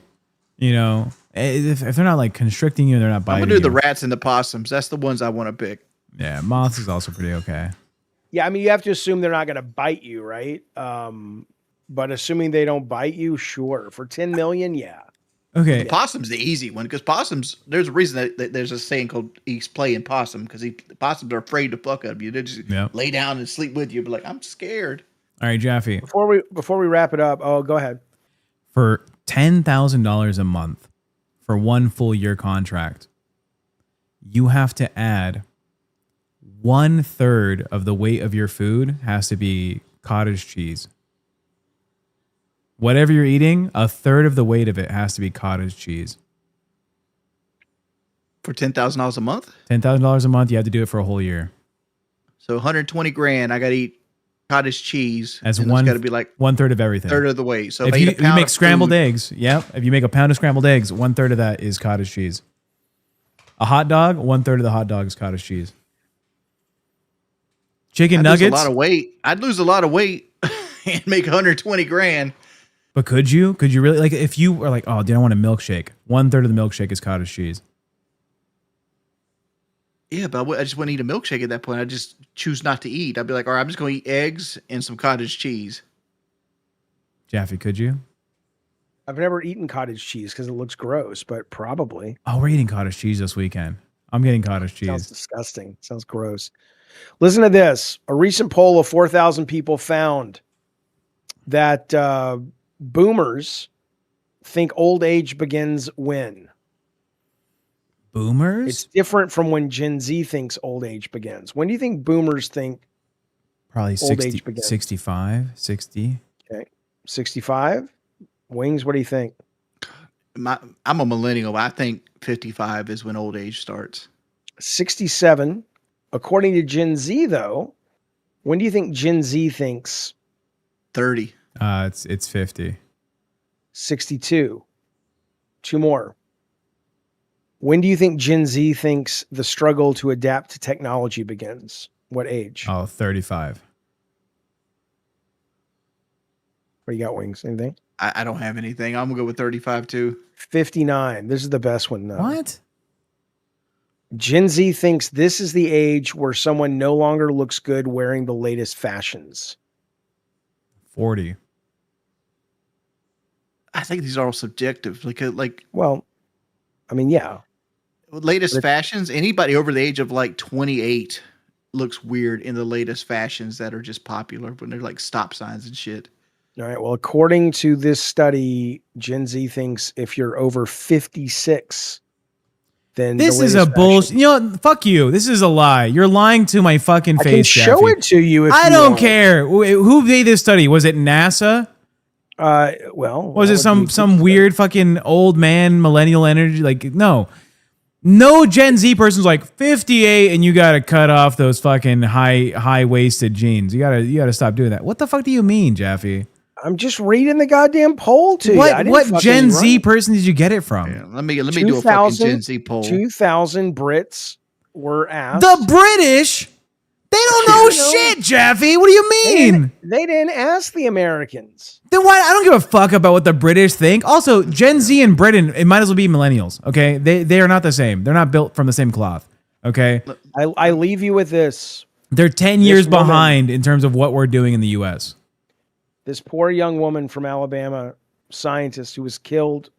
You know, if they're not like constricting you, they're not I'm biting gonna do the you. rats and the possums. That's the ones I want to pick. Yeah, moths is also pretty okay. Yeah, I mean, you have to assume they're not going to bite you, right? But assuming they don't bite you, sure. For 10 million, yeah. Okay. The possum's the easy one because possums. There's a reason that there's a saying called "East playing possum" because possums are afraid to fuck up you. They just lay down and sleep with you, but like I'm scared. All right, Jaffe. Before we wrap it up, go ahead. For $10,000 a month for one full year contract, you have to add 1/3 of the weight of your food has to be cottage cheese. Whatever you're eating, 1/3 of the weight of it has to be cottage cheese. For $10,000 a month? $10,000 a month, you have to do it for a whole year. So 120 grand. I got to eat cottage cheese. That's and one. Got to be like 1/3 of everything. third of the weight. So if I you, eat a if you pound make of scrambled food- eggs, if you make a pound of scrambled eggs, 1/3 of that is cottage cheese. A hot dog, 1/3 of the hot dog is cottage cheese. Chicken nuggets. Lose a lot of weight. I'd lose a lot of weight and make 120 grand. But could you? Could you really? Like, if you were like, oh, dude, I want a milkshake. 1/3 of the milkshake is cottage cheese. Yeah, but I just wouldn't eat a milkshake at that point. I'd just choose not to eat. I'd be like, all right, I'm just going to eat eggs and some cottage cheese. Jaffe, could you? I've never eaten cottage cheese because it looks gross, but probably. Oh, we're eating cottage cheese this weekend. I'm getting cottage cheese. Sounds disgusting. Sounds gross. Listen to this. A recent poll of 4,000 people found that boomers think old age begins when? Boomers? It's different from when Gen Z thinks old age begins. When do you think boomers think Probably old 60, age begins? 65, 60. Okay. 65? Wings, what do you think? I'm a millennial, but I think 55 is when old age starts. 67. According to Gen Z, though, when do you think Gen Z thinks 30? It's 50. 62. Two more. When do you think Gen Z thinks the struggle to adapt to technology begins? What age? Oh, 35. What do you got, Wings? Anything? I don't have anything. I'm going to go with 35 too. 59. This is the best one, though. What? Gen Z thinks this is the age where someone no longer looks good wearing the latest fashions. 40. I think these are all subjective. Well, I mean, yeah. Latest fashions, anybody over the age of like 28 looks weird in the latest fashions that are just popular when they're like stop signs and shit. All right. Well, according to this study, Gen Z thinks if you're over 56, then This is a bullshit. You know what? Fuck you. This is a lie. You're lying to my fucking I face. can show Jaffe. it to you if I you don't want. care. Who made this study? Was it NASA? Well, Was it some weird fucking old man millennial energy? Like, no Gen Z person's like 58 and you gotta cut off those fucking high waisted jeans. You gotta stop doing that. What the fuck do you mean, Jaffe? I'm just reading the goddamn poll to you. What Gen Z person did you get it from? Yeah, let me do a fucking Gen Z poll. 2,000 Brits were asked. The British? They don't know shit, Jaffe. What do you mean? They didn't ask the Americans. Then why? I don't give a fuck about what the British think. Also, Gen Z in Britain, it might as well be millennials. Okay, they are not the same. They're not built from the same cloth. Okay, I leave you with this. They're 10 years behind in terms of what we're doing in the U.S. This poor young woman from Alabama, scientist who was killed.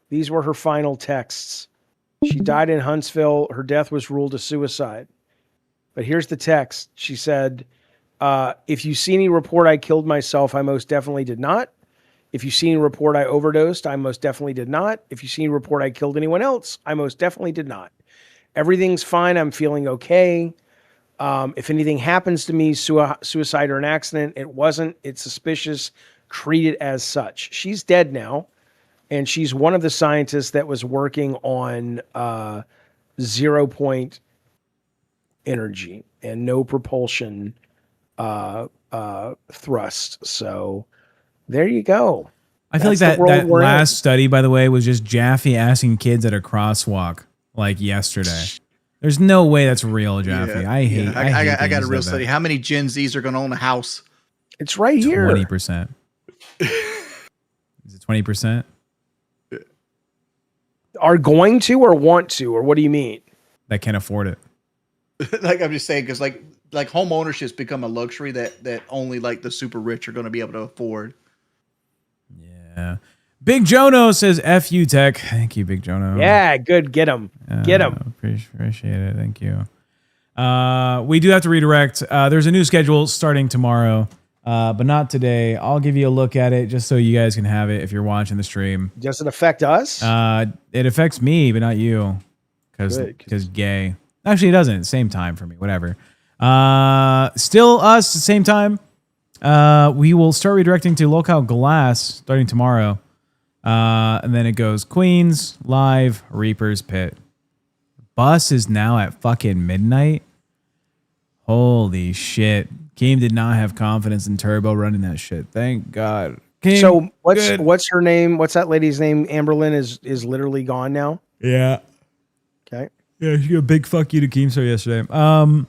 These were her final texts. She died in Huntsville. Her death was ruled a suicide. But here's the text. She said, if you see any report I killed myself, I most definitely did not. If you see any report I overdosed, I most definitely did not. If you see any report I killed anyone else, I most definitely did not. Everything's fine. I'm feeling okay. If anything happens to me, suicide or an accident, it wasn't. It's suspicious. Treat it as such. She's dead now. And she's one of the scientists that was working on 0-point energy and no propulsion thrust. So there you go. I feel like that last study, by the way, was just Jaffe asking kids at a crosswalk like yesterday. There's no way that's real, Jaffe. Yeah, I hate. Yeah. I got a real study. How many Gen Zs are going to own a house? It's right here. 20%. Is it 20%? Are going to or want to, or what do you mean? That can't afford it. Like I'm just saying, because like like home ownership's become a luxury that only like the super rich are going to be able to afford. Yeah. Big Jono says F you tech. Thank you, Big Jono. Yeah, good. Get him. Get him. Appreciate it. Thank you. We do have to redirect. There's a new schedule starting tomorrow, but not today. I'll give you a look at it just so you guys can have it if you're watching the stream. Does it affect us? It affects me, but not you, because gay. Actually, it doesn't. Same time for me. Whatever. Still us, same time. We will start redirecting to LolCow Glass starting tomorrow. And then it goes Queens, Live, Reaper's Pit. Bus is now at fucking midnight. Holy shit. Keem did not have confidence in Turbo running that shit. Thank God. Keem, so what's her name? What's that lady's name? Amberlyn is literally gone now. Yeah. Okay. Yeah, she got a big fuck you to Keemstar yesterday.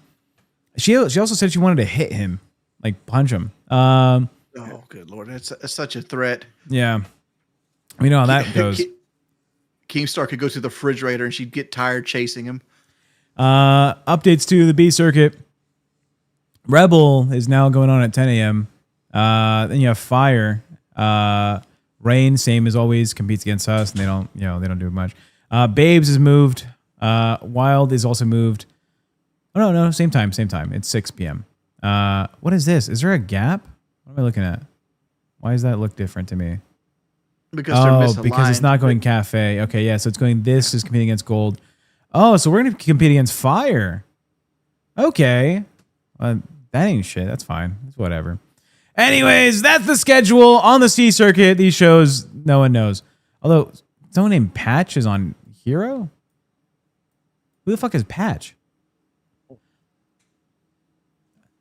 She also said she wanted to hit him, like punch him. Oh, good Lord. That's such a threat. Yeah. We know how that goes. Keemstar could go to the refrigerator and she'd get tired chasing him. Updates to the B circuit. Rebel is now going on at 10 a.m. Then you have Fire. Rain, same as always, competes against us, and they don't do much. Babes is moved. Wild is also moved. Oh no, same time. It's 6 p.m. What is this? Is there a gap? What am I looking at? Why does that look different to me? Because they're misaligned. Because it's not going cafe. Okay, yeah, so it's going, this is competing against gold. Oh, so we're going to compete against fire. Okay. That ain't shit. That's fine. It's whatever. Anyways, that's the schedule on the C circuit. These shows, no one knows. Although, someone named Patch is on Hero? Who the fuck is Patch?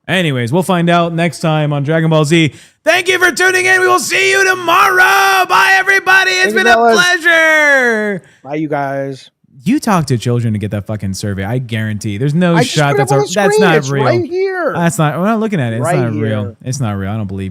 Anyways, we'll find out next time on Dragon Ball Z. Thank you for tuning in. We will see you tomorrow. Bye, everybody. It's been a pleasure. Bye, you guys. You talk to children to get that fucking survey. I guarantee. There's no I shot just put it up on the that's screen. not It's real. right here. That's not. We're not looking at it. It's Right not real. here. It's not real. I don't believe you.